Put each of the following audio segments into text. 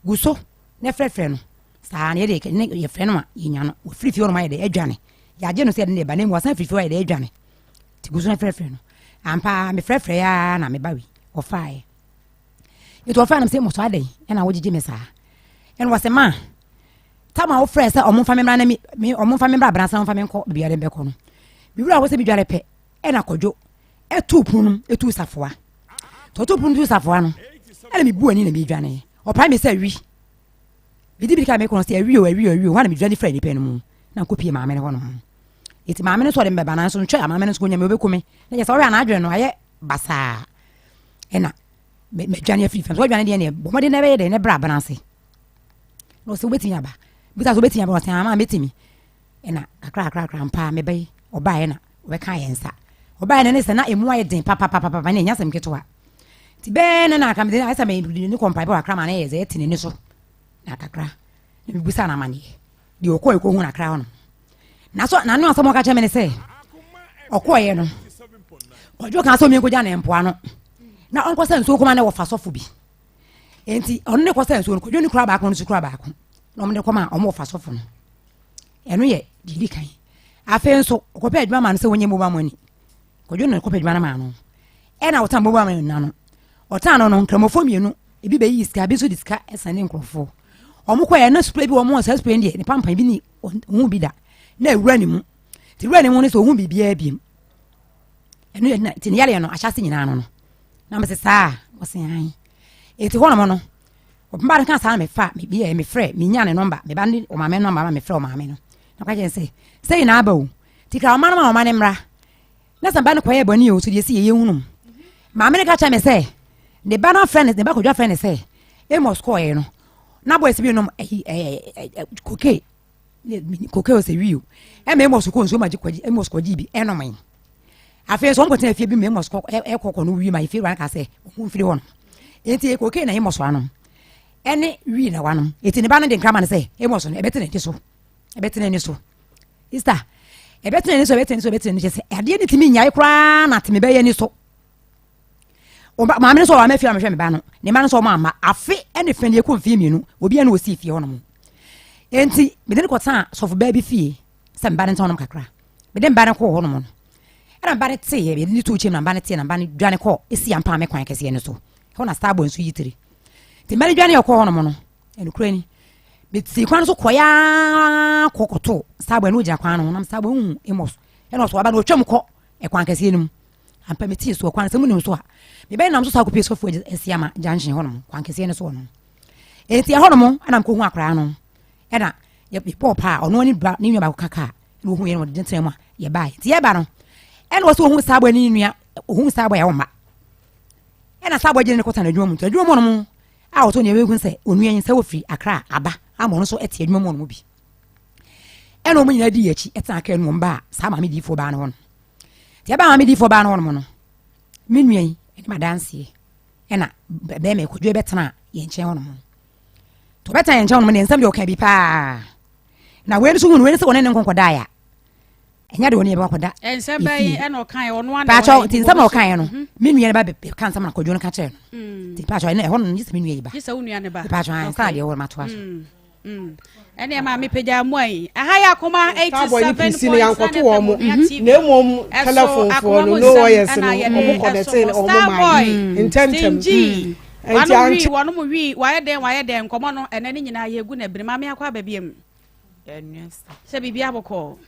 guso ne frefre no saa ne de ne ye frɛ no a yenya no wo free no ma de adwane ya je no se de ne ba ne mo san free wa de adwane ti guso ne frefre no ampa me frefre ya na me ba wi o faae ito ofa na se mo so ade na wo gigi me saa en wo se ma tama wo frɛ se omo fa me mra na me omo fa me mra bransa omo fa me nko bia de beko no bi wura wo se bi dware pe na kodwo etu punum etu safoa to punum tu safoa no na me bu ani na me dwane o pa me se wi bidi ka me kono se awi o wana me dwane frɛ ni pe no mu na kopie maame ne ho no iti maame ne so de mbeba na so ntwa maame ne so nya me obekume na je se wo ya na adwene no aye basa ena me dwane afi fa so dwane de ne bo mode na be de ne bra banase no se weti aba bisa so beti aba o se ama metimi ena akra mpa me bai oba ye na obeka yensa oba ye ne se na emu aye den papa na nya sem keto a ti be na aka me de asa me ni kompa ba akra ma na ye ze etini ni so na kakra ne bisa na mani di okọ hu na akra ho no na so na no asamo ka cheme ne se okọ ye no ojo kan so mi ko ja na empo ano na onko se nso kuma na wo fa sofo bi enti on ne ko se nso ko jo ni kura ba ko no kura ba ko no me ko ma o mo fa sofo no eno ye didi kan afi nso ko pe adwuma ma no se wonye mo ba mo ni ko jo no ko pe adwuma na ma no e na wotan mo ba ma na no otan no nkramofo mienu ebi be yi iska bi so diska esane nkrofo omo ko ye na spray bi wo mo sa spray ndi ne pampan bi ni hu bi da na ewura ni mu ti ewura ni mu ne so hu bi bia biem eno ye na ti ne yale no ahyase nyina no na me se saa wo se han eti ho no no obamba kan saa me fa me bi me frɛ me nya ne number me ba ni o maame number ma me frɛ o maame no na ka je say na aba o ti ka o ma ne mra na san ba ne koye boni o so de si ye hunum maame ne ka cha me say ne ba na friend ne ba ko dwa friend say e mo score ye no na boy se bi no koke o se wi o e me mo score nso ma ji kwaji e mo score ji bi e no man afi so nko ten afie bi me mo score e kokko no wi ma ifi ran ka say hu mfiri ho enti koke na e mo so ano ene wi na wanom eti ne ba no de nkrama ne say e mo so no e betene ti so e betene ni so sister e betene ni so ni se ade ni timi nyae kra na timi be ye ni so o maame ne so wa ma fi amhwe me ba no ne ma no so ma afi ene fe ne ko mfie mienu obi ene osi fie ho no enti me de ko tan so fo ba bi fie se mba ne tan no kakra me de mba ne ko ho no era mba ne te ye be ni to chim na mba ne te na mba ne dwane ko esi ampa me kwan kese ne so ho na star boy nso yitiri ti mba ne dwane ko ho no ene kura ni me ti kwan so koya kokoto star boy no gya kwan no na star boy emos ene so aba no twam ko e kwan kese ne mu ampa me ti so kwan se mu nim so a me be nam so sa ko peso fo esiama junction ho no kwan kese ne so no enti ho no ana ko hu akra no ena ye pop a ono ni bra ni nwa ba kaka no hu ye no de ntemu a ye ba ti ye ba no ena wo so hu sabo ni nua hu sabo ya wo ma ena sabo je ne ko tan adwuma mu no a wo to ne we hu se onua yin se wo firi akra aba amo no so eti adwuma mu no bi ena o mu nyina di yachi etan aka no mba sa ma me di fo ba no ti ye ba ma me di fo ba no no me nua yin eni ma dance ena be me ko dwe betena ye nche ho no to beta ye nche ho no ne nsam de o ka bi pa na we nso hu we nso wona ne nkonkoda ya enya de woni e ba koda ensem bai e no kan ono wana pa cho ti nsam o kan no me nua ne ba be kan nsam na kodwo no ka che no ti pa cho ne ho no nyisa me nua yi ba yisa wonu ne ba pa cho an sa de wo ma to aso ene ma me peja moi aha ya Akoma 87 ne yankoto wo mo na mom telephone for no yes no mo connect o mo mai intentem enti wanu mu wi waye den nkomo no ene ne nyina ye gu na birima me akwa babiem enesa se bibia boko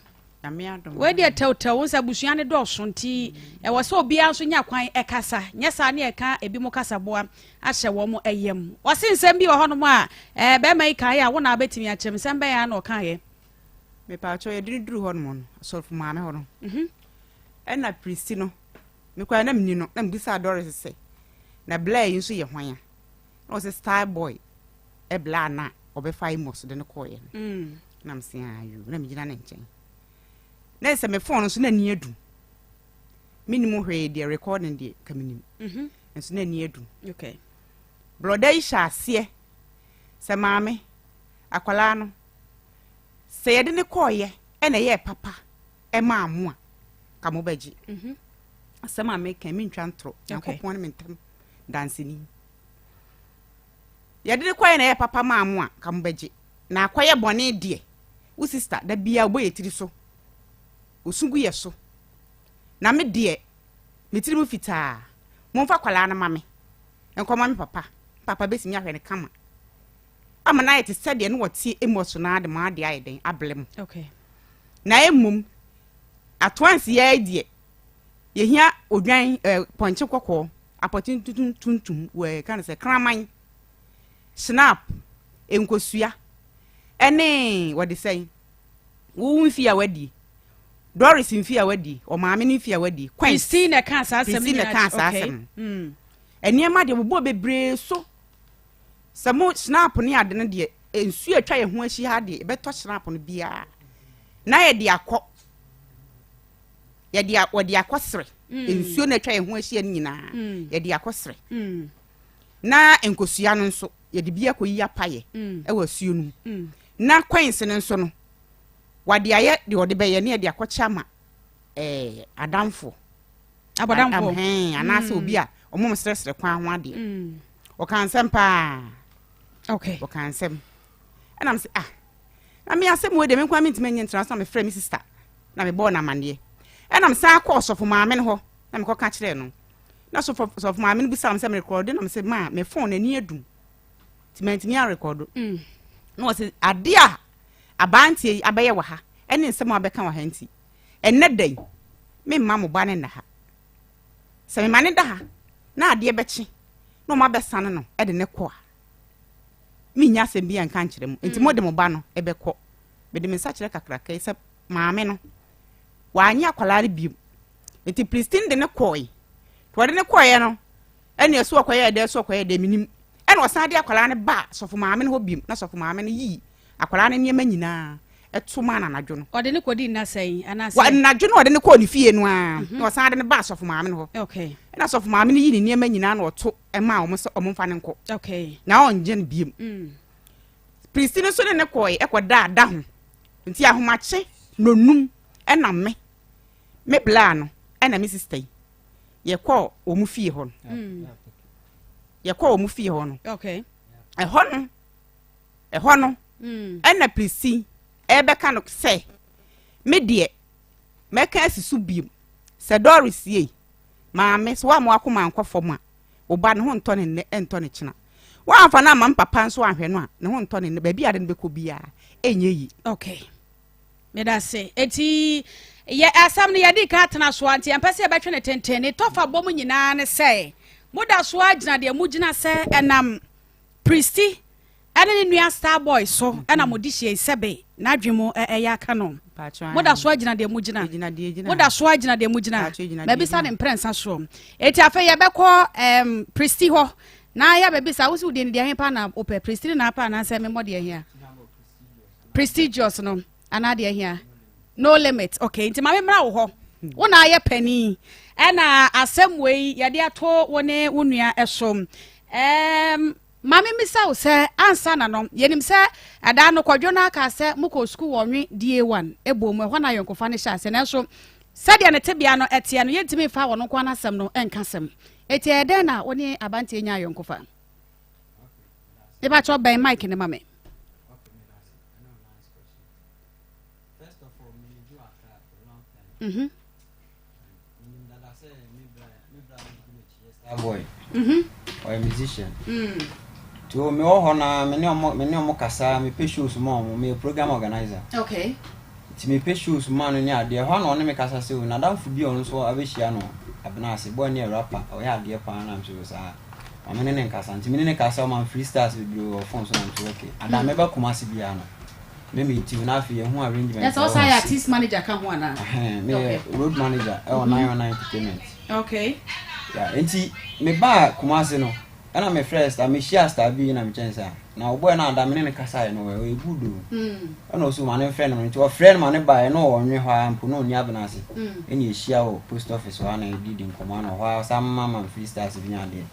na me adom we de tew nsa busua ne do so nti e wo so bia so nya kwan e kasa nya sa ne e ka ebi mo kasa boa ahye wo mo eyem wo se nsem bi wo hono mo a be mai kan ya wo na betimi a chem nsem be ya na o kan ye me pa cho ye duru hono mo so fu ma me hono ena priest no me kwa na mni no na mgisa Doris se na bla yin so ye hwan ya no se star boy e bla na obefa imos de ne koye na mse ayu na mgina na nchen na se me phone so na ni edu minimum hwe de recording de kaminim enso na ni edu okay broda isha ase se maame akwala no se ye de ne koye e na ye papa e ma amu a ka mo baji se maame kan mi ntwa ntro yakopon ne mentem dansini yɛde kwae na yɛ papa ma amu a kam bɛgye na kwae bɔne de wo sister da bia wo yɛ tiri so osugu yɛ so na me de me tiri mu fitaa momfa kwala na mame enkoma me papa besi mi ahwɛ ne kama ama na yɛ te sɛ de no wɔte emotional de ma de ayɛ den ablem okay na emum atwansi yɛ de yehia odwan ponche kokɔ apotin tuntum we kan sɛ kraman snap enkosua ɛne wɔde sɛ wo mfi a wadi Doris mfi a wadi o maame ne mfi a wadi Christine ka sa asɛm ni okay eniema de bobo bebre so samo snap ne ade ne de ensu atwa ye ho ahyi ha de beto snap no bia na ye de akɔ ye de wode akɔsere ensu na atwa ye ho ahyi ne nyina ye de akɔsere na enkosua no nso ye de bia koyi apaye e wasuo no na kwense no nso no wade aye de wode bɛyɛ ne de akɔkya ma adamfo abadamfo anase obi a omom sresre kwan ho ade o kan sem pa okay o kan sem and am say na me asem we de me kwa me ntime nye ntra so me frɛ me sister na me bɔ na mande and am say akɔ sofo maame ne ho na me kɔ ka kyerɛ no na sofo maame ne bisa am say me record na me say ma me phone ani adum timantimi a record no was ade a abantie abɛyɛ wɔ ha ɛne nsɛm abɛka wɔ ha nti ɛnɛ dai me mma mo ba ne na ha sɛ me mane da ha na ade bɛkye no ma bɛsane no ɛde ne kɔ a me nya asɛm bi anka nkyerɛ mu nti mo de mo ba no ɛbɛkɔ me de me nsa kyerɛ kakraka sɛ maame no waanya akwala ne biom nti Christine de ne kɔe to de ne kɔe no ɛne ɛso kɔyɛ de minim ɛne ɔsan de akwala ne ba sɔfo maame no hɔ biom na sɔfo maame no yi akwala ne niema nyinaa ɛto ma na nadwo no ɔde ne kɔdi na sɛn ana sɛ wa nadwo no ɔde ne kɔ ne fie no a na ɔsan de ne ba sɔfo maame no hɔ okay na sɔfo maame no yi ne niema nyinaa na ɔto ɛma ɔmo sɛ ɔmo mfa ne nkɔ okay na ɔnje ne biom Christine so ne kɔe ɛkɔda ada ho nti ahomakye nonum ɛna me bla no ɛna me sister yɛkɔ ɔmo fie hɔ no okay ɛhɔ no ɛna Prisi ɛbɛka no sɛ me de mɛka asisu biom sɛ Doris ye maame so wa mo akoma ankɔ fam a oba ne ho ntɔ ne ntɔ ne kyena wa amfa na mam papa nso ahwɛ no a ne ho ntɔ ne ba bia de ne bɛkɔ bia enye yi okay me da se eti ye asam ne yadi ka tena so anti ampese e betwe ne tenten ne tofa bom nyina ne sɛ moda so agina de mugina sɛ enam Pristi ene ne nua star boy so ena modi hye sebe na adwemo ya aka no moda so agina de mugina moda so agina de mugina ba bisa ne mprensa so eti afa ye bekɔ Pristi ho na ya ba bisa wo si udi ne de pa na opɛ Pristi na pa na sɛ me mode ahia prestigious no ana de ahia no limit okay nti mame mra wo ho wo na aye pani ena asɛm wei yade ato wo ne wo nua ɛsom mame misa wo sɛ ansa na no yenim sɛ ada no kwadwo na aka sɛ mukɔ school wonwe DA1 ebom ho na yonkofa ne hya sɛ na so sɛde ne tebea no ɛte no yentimi fa wo no kwa na asɛm no ɛnka sɛm eti ɛdɛn na wo ne abante nya yonkofa e ba cho ben mic ne mame boy or a musician to me oh na me ne kasa me shows mom me program organizer okay ti me shows man ne ade ho na me kasa se na damfo bi on so abehia no abena ase boy ne rapper o ya ade pa na mso sa amene ne kasa nti me ne kasa man freestyles bi o phone so na mso okay ada me ba kuma se bia no me ti na afie ho arrangement that's also artist manager ka ho ana me road manager e on 919 entertainment okay yeah enti me ba kuma se no ana me first am share star bi na me chensa na oboy na ada me ne kasa no we good ana osu ma ne friend no nti o friend ma ne ba no onwe ho ampo no ni abena ase eni ehia o post office wa na edidi nkoma no ho sam mama freestyle bi nya de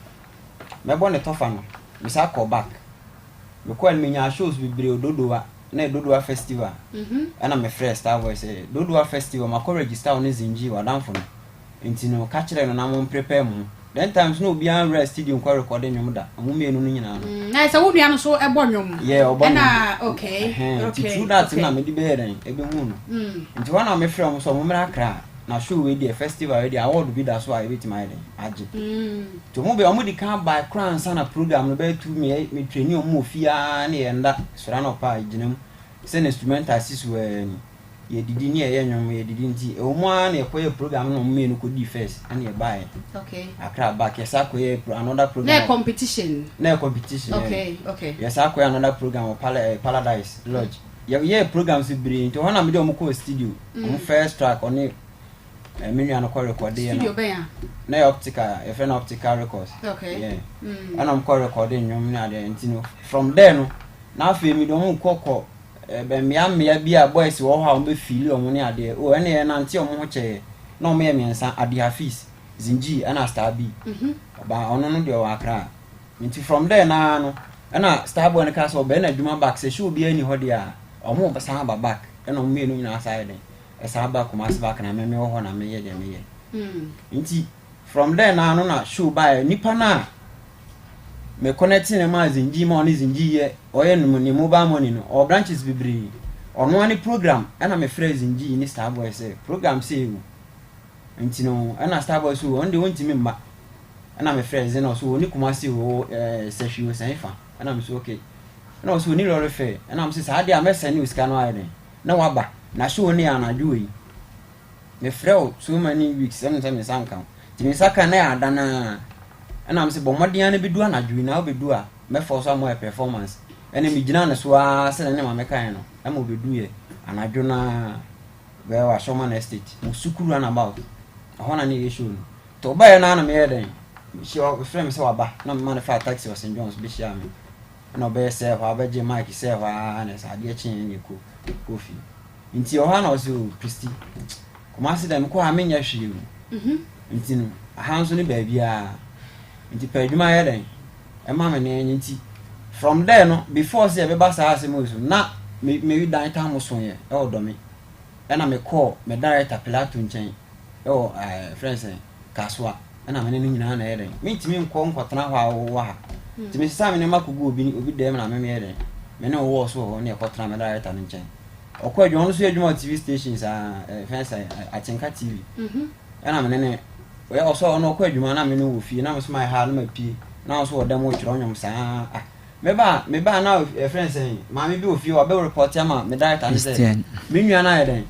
me bo ne tofa no me sa call back me ko en me nya shows bi bre ododowa na dodowa festival ana me first star voice dodowa festival ma ko register on zinji wa danfo no nti no ka kire no na mo prepare mu then times no be an rest studio kwa recording nyom da omo me no nyina no na say wo nua no so ebo nyom yeah obo na okay true that na me di be den ebe hu no nti wana me frɛ mo so mo mra kra na show we dey festival we dey award bi da so a bit my den age to mo be omo di kan by crown sana program no be tu me training omo ofia na yenda sura no pa ginam se instrumental sis we ye didi ni ye nyom ye didi nti omo a na ekoye program no me no ko di first and ye buy okay akra back yes akoye another program na competition okay yes akoye another program of Paradise Lodge ye programs bri nti hona me de omo ko studio omo first track on it menu an ko record dey studio be ya na optical e friend optical records okay yeah and am ko recording nyom na dey nti no from there no na afi mi do mo kokọ be me bia boys wo ha on be feel omo ne ade o ene na nti omo ho che na omo ye mensa ade afis zinji ana star b ba ono no de o akra nti from there na no na star boy ne ka so be na adwuma back se show bi ani ho de a omo be san ba back na omo me no nyina side esa ba kuma se back na me wo ho na me ye de me ye nti from there na no na show by nipa na me connecting e ma zinji ma oni zinji ye oye no ni mobile money no o branches bibiri ono ani program ana me frɛ zinji ni star boy say program say you nti no ana star boy so on de wonti me mma ana me frɛ zeno so oni kuma say o se hwi o san fa ana me so okay ana so ni lori fe ana me say sa dia me send you scan no ayi na waba na show ni anadwo yi me frɛ o so many weeks am say me sanka ti me saka na ya dana ana am se bomodian na bedu anadwo na obedu a me force am performance ene me gina na so a se na ma me kan no e ma obedu ye anadwo na we wa Showman Estate musukuru na about ahona ni issue no to ba ye na me ye den she o frame se waba na me man fa taxi was St. John's be share me na be se wa ba je mic se wa na sa de chin ni ko kofi nti ohana o se Christy kuma se dem ko ha me nya hwie nti no ahanso ni ba bia nti peduma ye den e ma me ne nti from there no before say be ba sa ase mo so na me wi dan ta mo so ye e o do me e na me call me director Plato nchen e o friends kaswa e na me ne nyina na ye den me ntimi nko nkotena ho awo ha nti me sa me ne makogu obi dem na me ye den me ne wo so ho ne ekotena me director nchen okwa adwo no so adwuma TV stations friends Achenka TV e na me ne we also no kwa adwuma na me no wo fie na me so my ha na mapie na so odam wo twiro nyom saa me ba na friends ma me bi wo fie wa be report ama me director ne say me nua na ye den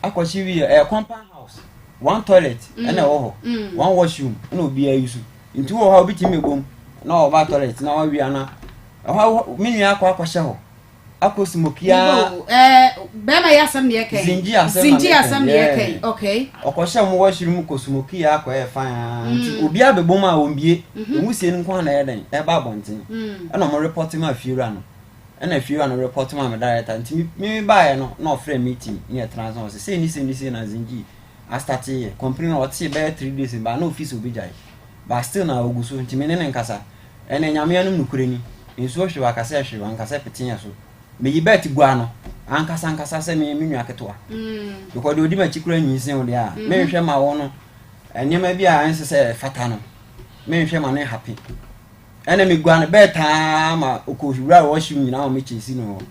akwachi wi compound house one toilet and wo ho one washroom na obi ayusu nti wo ha obi ti me bom na o ba toilet na wa wi ana me nua akwa ho akosimokia be ma yasam ne yake zinji asam ne yake okay okoshe mo washroom kosimokia akwa e fan nti obi abebom a ombie omusie nkwa na yeden e ba bonten e no mo report ma fiura no e na fiura no report ma me director nti mi ba ye no na ofre meeting ni transaction say ni na zinji a start here company no oti be 3 days ba na office obi jai ba still na oguso nti me ne nkasa e na nyame anum nukureni nso hwe wakasa hwe wankasa petinya so me yibet gua no ankasa se me nwa ketewa because odi ma chikura nyinsen odi a me hwe ma wo no enema bi a anse se fata no me hwe ma no happy ene me gua no beta ma okohura wo hwi nyina o me chesi no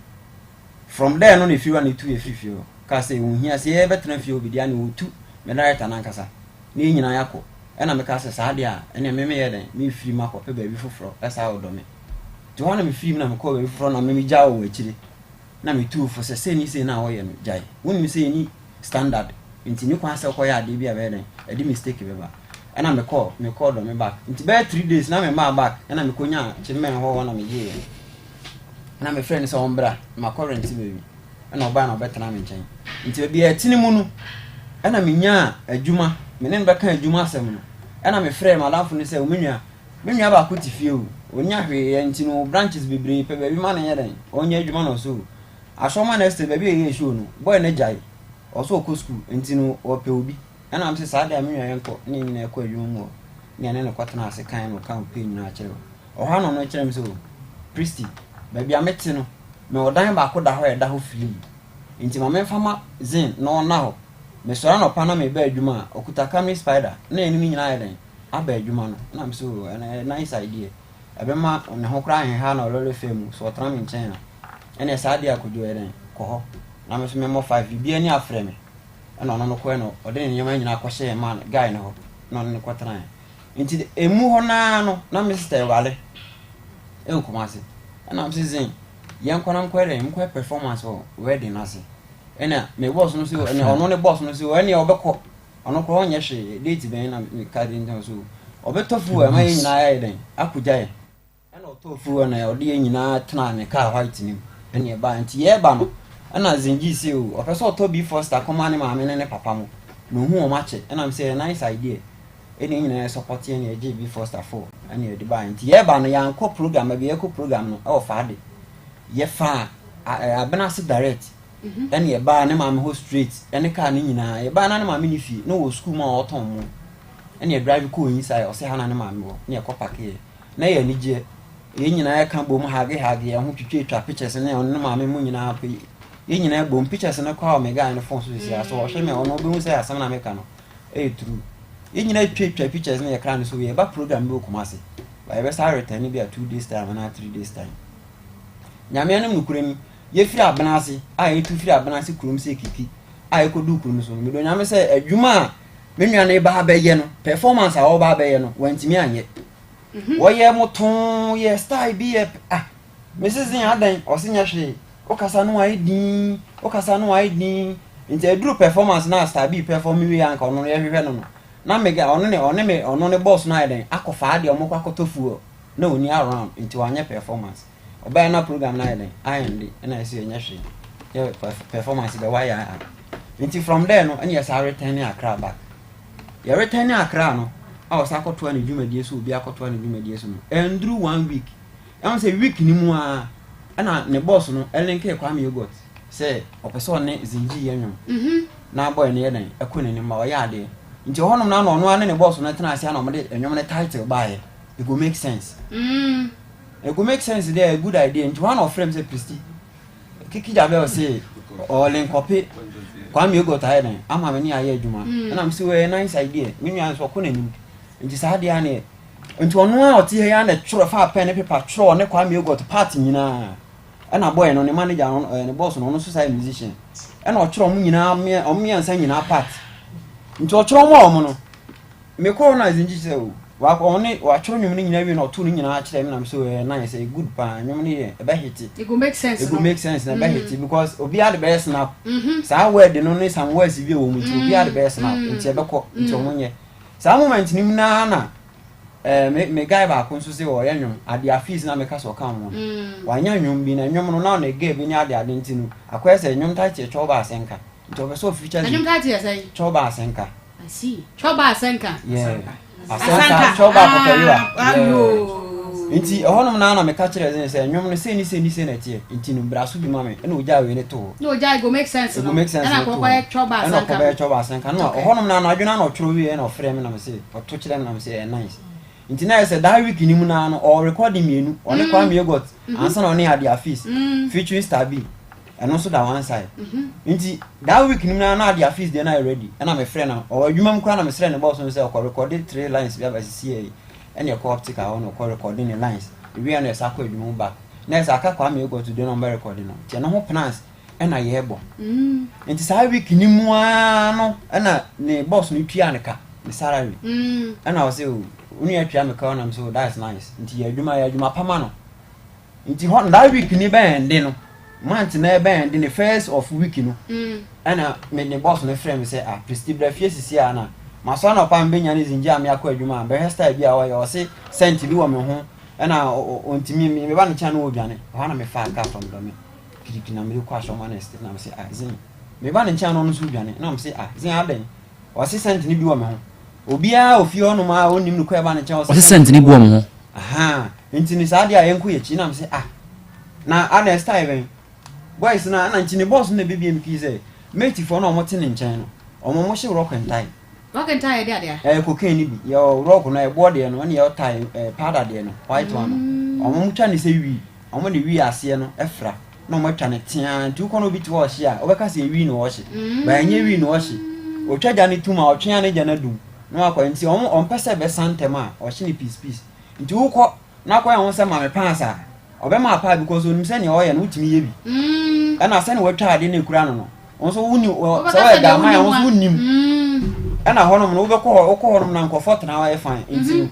from there no ne fiwa ne tu e frifio ka se unhia se e betena fio bi dia ne otu me director na ankasa ne nyina yakọ ena me ka se sa dia ene me ye den me firi makọ pe ba bi foforo esa odo me Johanna me film na me call we from na me jawo we chire na me tu for se ni na wo ye no jai woni me se ni standard nti ni kwa se ko ya de bia be den e di mistake be ba na me call do me back nti be 3 days na me ma back na me konya chire me ho na me je na me friend se ombra ma current baby na oba na obetena me nchen nti be e tini mu no na me nya adwuma me ne be kan adwuma asem no na me friend madamfo ni se o menua ba ko tifie o onya hwe nti no branches bebre pe baby ma na yeden onya adwuma no so Showman Estate baby e show no boy na jai oso ko school nti no ope obi na am se sa da menua yenko ni na ekọ adwuma mu ni ene ne kwatena ase kan no kan pe nyina akere o ha no no kire me so Christy baby amete no me odan ba ko da ho e da ho fili nti ma me fama zin no na ho me sora no pa na me ba adwuma okuta camera spider na eni nyina yeden aba adwuma no na me so nice idea ebema ne ho kra ha na lole fam so otra me nchen na ene sa dia kojo eren ko ho na me so me mo 5 bibia ni afre me na no ko no ode ne nyama nyina akɔhye man guy ne ho na no kwatran nti emu ho na me sister wale Kumasi na me sizin yen kwanam kwere mkwe performance o wedding nase ena me boss no so ena ono ne boss no so ena obekɔ ono kɔ onye hwe date ben na me card ntan so obetofu e ma nyina ya den akugyae ena otofu na ode nyina tena ne car white nim ena e ba nti ye ba no ena zingi si o opeso oto be first Akoma ne ma me ne papa mo no hu o mache ena me say nice idea eni nyina support eni e be first afọ ena e de ba nti ye ba no ya nko program be ye ko program no e o fa de ye fa abenase direct ena ye ba ne ma me ho straight ena car ne nyina ye ba na ne ma me ni fi no wo school ma oton mo ena ye drive ko yin sai o se ha na ne ma me wo ne ye ko parke na ye ni je ye nyina ye kan bom hage ye ho twetwa pictures ne on ne ma me mu nyina pe ye nyina bom pictures ne kwa omega ne phone so sia so o hwe me ono be hu sai asem na me ka no true ye nyina twetwa pictures ne ye kra ne so ye ba program be Kumasi ba ye be sa return be a 2 days time na 3 days time nyame anum nukurem ye firi abenase ye tu firi abenase kurom se kiki ye kodu kurom so me do nyame se adwuma me nuane ba ba ye no performance a wo ba ba ye no wantimi anye wo ye moton ye style bi ye Mrs. Adan osinya hwe okasa no aidin nti eduru performance na style bi perform wi anka ono ye hwehwe no na mega ono ne boss na Adan akofa ade omokwa kotofuo na oni around nti wanye performance oba na program na Adan ayende na esi enya hwe ye performance be why nti from there no anya sa return Accra back ye return Accra no awo sa akoto ani dwumadie so obi akoto ani dwumadie so no enduru 1 week am say week ni mu ana ne boss no elenke kwa me yogurt say opeso ne zinji yenwom na boy ne Adan ekone ni ma oya ade nti honom na no ane ne boss no tena ase na omde enwom ne title buy it go make sense it go make sense there a good idea nti one of friends say Christy kiki jabe o say o len copy kwa me yogurt Adan ama me ni aye adwuma na am say we nice idea me nwan so kona nim nti sa ade ane nti ono a oti he ya na tworo fa pen ne paper tworo ne kwa me yogurt party nyina na boy no ne manager no ne boss no so say musician na o tworo mu nyina o ansa nyina party nti o tworo mo no me ko na zinji se o wa ko ne wa tworo nyum nyina wi na o tu nyina a kire me na so nice say good pa nyum ne e be hit it go make sense na be hit because obi ad be snap sa word no ne some words bi wo mu nti obi ad be snap nti e be ko nti o munye sa moment ni na me guy ba ko nso se o ye nwom ade afis na me ka so ka mo wa nya nwom bi na nwom no na ge bi ni ade nti no akwese se nwom ta che choba asenka nti o be so feature nwom ta che say choba asenka I see choba asenka yeah asenka choba potoriwa nti honom na me ka kire se nwom no se ni na tie nti no braso bi ma me na oja we ne to no oja go make sense no na akokwa choba asenka na choba asenka no honom na adwuna na otworo wi na ofre me na me se oto kire me na me se nice nti na say that week ni mu na no or recording mienu one kwa me got ansa na one ade afis featuring star b and also that one side nti that week ni mu na ade afis dey na ready na me friend na or adwuma mu kwa na me sre ne boss no say o recorded 3 lines bi abasi and your optical on or recording the lines we are sa kwa adwuma back na say aka kwa me got today no be recording no ti na ho plans na ye ebo nti sa week ni mu no na ne boss no tua ne ka ne salary na o say uni atwa me ka na so that's nice nti ya adwuma pama no nti ho that week ni ben de no month na ben de the first of week no ana me ne boss no frame say prestige fie sisi ana maso na pa mbenya ne zinji am yakọ adwuma be hairstyle bi a wa yo say sent bi wo me ho ana ontimi me ba no cha no odwane ho na me fa ka from do me kidi na me ko aso man estate na me say zin me ba no cha no so odwane na me say zin adan wa say sent ni bi wo me ho obia ofi onu ma onim no kwa ba ne che o sent ni bo mo ho nti ni sa dia yenko ye chi na me say na ana style ben boys na nti ni boss na bibiem ki say mate for na omo te ne nchen no omo mo hye rock and tie dia cocaine ni bi yo rock na e body no na yo tie powder de no white one omo mo twa ne say wi omo ne wi ase no efra na omo twa ne tia nti uko no bi to hye a obeka say wi no hye ba nye wi no hye o twa ja ne tuma o twa ne ja na dum no akwa nti on pese be santema o hye ni peace nti wukọ na akwa ya se ma me pansa obema apa because onim se ne o ye no utimi ye bi ana se ne watwa ade na ekura no onso wuni se wa ga ma ya onso unim ana honom no wobekọ honom na nkofo tena wa fine nti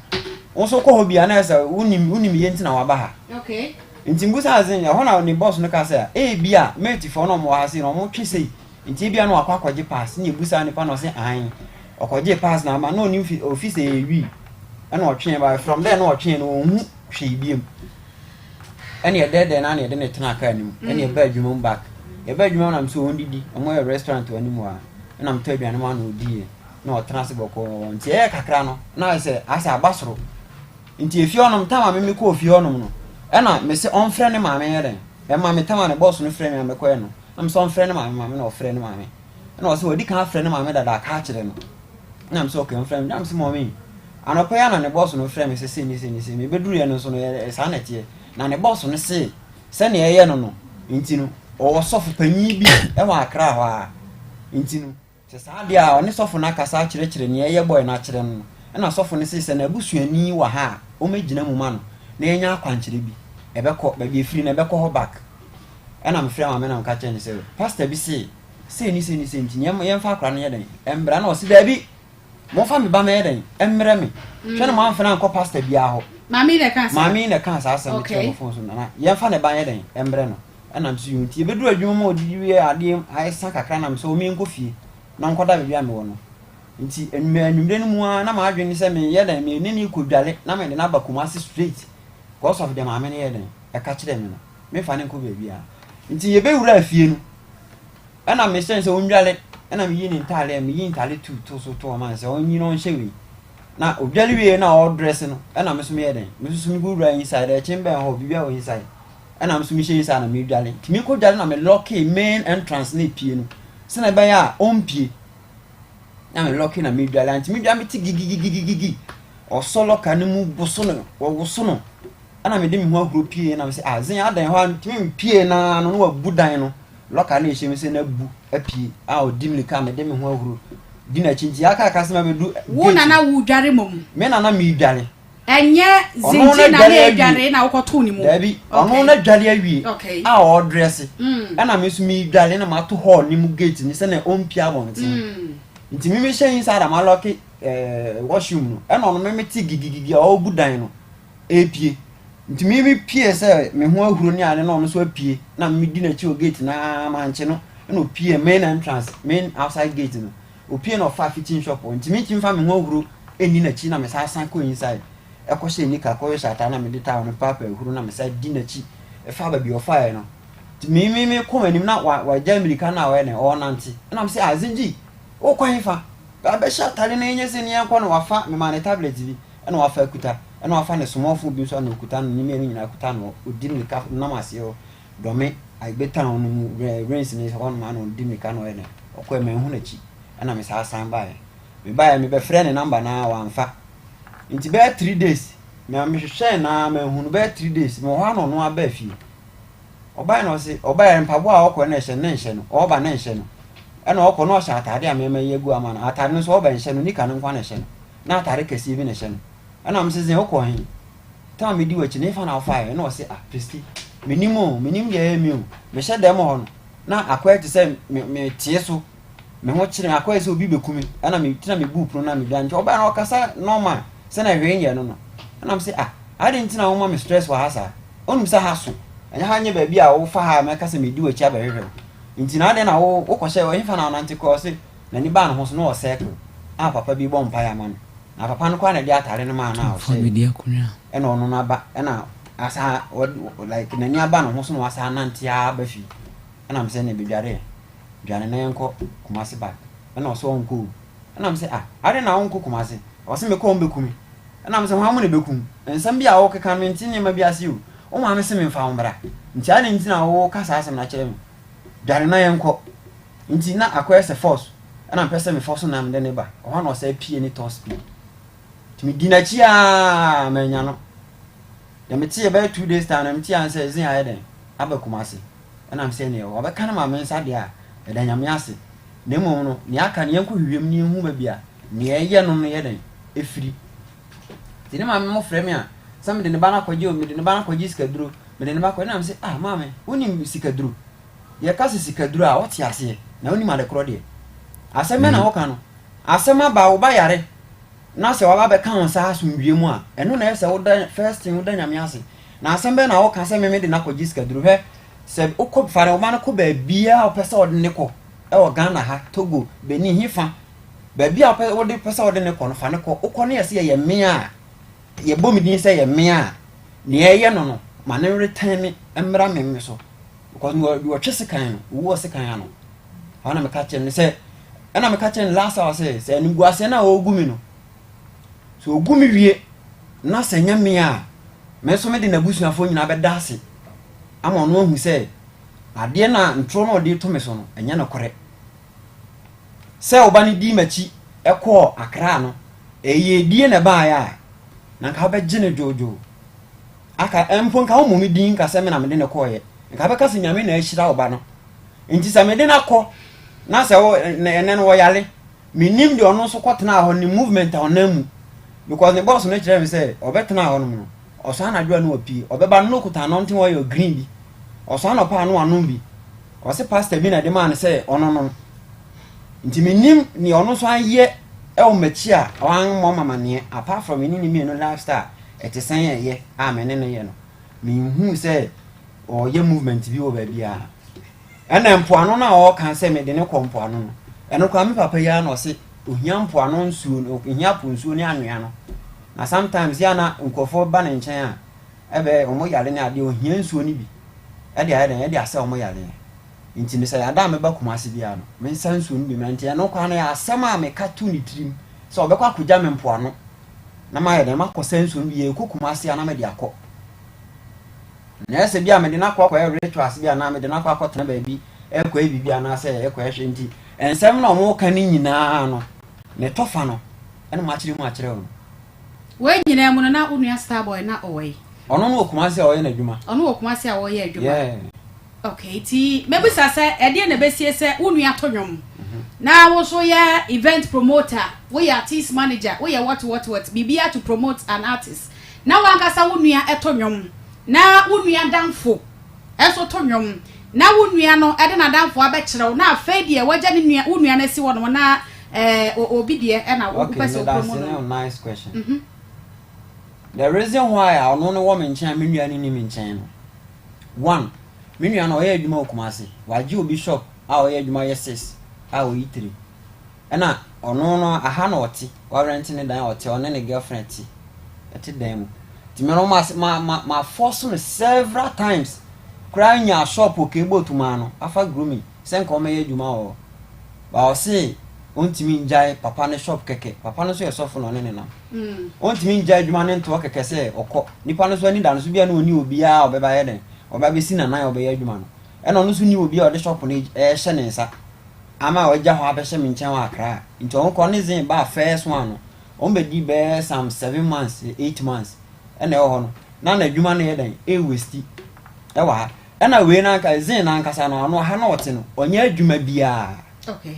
onso kọ ho bia na se unim ye nti na wa ba ha okay nti mbusa azin ya hona ni boss no ka se bia mate for no mo ha se no mo twe sei nti bia no akwaje pass ni ebusa ni pa no se an okoje pass na ma no ni office ewi ana otwe ba from there no otwe no ohu hwe biem ani ede na na ede ne tena aka anim ani ba adwuma back e ba adwuma na mso ondidi omo e restaurant anim a na mto aduane ma na odie na otena se boko nti e kakra no na se asa abasoro nti efi onom tama me ko ofi onom no ena me se on frɛ ne maame yɛden e ma me tama ne boss no frɛ me amekɔ no na me se on frɛ ne maame na ofrɛ ne maame na o se odi kan frɛ ne maame dada ka kyerɛ no na me se okay on frɛ me na me se mommy anɔpɛ ya na ne boss no frɛ me se ni me beduru ye no so no sa na tie na ne boss no se ne yeye no nti no o sɔfo panyi bi e wa akra hɔ a nti no se sa dia o ne sɔfo na kasa kyerɛ ne yeye boy na kyerɛ no na sɔfo ne se na abusuani wa ha o megina mu ma no na enya akwankyerɛ bi ebekɔ ba bi free na ebekɔ ho back ɛna me frɛ maame na nka kyerɛ ne se pastor bi se ni nti yɛm fa akra no yɛ den embra na o se da bi mo fa me ba me yɛ den emrɛ me hwɛ no ma fa na nkɔ pastor bi a hɔ mami na kansa asɛm kyerɛ mo fon so na yɛm fa ne ba yɛ den emrɛ no ɛna mso yunti ebedu adwuma ma odi wie ade ayesa kakra na mso o mi nkɔ fie na nkɔda baabi a me wɔ no nti enumre no mu a na ma adwene sɛ me yɛ den me ni kodwale na me de na ba Kumasi straight cause of them amene yɛ den e ka kyerɛ me no me fa ne nkɔ baabi a nti ye be wura afie no ɛna me sɛ onwale ɛna me yi ni ntale me yi ntale to so to man sɛ onyi no nhye wi na odwale wie na o dress no ɛna me so me yɛ den me so me go wura inside e chimbe ho bibia o inside ɛna me so me hye inside na me dwale ti me kɔ dwale na me lock main entrance na pie no sɛ na ba ya on pie na me lock na me dwale anti me dwa me ti gigigigigi o solo kanemu boso no wo so no ana me de me ho agro pie na me se azin adan ho antimi pie na no wa budan no loka na ehye me se na bu apie a odimli ka me de me ho agro di na chinti aka aka se ma be du wo na na wu dware mom me na me dware enye zinji na le dware na wokoto ni mu dabi ono na dware awie a o dress ana me so me dware na ma to hall ni mu gate ni se na ompia bontin nti me hye inside ma lock washroom no ana ono me ti gigigigi o budan no epie nti mi pie se me ho ahuro ni ane no no so apie na me di na chi o gate na manche no na opie main entrance main outside gate no opie no 515 shop nti mi chi mfa me ho ahuro eni na chi na me sa san ko inside e ko she ni ka ko shata na me di ta no papa ahuro na me sa di na chi e fa ba bi o fire no nti mi ko manim na wa America na wa ne o nanti na me se azinji o kwan fa ba be shata le na enye se ni enko no wa fa me ma ne tablet bi na wa fa kuta eno afa ne small bi so na okuta no ni me nyina okuta no odimli ka na mase o do me ai beta no mu rains ni so no no odimli ka no ene okọ me hu na chi na me sa san bae me bae me be frɛ ne number na wa mfa nti be 3 days me hwehwɛ na me hu no be 3 days me ho ano no aba fie obae no se obae mpabo a okọ na nhye no oba na nhye no ena okọ no hye atade a me yegu ama na atade no so oba nhye no nika no nkwa na nhye no na atade kesi bi na nhye no ana mseze okọ hin ta me di wachi ne fa na afa na o se pristi menim ye mi o me hye dem ho no na akwa ti se me tie so me ho kire akwa se obi bekumi ana me tina me bu pro na me dan oba na okasa normal se na hwe nye no no ana mse ade ntina wo ma me stress wa hasa onum se haso anya ha nye ba bi a wo fa ha me kasa me di wachi aba hwehwe ntina ade na wo kokɔhye wo hin fa na nanti ko se na ni ba no ho so no o circle papa bi bɔ mpa ya ma no na papa no kwa na dia tare no ma na o se ena ono na ba ena asa like na ni aba no ho so no asa nanti aba fi ena mse ne bidware dwane na enko Kumasi ba ena o so onko ena mse are na onko Kumasi o se me ko mbekumi ena mse ho amune bekum ensam bia wo keka me ntini ma bia se o ma me se me mfa ombra nti ane ntina wo kasa asem na kire me dwane na enko nti na akwese force ena mpese me force na me de ne ba o ha no se pie ni top speed mi dinachi a menya no ya meti about 2 days time na meti answer zin ha den aba Kumasi na am say ne o ba kan ma men sa de a da nyame ase na mum no ni aka ne yanko hwem ni hu ba bia ni eye no no ye den efiri tini ma me mo frɛ me a sɛ me de ne ba na kwaje o me de ne ba na kwaje sikaduro me de ne ba kwaje na me sɛ ah maame woni sikaduro ye ka sikaduro a wote ase na woni ma de kro de asɛm na wo ka no asɛm aba wo ba yare na sɛ wa ba ka won sa asomdwe mu a ɛno na ɛsɛ wo da first thing wo da nyame ase na asɛm na wo ka sɛ me de na kwaje sikaduro hɛ sɛ ukɔ fare wo ma no kɔ ba bia wo pɛ wo de ne kɔ ɛwɔ Ghana ha Togo Benin hifa ba bia wo de pɛ wo de ne kɔ no fa ne kɔ ukɔ ne yɛse yɛ me a ye bomi din say ye me a ne ye no ma ne return me emra me so because we twese kan wo se kan no ana me ka chen say ana me ka chen last hour say ni guase na ogumi no so ogumi wie na senya me a me so me de na busuafo nyina be dase ama no hu say ade na ntro no de to me so no enya na kore say oba ni di machi ekọ Accra no eye die na ba ya na ka ba gine jojo aka empon ka omo mi din ka se me na me de ne koye nka ba ka se nyame na ahira oba no nti se me de na kɔ na se wo ne no wo yale minim de ono so kɔtena ho ni movement onamu because the boss no kire me say obetena ho no oso anadwo na opi obeba no kuta no ntin wo yo green bi oso anopa no anu bi o se pastor bi na de man say ono no nti minim ni ono so aye o machi a wan mo mama ne apart from ni me no lifestyle etisan ye amen ne ye no me hu say o ye movement bi o ba bia ena mpoano na o kan say me de ne kompoano no eno kwa me papa ya no se ohia mpoano nsuo no ohia po nsuo ni anwea no na sometimes ya na nkofo ba ne nchen a ebe omo yale ne ade ohia nsuo ni bi ede ayede ede asa omo yale nti me say ada me ba kumase bia no me nsa nsuo ni bi me nti eno kwa na ya asema me ka tu ni trim so obekwa akogya me mpoano na ma yede ma kosa nsuo ni bi ye kumase ya na me de akọ na ese bia me de na akọ rituals bia na me de na akọ tena ba bi ekọ bibia na say ekọ ehwe nti ensem na omo ka ni nyina no ne tofa no ene ma kire wo we nyina mu na onua Starboy na owe ono no okumase a oye na adwuma ono okumase a oye adwuma okay ti mebusa se ede na besie se onua to nwom na wo so ya event promoter we ya artist manager we ya what bibia to promote an artist na wankasa onua eto nwom na onua danfo eso to nwom na onua no ede na danfo abekyerew na afedie waja ne nua onua na si wo no na obi de e na wo pese promote no nice question the reason why I don't know what mention me nua ni mention no one me nua no oye adwuma okumase waje obi shop a oye adwuma yes a oyi 3 ena ono no aha na oti wa rent ne dan oti one ne girlfriend ti eti dan mu ti me no ma force me several times kra nya shop okegbo tuma no afa grooming sen ko me adwuma o ba o se ontimi njai papa ne shop keke papa no so yesofo no ne na ontimi njai adwuma ne nto keke se okọ nipa no so ani da no so bia na oni obi a obeba ye den oba be si na nan oba ye adwuma no e no no so ni obi a o de shop ne hye ne nsa ama o gya ho abehye me nchen wa Accra nti on ko ne zin ba first one no on be di be some 7 months 8 months e na e ho no na adwuma no ye den e westi e wa e na we na nka zin na nka sa no ano ha na wote no onye adwuma bia okay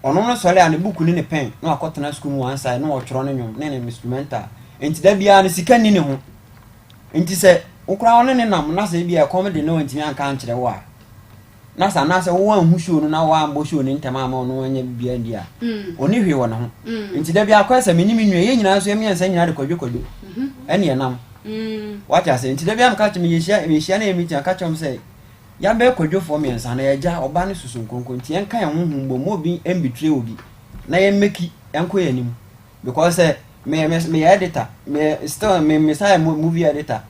ono no sole ane buku ni ne pen na akotena school mu ansa na otworo ne nwom ne instrumental enti da bia ne sika ni ne ho enti se ukra one ne nam na se bia comedy no enti an kan kire wa na sa na se wo anhu show no na wa ambo show ne ntama ama no anya bia ndia oni hwe wo ne ho enti da bia kwasa menimi nwe ye nyina so emi ansa nyina de kodwo ene enam wacha se enti da bia mka chime yehia na emi tia ka chom se ya be kodwofo me nsa na yaja oba ne susu nkonko nti enka ye honhumbo mo bi embitre obi na ye meki enko ye nim because me editor me still me say movie editor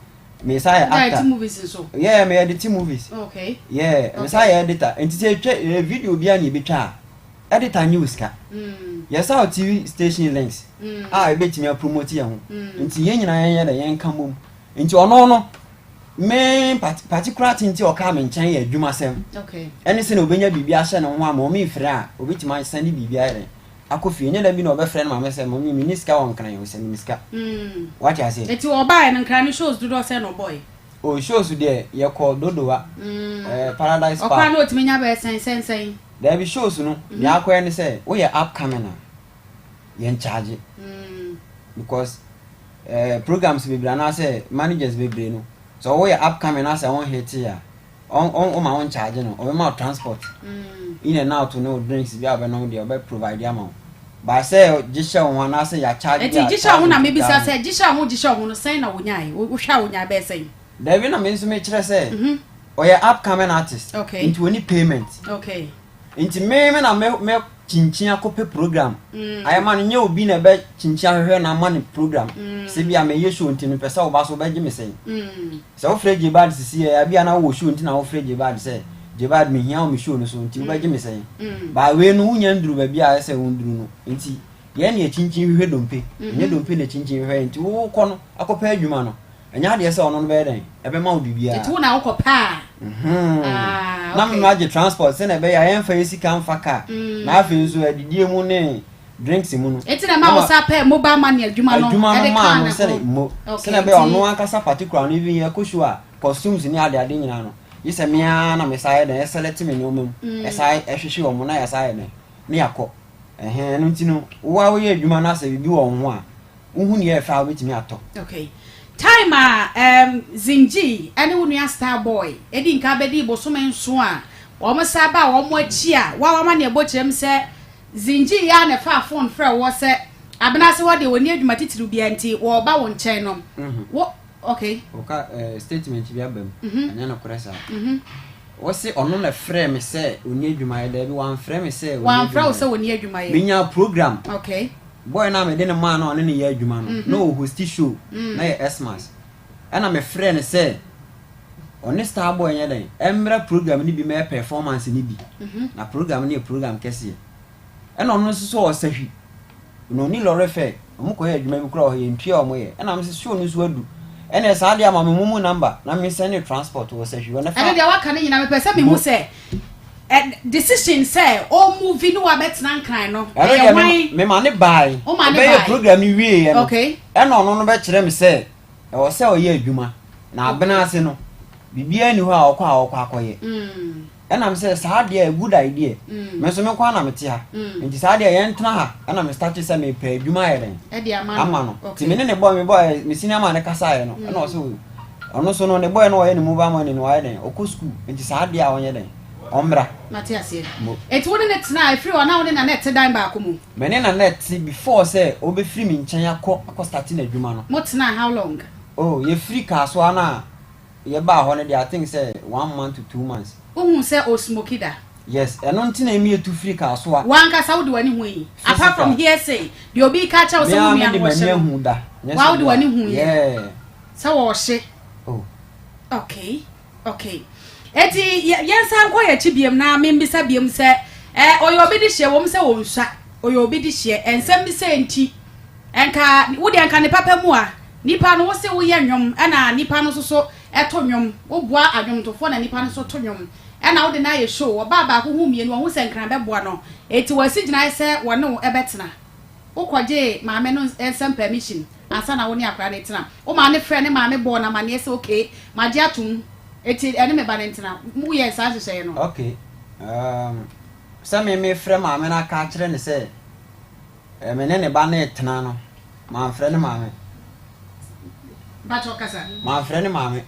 me say actor movies so yeah me edit movies okay yeah me say editor nti say video bi ani betwa editor news ka yes our TV station links e betimi promote ye ho nti ye nyina ye da ye nka mom nti ono no me particular thing ti o ka me nchen ye adwuma sem okay anything obenya bibia hye ne ho ama o me frɛ a obetima send bibia ere akofie nya da bi na obefrɛ no ma me sɛ mo me minister won kan ye o send minister what you say eti o buy na kan shows do say no boy o shows there ye call dodowa paradise park o kan otimi nya be sen there be shows no ya akwa ne say we ye upcoming yen charge because programs be bra na say managers be bre no so we upcoming as I won hit here on my own charge no or my transport in and out to no drinks be able no dey be provide amount but say jisha won na say ya charge e jisha won na maybe say jisha won no say na wonya wo hwa wonya be say there be na me so me kire say or your upcoming artist into any payment into me na me chinchin akope program I man nye obi na be chinchin ahwe na man program se bia me yesho nti no pesa oba so be gi me sen se o freje bad sisi ya bia na wo show nti na wo freje bad se je bad me hia o me show no so nti wo be gi me sen ba we no unya nduru ba bia se wo nduru no nti ye na chinchin hwe dompe nye dompe na chinchin hwe nti wo ko no akope adwuma no enya de se ono no be den e be ma wo bibia nti wo na wo ko pa na me age transport se na be ya yen fa yesi kan fa ka na afi nso adidie mu ne drinks mu no eti na ma wo sa pa mobile money adwuma no e de kan na se mo se na be ono akasa particular no even ye ko show a costumes ni ade nyina no yise me na me sai den select me no mum e sai e hwehwe wo mo na ya sai ne ne yakọ no ntino wo wo ye adwuma na se bibi wo ho a uhu ne ye fa obetimi ato time zinji ene wonu star boy edi nka bedi bosome nso a wo mo saba wo mo achi a wa ma ne bochirem se zinji ya ne fa phone frɛ wo se abena se wo de woni adwuma titiru bia nti wo ba wo nkyɛn no wo okay oka statement bia bam anya na koresa wo se ono na frɛ me se oni adwuma ye da bi wan frɛ me se wan frɛ wo se woni adwuma ye binya program okay boy na me de ne man no ne ye adwuma no no host show na ye Xmas ana me friend say on star boy nya den emra program ni bi me performance ni bi na program ni program kese ana ono so o sahwi no ni lore fe omo ko ye adwuma bi kura o ye ntwe omo ye ana me se show no so adu ene sa dia ma me mumu number na me send transport o sahwi wona fa ana dia waka ne nyina me pese me hu se decision say o movie no wa betna nkran no me ma ne bai be program ni wie ye no okay ena ono no be kire me say e wo say o ye adwuma na abena ase no bibia ni ho a okwa akoye ena me say sa dia good idea me so me kwa na me te ha nti sa dia ye ntena ha ena me start say me pe adwuma ye den e dia ama no ti me ne boy me senior man ne kasa ye no ena o so ono so no ne boy no ye ne mobile money no ye den okọ school nti sa dia wonye den Ombra Matias here. It wouldn't net now if you are now in a net dime back. Many na net before say obe free me nchen akọ starting adwuma no. What now how long? Oh, you free kaso na ye ba ho ne dey I think say 1 month to 2 months. Who say o smoky da? Yes, eno ntina emi to free kaso a. One kasa wo de wani hu yi. Apart from here say, the obi catch us so me an wo she. Wow de wani hu yi. Yeah. So wo she. Oh. Okay. Eti yensa nko ya chibiem na membisa biem se oyo obi di hye wom se wo nsa oyo obi di hye ensem bi se nti enka wo de enka ne papa mu a nipa no wo se wo ye nwom na nipa no so eto nwom wo boa adwom to fo na nipa no so to nwom na wo de na ye show wo baba ko hu mienu wo se nkran be boa no eti wasi gina se wo ne wo ebetena wo kwaje maame no ensem permission asa na wo ne akra ne tena wo ma ne frɛ ne maame bo na ma ne se okay ma je atum eti ene me balentina mu ye sa hye no okay some me frɛ maame na ka kire ne sɛ me ne ba na etena no ma frɛ ne maame ba to kasa ma frɛ ne maame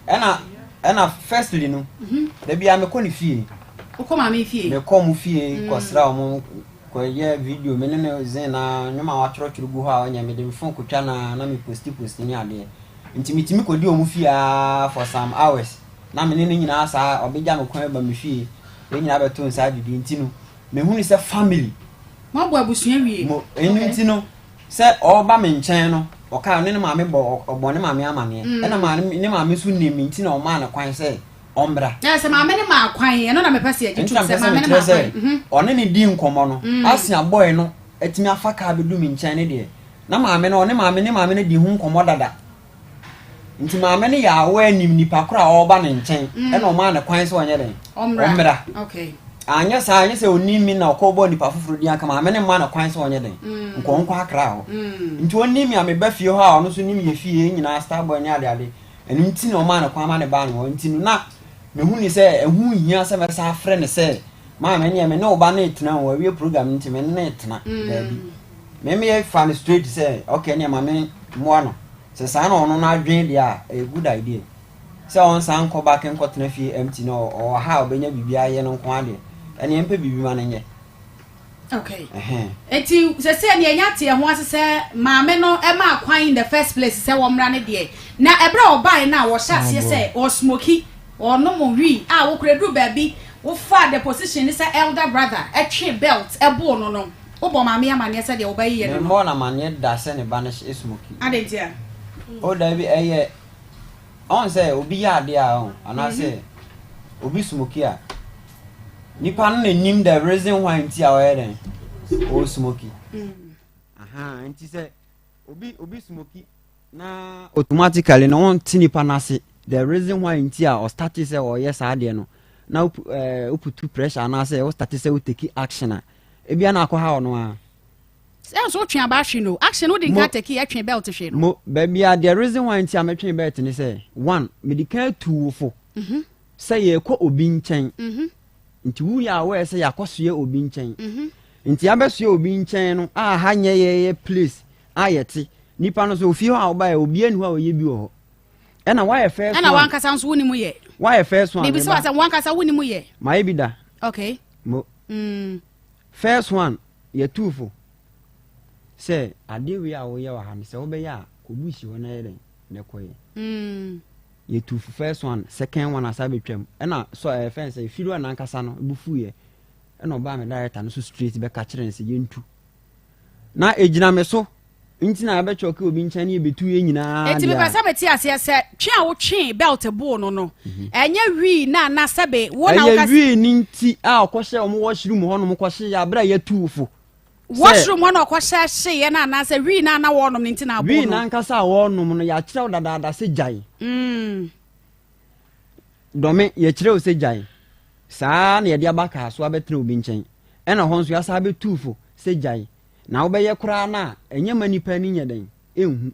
ɛna firstly no da bia me kɔ ne fie o kɔ maame fie me kɔ mu fie kɔ sra o kɔ ye video me ne zen na nyoma wa tworo gu ho a onya me de me phone kotwa na me posti ni ade ntimitimi kɔ di o mu fie for some hours na me ne nyina asa obegya me kwan ba me fie e nyina beto nsa didi ntino me hu ni se family mo bo abusua wie mo ntino se oba me nkyɛn no oka ne maame bo obɔ ne maame amane e na maame ne maame su ne mi ntino o ma na kwan se ombra ya se maame ne ma kwan e no na me pese e se maame ne ma kwan one ne di nkomo no asia boy no etimi afa ka be du mi nkyɛn ne de na maame no ne maame ne di hu nkomo dada nti maame ne ya awa nim nipa kora oba ne nkyɛn e na o ma na kwan se onye den ombra okay anya se oni mi na ko bo nipa fufuru di aka maame ne ma na kwan se onye den nko akra ho nti oni mi ame ba fie ho a ono so nim ye fie nyina star boy ne ade enu nti na o ma na kwan ma ne ba no nti na me hu ni se ehu hia se me sa afre ne se maame ne me na oba na etena wo awie program nti me na etena da bi me fan straight say okay ne ma me mo no se sa na ono na adwen dia a good idea se on san ko back nko tena fie empty no or ha obenya bibia ye no nko ade ene empe bibi ma ne okay eti se ne nya te ho asese maame no e ma kwan in the first place se wo mra ne de na ebra obai na wo sha se se o smoky or no mo wi wo kredu baby wo fa the position ni se elder brother e twe belt e bo no Obo mama amane se de obayi ye no. Mo na mane da se ne banish smoky. Adentia. O da bi eye on say obi ya de a on ana say obi smoky a nipa no nim the reason why nti a we den o smoky. Aha nti say obi smoky na automatically no on ti nipa na se the reason why nti a o start say o yes ade no na put pressure na say o start say o take action ebia na akwa ha ono a so twen aba hwe no action wo dey ka take e twen belt hwe no mo baby the reason why nti am twen belt ni say one medical tool fo say ye ko obi nchen nti wu ya we say yakosoe obi nchen nti abesoe obi nchen no a ha nye ye place ayete nipa no so ofi ho a oba obi anu a oye bi wo e na why first na wan kasa nso woni mu ye why first one bibi so asa wan kasa woni mu ye mai bi da okay mo first one ye tufo say ade we a wo ye wa ha say wo be ya ko bushi wo na ye ne koye ye tufo first one second one asa betwam e na so fence say firu na nkasa no bufu ye e na oba me director no so straight be ka kire nse ye ntu na ejina me so nti na be choke obi ncha ne betu ye nyina enti be pasa beti ase se twe a wo twe belt bo no enye wi na sebe wo na wo ka wi ni nti a okohye omo washroom ho no mo kohye ya bra ye tuufo washroom ho no kohye hye ye na se wi na wo no nti na bo no wi na nkasa wo no no ya kire dada se jai dome ye kire o se jai saa na ye dia baka so abetre obi nchen e na ho nso ya sa be tuufo se jai na obeye kura na enye manipa ni nyeden ehu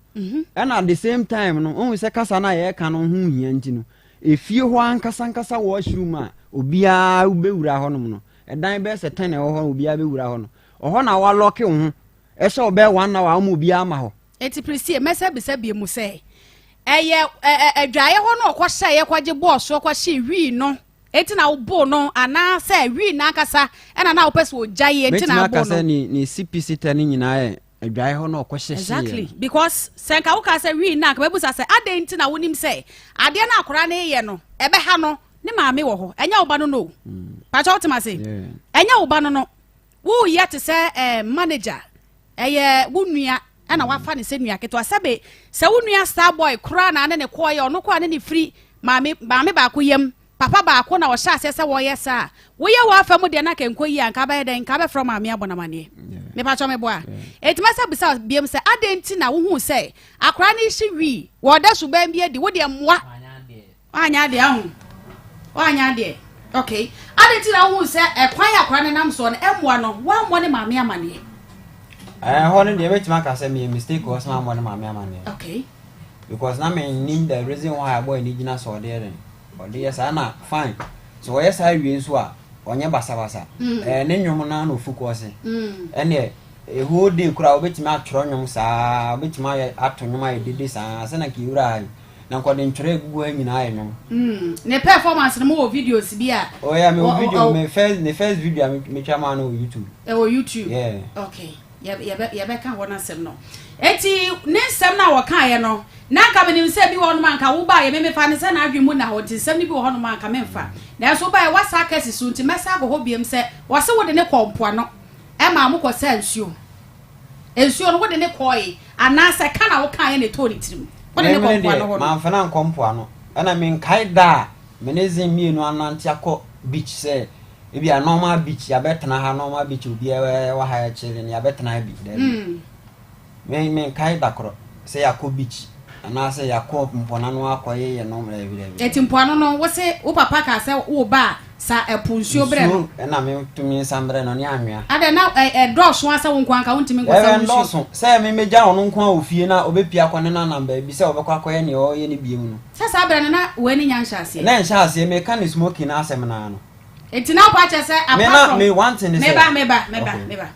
and at the same time no onwe se kasa na ye ka no hu hia nti no efie ho ankasa washroom a obia ubewura ho no no edan be se 10 ho obia bewura ho no oho na wa lock ho e se obe 1 na wa mo obia ama ho eti presie mesa bisa bie mu se eye adwaye ho no okwohye ye kwaje boss okwohye wi no eti na ubo no ana say wi na akasa ena na opese ojaye eti na abo no ni CPC tani nyina e adwaye ho no okohye exactly because senka wo ka say wi na ka bebusa say ade enti na wonim say ade na akora na ye no ebe ha no ne maame wo ho enya wo ba no no pa cha otima say enya wo ba no wo ye te say manager eye wo nua ana wafa ne se nua keto asabe se wo nua star boy kora na ne koye ono kwa ne free maame ba ko yam papa ba ko na wo sha ase se wo yesa wo ye wa fa mu de na kenko yi anka ba den ka be from ami abonamane me pa cho me boa etima se bisa biem se adenti na wo hu se akra na ishi wi wo da su ba mbia di wo de moa anya de ahu anya de okay adenti na wo hu se ekwan akra na nam so no emoa no wa mo ne mami amane ho ne de betima ka se me mistake was na mo ne mami amane okay because na me need the reason why boy ni gina so there ode yes ana fine so yes I wi nso a onye basabasa ne nwom na no focus ene whole day kura obetima atworo nwom saa obetima ato nwom aye dede saa se na kiura na kwade ntwere gugu anyina aye nwom ne performance no mo videos bi a oh yeah me video me first video me chama no YouTube YouTube yeah okay ya be ka wona sem no eti ne sem na wo kan ye no na ka benim se bi won man ka wo ba ye me fa ne se na adwemu na ho ti sem ni bi wo no man ka memfa na so ba ye wasa ka sisu nti mesa go ho biem se wo se wo de ne kompoa no e ma mo ko se ensuo no wo de ne koi ana se ka na wo kan ye ne to ni tirim wo de ne kompoa no ho man fa na kompoa no ana men kai da menezin mienu anante akọ beach se ebi a normal beach ya betena ha normal beach obi wa ha chile ni ya betena beach there men kai da kro se yakọ beach ana se yakọ mpona no akoye ye no mra ebi eti mpona no wo se wo papa ka se wo ba sa epunsuo bre no na me tumi sambre no ni anwea ade na doso asa wo nkwan ka wontimi nkosa wo doso se me meja ono nkwan ofie na obepia kwone na namba bi se obekwa akoye ne o ye ne biemu no sasa bre na we ni nyansha ase na nsha ase me kan smoking na asem na no eti na kwa che se apart me want ni se meba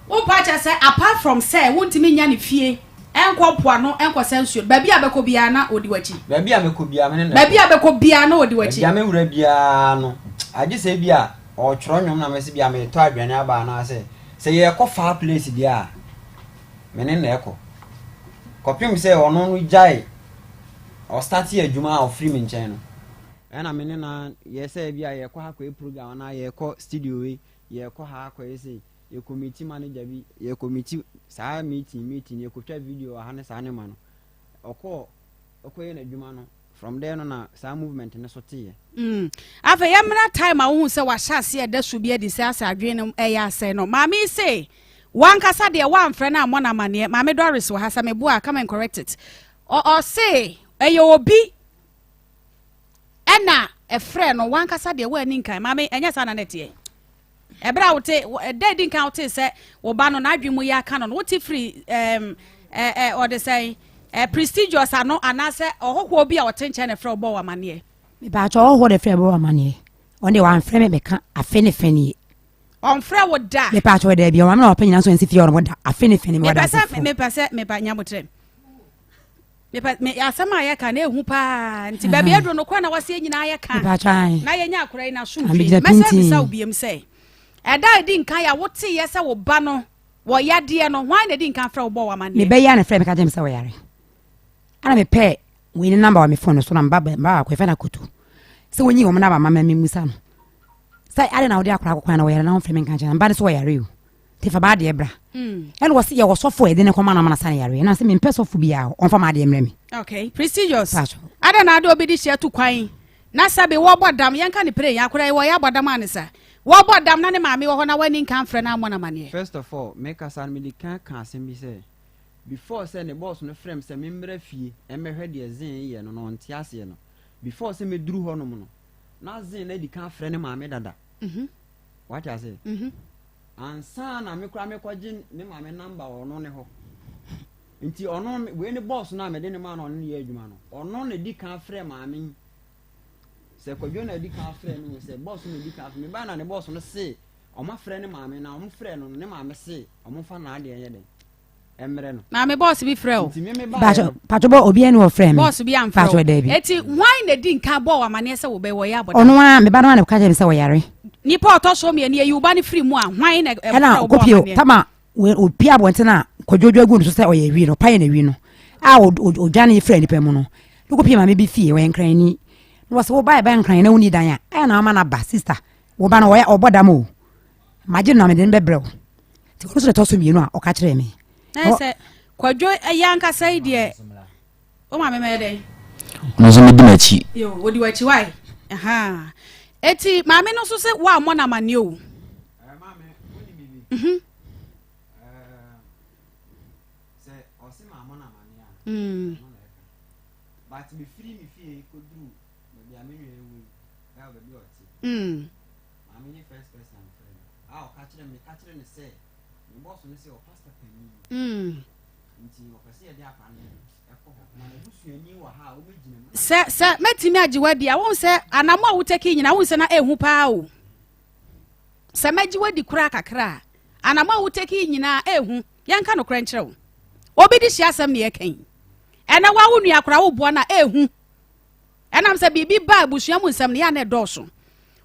wo pacha say apart from say wontimi nya ne fie enko poa no enko sensuo baby abeko bia na odi wachi baby abeko bia me ne baby abeko bia na odi wachi bia me wura bia no age say bia o choro nwom na me se bia me to adwane aba na say ye ko far place bia me ne na eko kopim say ono no jai o start ye adwuma o free me nchen no ena me ne na ye say bia ye ko ha ko program na ye ko studio we ye ko ha ko say ye committee manager bi ye committee sa meeting ye ko twa video ha ne sa ne ma no oko ye na adwuma no from there no na sa movement ne so tie afa yamra time a wo se wa hyase e da so bi edi se asa adwen no e ya ase no mami say wan kasa de wan frɛ na amona mane mami Doris wa hasa me bo a come and correct it or say e obi ena e frɛ no wan kasa de wa ni nkan mami enya sa na netie ebra wote de din kan wote se wo ba no na adwen mu ya ka no wote free or they say prestigious ano anase ohokwo obi a wote nche na frɛ obo wa mane me ba cho ohwo de frɛ obo wa mane on de wan frɛ me be ka afene fene on frɛ wo da me pa cho de bia wa me na opanya so nsi fie on wo da afene fene me wa da me pese me ba nyamotre me asama ya ka na ehu pa nti ba bia do no kwa na wase nyina ya ka na ye nya akora na so mfi mese bisa obiem se eda di nkan ya wote ye se wo ba no wo yade no hwan na di nkan frɛ wo bo wa mane me be ya na frɛ me ka jem se wo yare ana me pɛ we ni number wa me phone so na mba ko fe na kotu se wonyi wo na ba mama me musa no sai ale na odi akora akwa na wo yare na wo frɛ me nkan jem mba so wo yare o te fa ba de bra and was ye was sofo e de ne koma na mana san yare na se me pɛ sofo bia on fa ma de mre me okay prestigious ada na ade obedi hia tu kwan na sabe wo bodam yanka ne pray yakora wo ya bodam anisa wo bodam na ne maame wo ho na wani nkan frɛ na amona mane first of all make us and me kan asem bi say before say ne boss no frame say me mbra fie e mehwe de zin ye no no ntia ase no before say me duru ho no no na zin na di kan frɛ ne maame dada what I say ansa na me kura me kwaji ne maame number ono ne ho nti ono we ne boss na me de ne ma no ne ye adwuma no ono ne di kan frɛ maame se kwadwo na di kan frɛ no se boss ne di kan me ba na ne boss no se o ma frɛ ne maame na o mo frɛ no ne maame se o mo fa na ade ye de emre no na me boss bi frɛ o nti me ba pacho bo obi ene wo frɛ me boss bi am frɛ eti why na di nkan bo wa mane se wo be wo ya boda ono a me ba no na ka jem se wo yare ni pa to so me ne yi uba ne free mu a hwan na na kopio tama we opi abonte na kwadwodwo agu so se o ye wi no pa ye na wi no a o dwane ye frɛ ni pa mu no no kopio ma me bi fie we nkran ni no was wo ba nkran na woni dan a na ama na ba sister wo ba no wo ya oboda mo maje na me den bebrɛ ti ko so to so mi no a o ka kire me se kwadwo yanka sai de o ma me de no so me di machi yo wo di wachi why aha eti maame no so se wa amona mane o maame woni bibi se o se ma amona mane a but me free me fie ko dru me bia me nwe ewu ga ba bi oti maame ni first person friend a o ka kire ne se me boss no se o pastor pani nti o pese ye de apane ekọ na busuani wa ha o begina se metimi agiwadi a won se anamo a woteki nyina won se na ehu paa o se magiwadi kura kakra anamo a woteki nyina ehu yanka no kra nkyerɛ wo obi di hia asɛm ne yekan ena wa wo nua kra wo bo na ehu enam se bibi ba busua mu nsɛm ne ya na dɔso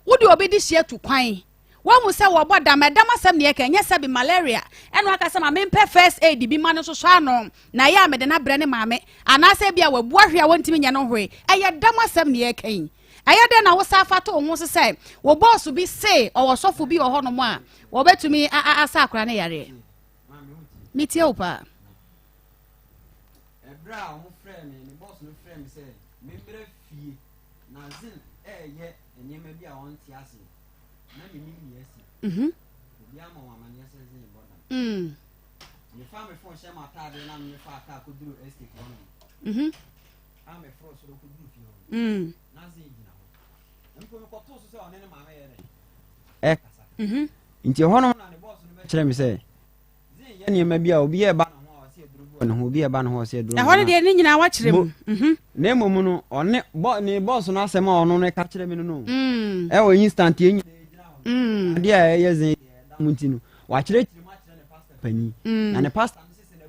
wo di obi di hia tu kwan wo mu se wo boda medam asɛm ne yekan nyɛ se bi malaria eno aka se ma mempɛ first aid bi ma no so so ano na ya me de na brɛ ne maame anase bia wabu ahwe a wontimi nya no hwe ɛyɛ dam asɛm ne yekan ɛyɛ de na wo sa fa to wo so se wo boss bi se o wo sofo bi ho no mo a wo betumi asa akora ne yare mitie wo pa ebra o mo frɛ me ne boss no frɛ me se me brɛ fie na zin ɛyɛ enyema bi a won ti ase na me ni yesi obi ama wa mane se zin boda me fa me phone share ma tade na me fa aka ko duru estate no am me fro so ko duru fie na zin gina ho nko me ko to so se one ne maame ye kasa nti ho no na ne boss no be kire me se zin ye nyema bi a obi ye ba no ho bi e ba no ho se duro ho ne de ni nyina wa kire mu na emomu no one ne boss no asema ono ne ka kire me no e wo instant ye nyina ade a ye zin da munti no wa kire ma kire ne pastor pani na ne pastor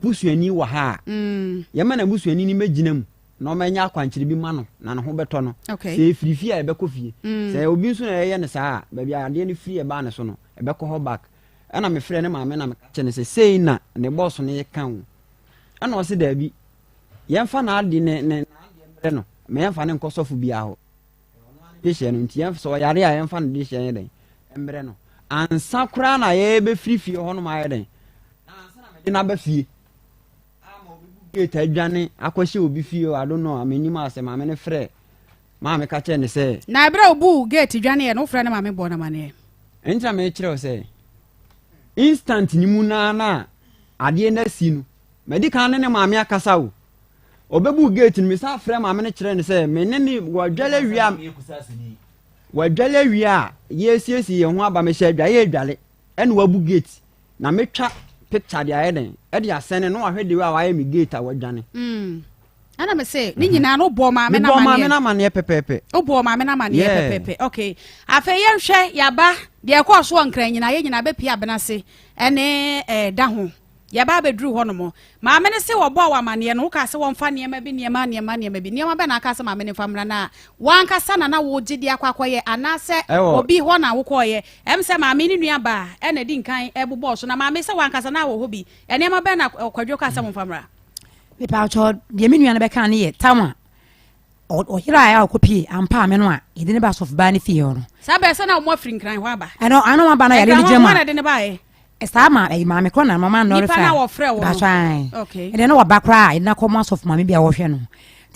busuani wa ha yɛma na busuani ni megyina mu na ɔmanya akwankyere bi ma no na ne ho bɛtɔ no sɛ ɛfirifi a ɛbɛkɔ fie sɛ obi nso na ɛyɛ ne saa baabi adeɛ no firi ɛbaa ne so no ɛbɛkɔ hɔ back ɛna mefrɛ ne maame na meka kyɛ ne sɛ sei na ne bɔɔso no yɛka wo ɛna ɔse daabi yɛmfa na ade ne adeɛ mmerɛ no ma yɛmfa ne nkɔ sɔfo biaa hɔ de hyɛ no nti yɛmfa sɛ ɔyare a yɛmfa no de hyɛ yɛ dɛn mmerɛ no ansa koraa na yɛbɛfiri fie hɔ no ma ayɛ dɛn ansa na mede no aba fie gate adwane akɔhyɛ obi fie I don't know amenyim asɛ maame ne frɛ maame ka kyɛ ne sɛ na ebra obu gate dwane ye no frɛ ne maame bɔ na mane entra me kyerɛ sɛ instant ni mu na adeɛ na si no medical ne maame akasa wo obebu gate ni sa frɛ maame ne kyerɛ ne sɛ me ne wadwale wia yesiesi ye ho aba me hyɛ adwa ye adwale ɛne wabu gate na metwa picture dia eden e dia sene no ahwe de wa wa mi gate a wadwane ana me say ni nyina no bo ma me na mane pepepe o bo ma me na mane pepepe okay afa ye hwɛ yaba de ko so nkran nyina ye nyina be pia benase ene da ho yaba be dru ho no mo ma me ne se wo bo wa mane no ka se wo mfa niema bi niema bi niema be na ka se ma me ne famra na wan ka sa na wo gidi akwakoye anase obi ho na wo koye em se ma me ni nua ba ene di nkan ebubo so na ma me se wan ka sa na wo ho bi niema be na kwadwo ka se mo famra me pa cho de me nua na be kan ne ye tama o hira ya okopi ampa me no a yede ne ba sof ba ne fie ho no sa be se na mo afri nkran ho aba ano ma ba na yade ne jema na de ne ba e Esama maame kro na mama no refa. Nipa na wo frɛ wo. That's right. Okay. E de no ba kra, e na come of maame bia wo hwɛ no.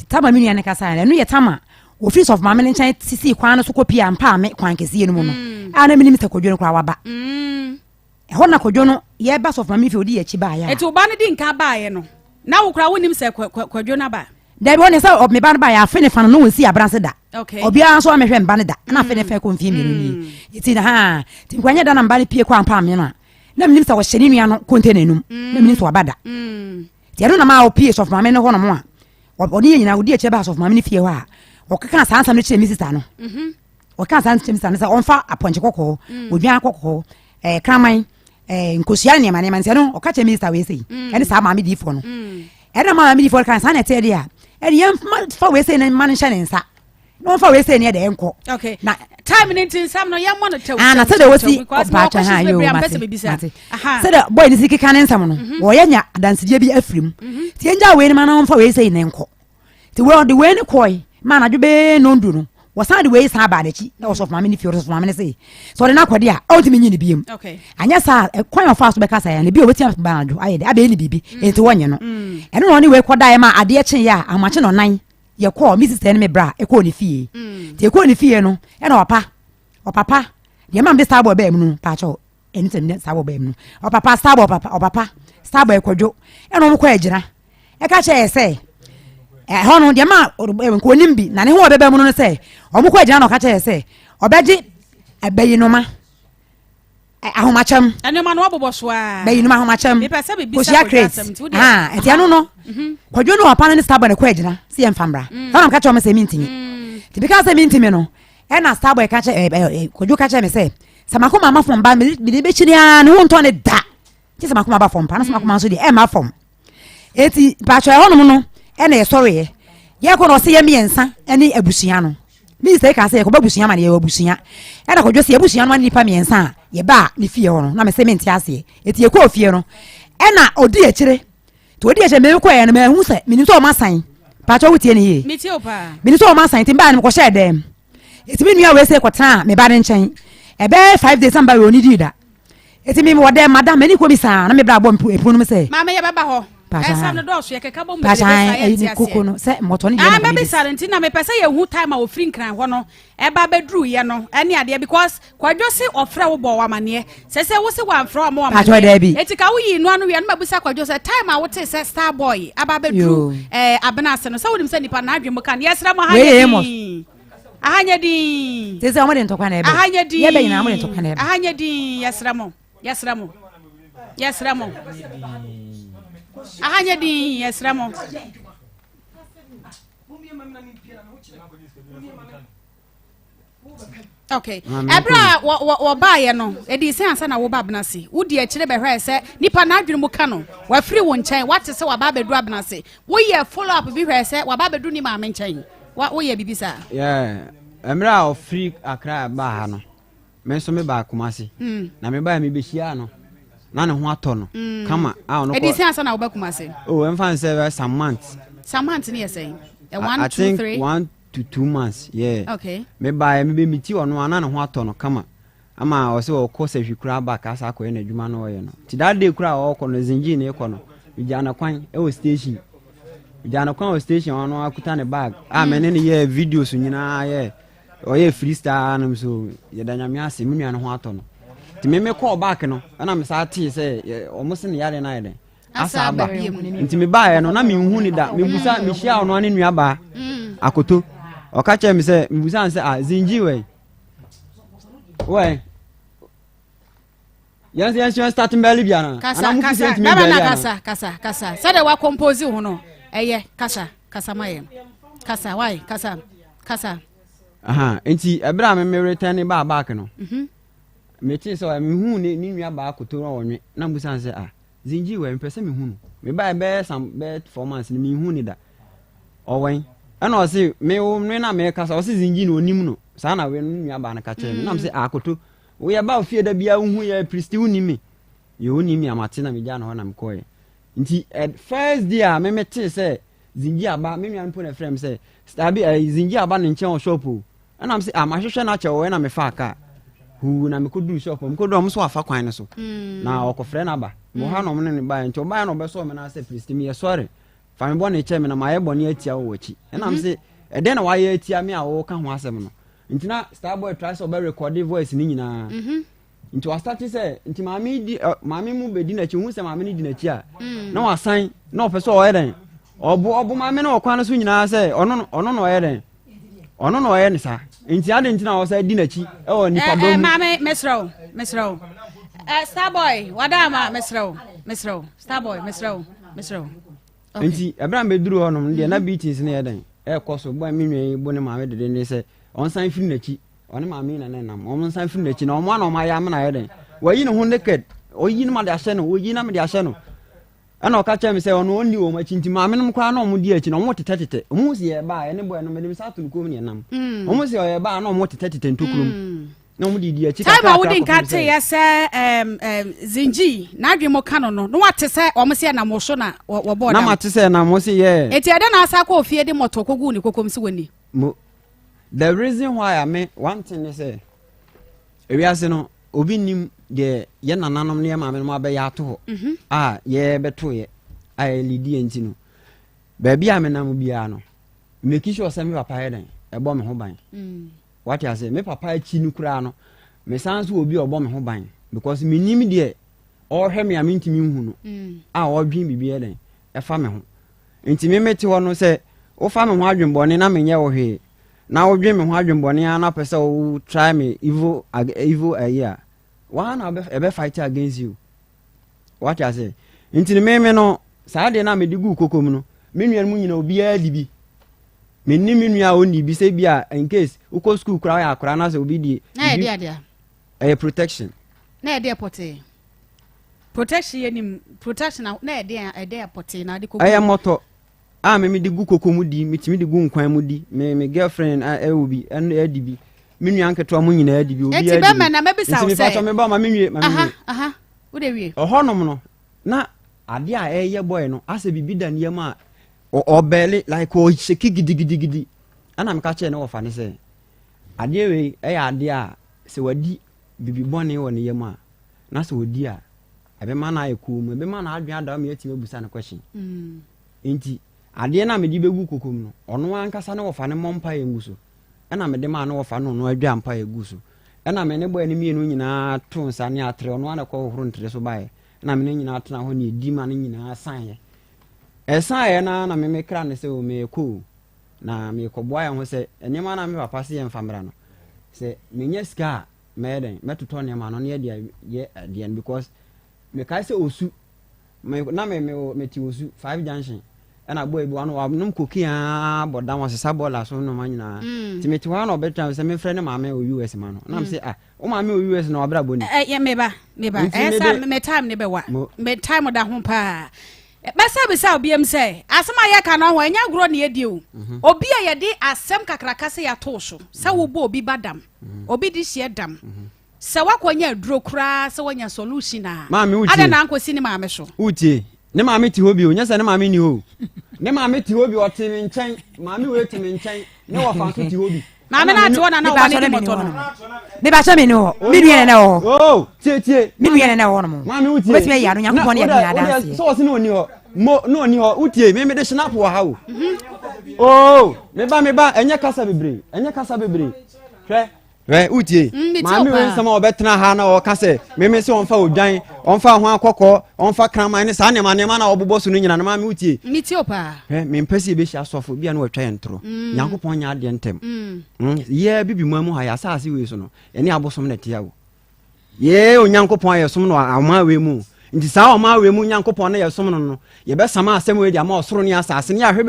Tama me nua ne kasa na no ye tama. Office of maame ne nkyɛn sisi kwan no so kopi ampa me kwan kɛse no mu no. Ana me ni mita kodwo no kra waba. E ho na kodwo no ye ba of maame fi odi ye chi ba ya. Eti oba ne di nka ba ye no. Na wo kra wonim sɛ kodwo na ba. Da bi woni sɛ me ba no ba ya fe ne fa no wonsi abranse da. Okay. Obi an so amehwɛ mba ne da. Na fe ne fa ko mfie miru ni. Eti na ha, ti nkwanya da na mba ne pie kwa ampa me no. Na minim sa wo hyeni nua no container num na minim so wabada ti ero na ma o PS of maame no ho no mo a odi nyina odi eche ba of maame ne fie ho a o keka sa ansam ne kire misisa no o keka sa ansam misisa no sa onfa aponche kokko odwan kokko kraman nkosia ne ma ne man se no o ka che misisa we sei ene sa maame di fo no ene maame di fo kan sa na te dia ene yam fa we sei ne man hye ne nsa no fa we sei ne de enko okay na time nintin sam no yam no tew na say the wosi obacha ha yo mate say the boy ni siki kan nsam no wo yanya adansedie bi afrim ti enja we ni ma na mfa we sei ne nko ti we de we ni koi ma na dwebe no ndu no wo san de we san ba de chi na wo sof mama ni fi wo sof mama ni sei so de na kwade a o ti menyi ni biem okay anya sa kwan of aso be kasa ya ne bi o beti ba adu aye de abe ni bibi enti wonye no eno no ni we kwada ma ade chen ya amache no nan ye call Mrs. Ten me bra e call ni fie ti e call ni fie no e na opapa ye mam de starboy be mu no pa cho eni tem starboy be mu opapa starboy opapa starboy e kwadwo e no mo kwa agira e ka che se ho no de ma ko nimbi na ne ho be mu no se o mo kwa agira no ka che se obeji abayi no ma ahomacham ene ma no abobo so a bayi no ma ahomacham me pese be bisa eti anu no kwadwo no opa no starboy ne kwa agira si e mfamra na ka che o me se mintimi ti bika se mintimi no e na starboy ka che kwadwo ka che me se samakoma ma fom ba me de be chiri a ne ho nto ne da ti samakoma ba fom pa na samakoma so de e ma fom eti pa cho e hono no e na e sorry ye ko no se ye miensa ene abusia no mi se ka se ko babusia ma ne ye abusia e na kwadwo se abusia no ni pa miensa ye ba ni fie ho no na me se menti ase eti ye ko fie no e na odi e chire to odi e che me ko ye no me hu se mini so ma san pa cho wutie ne ye mi ti o pa mini so ma san ti ba ne ko she dem eti mi nua we se ko tan me ba ne nchen e be 5 days amba we oni di da eti mi wo dem madam mani ko bi sa na me bra bo epu no me se mama ye beba ho esam no do so ye keka bo me be sa ye ti ase no se moto ni ye na me be sarentin na me pese ye hu time a wo free nkran ho no e ba bedru ye no ene ade because kwadwo se ofre wo bo wa mane se wo se wa mfra wa mane eti ka wo yi no anu ye no mabusa kwadwo se time a wo te se star boy aba bedru abena ase no se wo dim se nipa na adwem kan yesra mo ha ye ahanya di sese amode ntokwa na ebe ahanya di ye be nyina amode ntokwa na ebe ahanya di yesra mo ahanya di yesra mo Okay. Ebra wo ba ye no. E di se ansa na wo ba benase. Wo di a kire be hwe se nipa na adwene mu ka no. Wa free wo nchen. What se wa ba bedu benase. Wo ye follow up bi hwe se wa ba bedu ni ma me nchen. Wo ye bibisa. Yeah. Emra o free Accra ba ha no. Me so me ba Kumasi. Na me ba me be hia no. Na ne ho ato no. Kama no. E di se ansa na wo ba Kumasi. Oh, em say some months. Some months ni say. 1 2 3 1 to 2 months. Yeah. Okay. Me ba me be miti ono ana ne ho ato no kama. Ama o se o ko se hwikura ba ka sa ko ye na adwuma no ye no. Ti that day kura o ko no zinji ne ko no. Ijana kwan e o station. Ijana kwan o station ono akuta ne bag. Me ne ye videos nyina ye. O ye freestyle anam so ye da nyame ase me nua ne ho ato no. Ti me call back no. Ana me sa ti se o mo se ne yare na ye den. Asa ba. Nti me ba ye no na me hu ni da. Me busa me hia ono ane nua ba. Akoto. O ka che me se me busa se zinji we. We. Yes, starting belly biana. Kasa. Say they wa compose hu no. Eye, kasa maye. Kasa why? Kasa. Aha, enti ebra me return ba back no. Me ti so me hu ni nua ba akoto ro wonwe. Na busa se zinji we mpese me hu no. Me ba be some be 4 months ni me hu ni da. Owen. Ana o se me wo na me kasa o se zinji no onim no. Sa na we nua ba na ka che me. Na me se akoto we about fear da bia hu ya priest uni me ye uni me amate na me ja na ho na me koye nti first day me mete say zinji aba me nwan po na frame say stabi zinji aba ne nche on shop o na me say amahwehwe na che we na me fa aka hu na me kodu shop me kodu am so afa kwan ne so na okofre na ba mo ha no me ne ba nche ba na obeso me na say priest me ye sorry fa me bo ne che me na ma ye bo ne atia wo wachi na me say eden na wa ye atia me a wo ka ho asem no ntina Starboy try so be record voice ni nyina nti wa start say nti maami mu be di na chi hu se maami ni di na chi a na wa san na o pese o yeden obu maami na okwan so nyina say ono no yeden ono no ye ni sa nti ade ntina o say di na chi e o nipa dom maami mesro Starboy wadama mesro Starboy mesro nti ebra me duru honom de na beatings na yeden e koso bo mi nwe bo ne maami de ne say on san firi nachi on maami na nam on san firi nachi na o na o ma ya me na yeden wayi ne ho naked oyi ne ma de ahye no oyi na me de ahye no ana o ka cha me say on onni o ma chinti maami no kwa na o mo di achi na o mo tetetete o mo si ye ba ye ne boy no me de sa tun ko me nam o mo si ye ba na o mo tetetete ntokurum na o mo di achi ka ka wudin ka te ye say zinji na adwe mo ka no wa te say o mo si na mo so na wo board na ma te say na mo si ye eti ade na asa kwa ofie de moto kogu ni kokom si woni mo. The reason why I mean one thing is say we are saying no obi nim de ye nananom ne ma me no abe ya to ho ye beto ye ai lidi enti no ba bia me nam bia no make sure say me papa ye den e bo me ho ban what you say me papa chi ni kura no me sanso obi obo me ho ban because me nim de o hwe me amintimi hu no o dwin bibia den e fa me ho enti me meti ho no say o fa me ho adwenbone na me nye wo hwe na wo dwe me ho adwenbone na pese o try me evil year one ebe fight against you what you say ntini me no sa de na me digu kokom no me nuan mu nyina obi adibi me ni me nua oni bi se bia in case uko school kura ya kura na se obi di na dia protection na dia pote protection yenim protection na dia pote na de kokom aya moto me digu kokomu di mitimi digu nkwan mu di me girlfriend obi en adibi me nua nketo mu nyina adibi obi adibi eti be me na me bisa wo say me ba ma me nwie aha wo de wie ohonom no na ade a eye boy no ase bibi da ne ma obele like o sheki gidigidi ana me ka che ne wo fa ne say ade we ade a se wadi bibi bone wo ne yema na se wodi a ebe ma na ayeku mu ebe ma na adwan da me yetime busa na question enti ade na me di begu kokom no ono ankasa ne wo fa ne mompa yenguso ena me de ma na wo fa no adwa mpa yeguso ena me ne boy ne mienu nyina to nsa ne atre ono ana ko horo ntre so bae na me ne nyina atena ho ne edi ma ne nyina san ye esan ye na me kra ne se o me ko na me ko boa ye ho se enema na me papa se ye mfamra no se me nya ska me den metoto ne ma no ne ye because me kai se osu me na me ti osu 5 junction ɛna boy bi wano wanom kokia boda wa sesa bola so no manyina timeti wa na obetra se me frɛ ne maame o US ma no na m say o maame o US na obra boni ye meba esa me time ne be wa me time da ho pa basa bisa obiem say asema ye ka no ho anya gro ne yedi o obi a ye de asem kakraka se ya to so se wo bo obi badam obi di hye dam se wakonya duro kra se wonya solution a ada na ankosi ni maame so utie ne maame ti hobi o nya se ne maame ni ho ne maame ti hobi o ti mi nkyɛn maame we ti mi nkyɛn ne wo fa so ti hobi maame na ti wona na wo ne moto no me ba cha me no me nuye na ho oh tie me nuye na ho no maame utie wesi me ya no nyankopon ne ya dance so se no oni ho mo no oni ho utie me de snap wo ha o oh me ba enye kasa bebre hwɛ utie maame we nsama obetena ha na o kase me se onfa odwan onfa ho akɔkɔ onfa kraman ne saa ne ma na obobɔ so no nyina na maame utie miti opa me mpɛsi be hia sɔfo bia na watwa yentro nyankopɔn nya ade ntem ye bibi mu ha ya saase we so no ene abosom na tia wo ye onyankopɔn ye som no ama we mu nti saa ama we mu nyankopɔn na ye som no ye be sama asɛm we dia ma osoro ne asase ne ahwe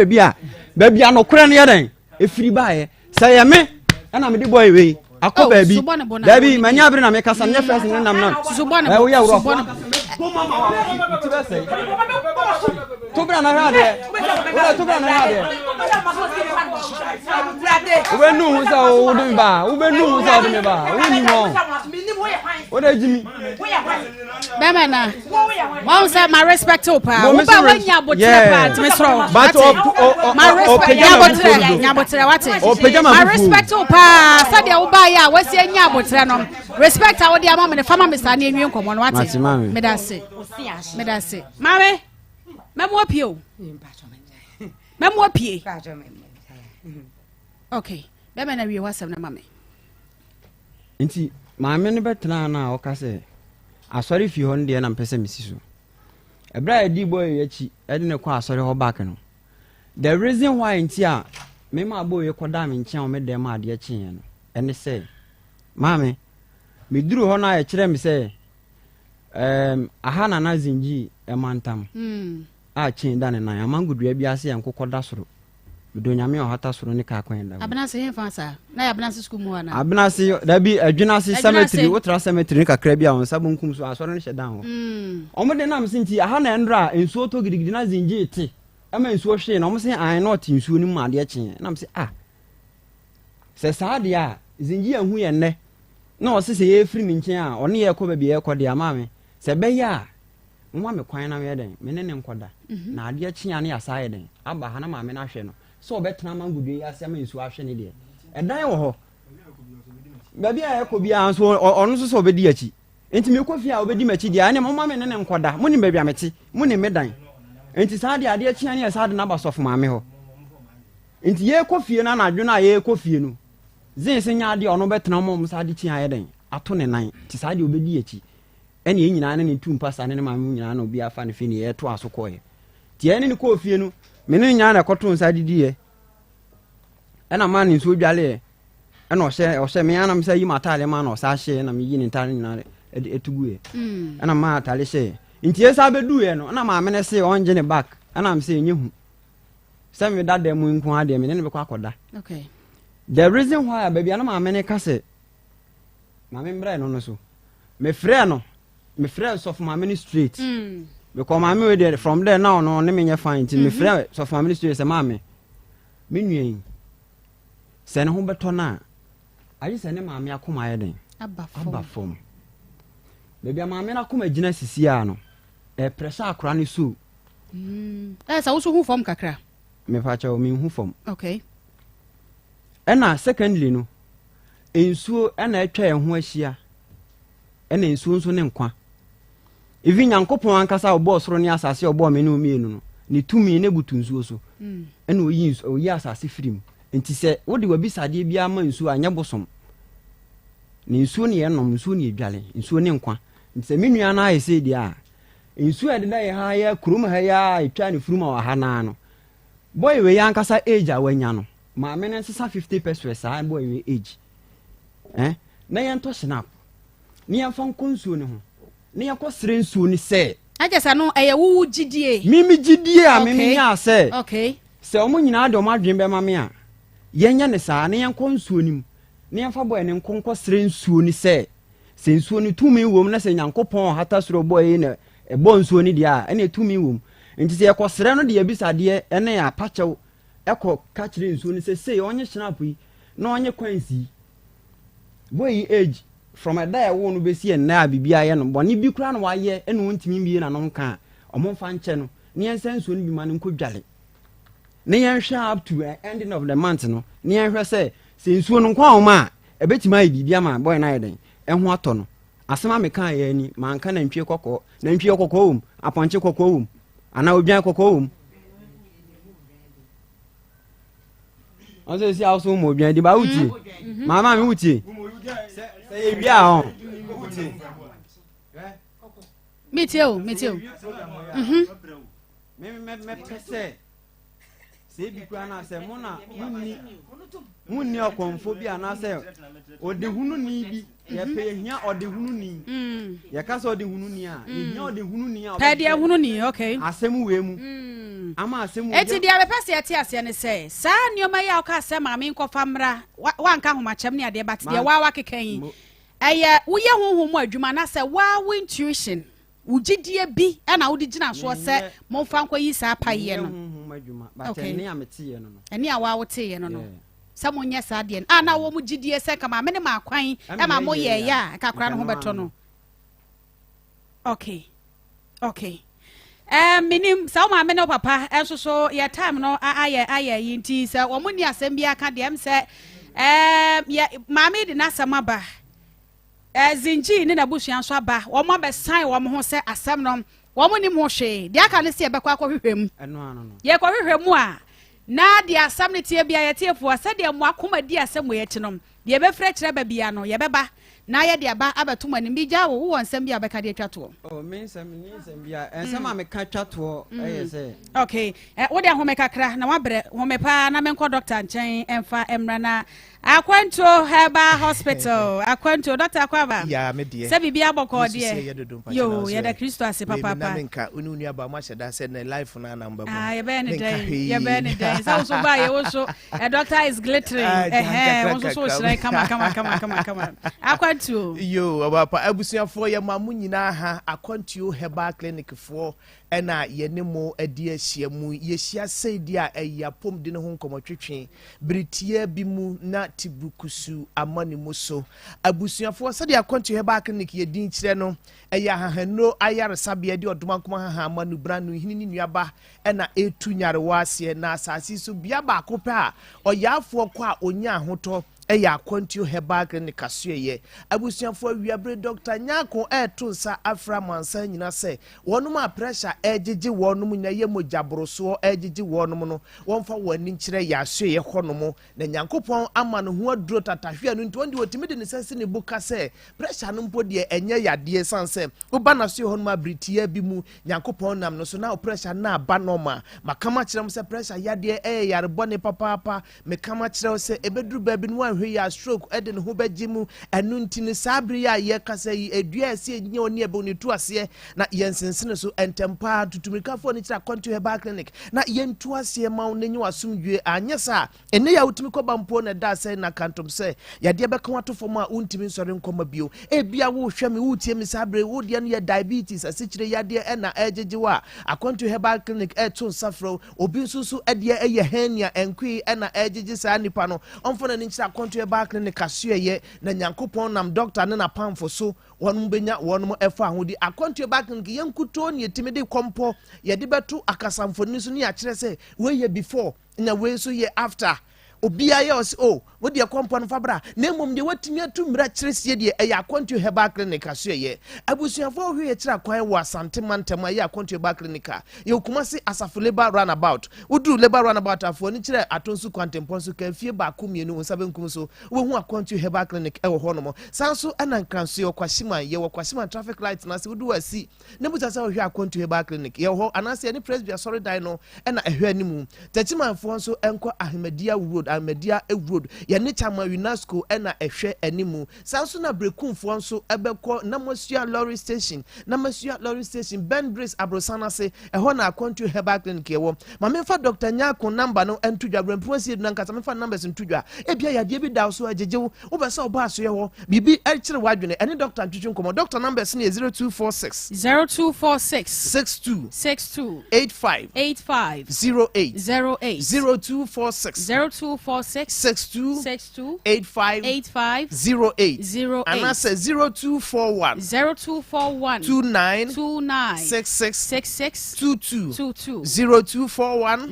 ba bia no kora ne ye den efiri baaye sɛ ye me ana me de boy we Akoma baby. Baby, manya abre na me kasa nye first ne nam na. Wo ya wuro. To bra na ha de. To bra na ha de. Ube nu hu sa o de ba. Ube nu hu sa o de ba. Wo ni mo. Wo de jimi. Bema na. Wa say my respect to pa. Wo ba wanya botre pa. Me sro. But my respect nya botre wate. My respect to pa. Sadia wo ba ya wasi anya botre no. Respect a wo dia ma me fama me sa na enwi nkomo no wate. Me da se. Mame. Memo apio. Memo apie. Okay. Bema na wi wasam na mame. Nti maame ne betena na o ka se asori fi ho ndie na mpese mesiso ebra edi boy yachi edi ne kwa asori ho back no the reason why nti a me ma boy koda me nchen o me dem ade achi no ene se maame me duru ho na ya kire me se aha na zinji emantam a chin da ne na amangudua bi ase yankokoda soro do nyame o hata soro ne ka kwan da abnase he fansa na ya abnase school mu ana abnase da bi adwinase cemetery wotra cemetery ka kra bi a on sabonkum so asoro ne hyedan ho omo de nam sinti aha na ndra ensuo to gidigidi na zinji ete ama ensuo hwe na omo se an not ensuo ni mu ade kyen nam se se saade a zinji ahu ye nne na o se ye free ni nkyen a one ye ko ba bi ye ko de ama me se be ya mo me kwan na me den me ne nkoda na ade kyen na ya sa ye den aba ha na ma me na hwe no so obetena mangudu ya asema nsu ahwe ne de edan wo ho baby a ekobia anso onu so obedi achi enti me kofi a obedi machi dia ane mama me ne nkoda muni baby ameti muni medan enti saade ade achi ane ya saade na basofo maame ho enti ye kofie na anadwo na ye kofie no zin se nya ade onu betena mom saade chi aye den ato ne nan ti saade obedi achi ene ye nyina ne tumpa sa ne maame nyina na obi afa ne fi ne ye to asokoye ti ene ne kofie no mene nya na koto nsa didie ena ma ni nso dwale ena ohye me anam sa yi matale ma na osa hye na me yi ni ntare na etugue ena ma atale hye nti esa bedu ye no na ma me ne se onje ne back ena am se nyehu se me dada mu nku ade me ne be kwa koda okay the reason why baby ana ma me ne kase ma me mbra no so me frɛ so for ma me straight because mama we there from there now no ne me fine ti me frɛ so family story say mama me nuen se ne ho beto na ayi se ne mama akoma ye den aba fom baby mama na akoma gina sisi a no pressure akora ne so sa wo so hu fom kakra me fa cha o me hu fom okay ena secondly no ensuo ena atwa ye ho ahia ena ensuo nso ne nkwa Ivi nyankopon ankasa obo soro ne asase obo me ne omienu no ne tumi ne gutu nsuo so ene oyi asase firim enti se wode wabisade bia ma nsuo anya bosom ne nsuo ne yenom nsuo ne edwale nsuo ne nkwa enti se menua na ayese dia nsuo ede da ye ha ya kurum ha ya etwa ne furuma wa ha na no boy we yankasa age awanya no ma me ne sesa 50 pesos sa boy we age na ye nto snap ne ye fa nkonsuo ne ho ne yakɔ sere nsuo ni sɛ Ajasa no eye wo gidie. Mimi gidie a mimi nya se. Okay. Se omo nyina de omo adwen be ma me a. Yenya ne saa ne yenko nsuo nim. Ne yenfa boy ne nkonko sere nsuo ni se. Se nsuo ni tumi wom na se Nyankopɔn hata soro boy ne ebo nsuo ni dia ene tumi wom. Nti se ekosere no de yabisade ene ya pachew eko ka kire nsuo ni se onye snap yi na onye kwansi. Boy age from a day wo no besi na bibia ye no bone bi kura no waye ene wontimi biye na no nka omomfa nche no ne yensa nsuo ni bi ma no nkodwale ne yenhwe up to ending of the month no ne yenhwe se nsuo no nkwa oma ebetima ayi bibia ma boy na yeden eho ato no asema meka ye ni manka na ntwe kokko na ntwe kokko wom aponche kokko wom ana odwan kokko wom onse si awso mo odwan di ba uti mama mi uti se ye bia on uti Meteo me pese se bi kwa na se mo na munni okonfo bi ana se odehunu ni bi ye pe hia odehunu ni ye ka se odehunu ni a ye hia odehunu ni a pe dia hunu ni okay asem we mu ama asem eti dia be pese eti ase ne se sa nioma ya ka se ma me nkofa mra wa nka homachem ne ade bat dia wa kekan yi eye wo ye honhom adwuma na se wa intuition ugidie bi na wo digina so se mo fa nkwa yi sa paye no okay ne amete ye no eni a wa wote ye no samo nya sa de na wo mu gidie se kama me ne ma kwan ma mo ye ya ka kra no ho beto no okay minim sa ma me no papa enso so ya time no aye yinti se wo mu ni asem bia ka de em se ya ma me de na sama ba zinji ni na busuan so aba wo mo be san wo mo ho se asem no wo mo ni mo hwe de aka ne se be kwa hwehwem no ye kwa hwehwem a na de asem ne tie bia ye tie fo se de mo akoma di asem wo ye chinom de be frɛ kyerɛ ba bia no ye beba na ye de aba abetom ani bi gya wo nsɛm bia bɛka de atwato me nsɛm bia nsɛm a meka twato se okay wo de ahome kakra na wabrɛ home pa na menkɔ doctor nkyɛn emfa emra na Akwanto Herbal Hospital. Akwanto Dr. Akwaba. Ya me die. Se bibia bokɔ de. Yo, ye da Kristo ase papa. Na menka unu nua ba ma hyeda se na life na namba mu. Ye be ne day. Ye be ne day. So so ba ye wo so. A doctor is glittering. Wo so shire kama. Akwanto. Yo, papa abusuafo ye mamu nyina ha Akwanto Herbal Clinic fo ena ye ne mo adi ahia mu ye hia sei dia ayapom de ne ho nkomotwetwe britie bi mu na tibukusu amani muso abusuafo se de Akwanto Herbal Clinic ye din kire no eya hahano ayare sabia de odomankoma haha amanu branu hini nuaba ena etu nyarewa ase na asasi so bia ba kope a oyafo ko a onya ahoto eya Akwanto Herbal Clinic kasuye abusuafo wiabre doctor nyako eto nsa afra mansa nyina se wonum a pressure ejiji wonum nya ye mojabroso ejiji wonum no wonfa wani nkire ya asuye honom na Nyankopɔn ama no ho aduro tatahwe anu nti wonde wotimi de ne sase ne buka se pressure no mpo de enye yade sanse oba na so honom abritia bi mu Nyankopɔn nam no so na pressure na aba normal makama kyerem se pressure yade yarebo ne papa mekama kyerem se ebeduru ba bi no hwe ya stroke ede ne ho baji mu enu ntini sabri ya ye kasa yi edua ase nye oni ebe oni tu ase na yensensene so entempa tutumikafo ni kira Akwanto Herbal Clinic na yentu ase ma ne nyi wasumdwe anyesa ene ya utumi ko bampo na da se na kantom se ya de beka watofo ma untimi nsore nkoma bio ebia wo hwe me wutie mi sabri wo de no ye diabetes ase kire ya de na ejejewa Akwanto Herbal Clinic eto nsafro obi nsusu ede eye hania enkwi na ejeje sa nipa no omfona ni kira Akwanto Herbal Clinic kasuye na Nyankopɔn nam doctor ne na pamfo so wonum benya wonum efa ahodi Akwanto Herbal Clinic yenkuto ne yetimi de kompo ye de beto akasamfoni so ne ya kire se we ye before na we so ye after obia ye os wo de kompon fabra na mom de watimi atumra kiresie de eya Akwanto Herbal Clinic asuye abusuafo hwe ye kira kwan wo asante mantem eya Akwanto Herbal Clinic ye kumase asafo labor runabout uduru labor runabout afo ni kire atonsu kwantempon so kafie ba komienu nsabenkum so wo hu Akwanto Herbal Clinic e wo hono sanso anankanso ye kwashima ye wo kwashima traffic light na se udu asi ne butasa hwe Akwanto Herbal Clinic ye ho anase ni presbya sorry dai no e na ehwe animu tachimanfo so enko Ahmedia Road Amedia road ye ne chama UNESCO ena ehwe animu sanso na brekumfo nso ebekọ na Masua lorry station Ben Brace Abrosana se ehọ na akwantu herbal clinic yewo ma memfa Dr. Nyako number no entudwa brempuasi na nkasa memfa numbers ntudwa ebia yade bi da so ajejewo wo be se oba so ye ho bibi ekire wadwene ene Dr. Ntwitwi nkomo Dr. numbers ne 0246 62 85 08 0246 62 85 08 and I say 0241 29 66 22 0241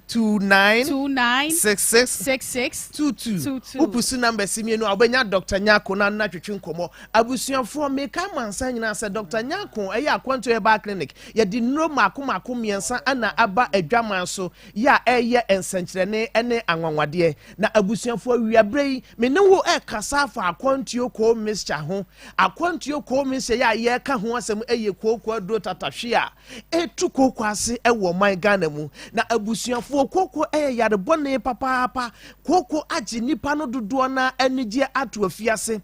29 66 22 upusu number simi no obenya Dr. Nyako na Ntwitwi nkomo abusuafo meka mansa nyina se Dr. Nyako eya akwanto herbal clinic ye di no mako miensa ana aba adwaman so ya eye ensankyerene ene anwanwade na abusuafo wiabrei me ne wo kasa fa akwanto ko mixture ho akwanto ko mixture ya ye ka ho asem eye koko adro tatahwe a etu koko ase ewo man Ghana mu na abusuafo koko yare bone papa koko agi nipa no dodo na anigye ato afiase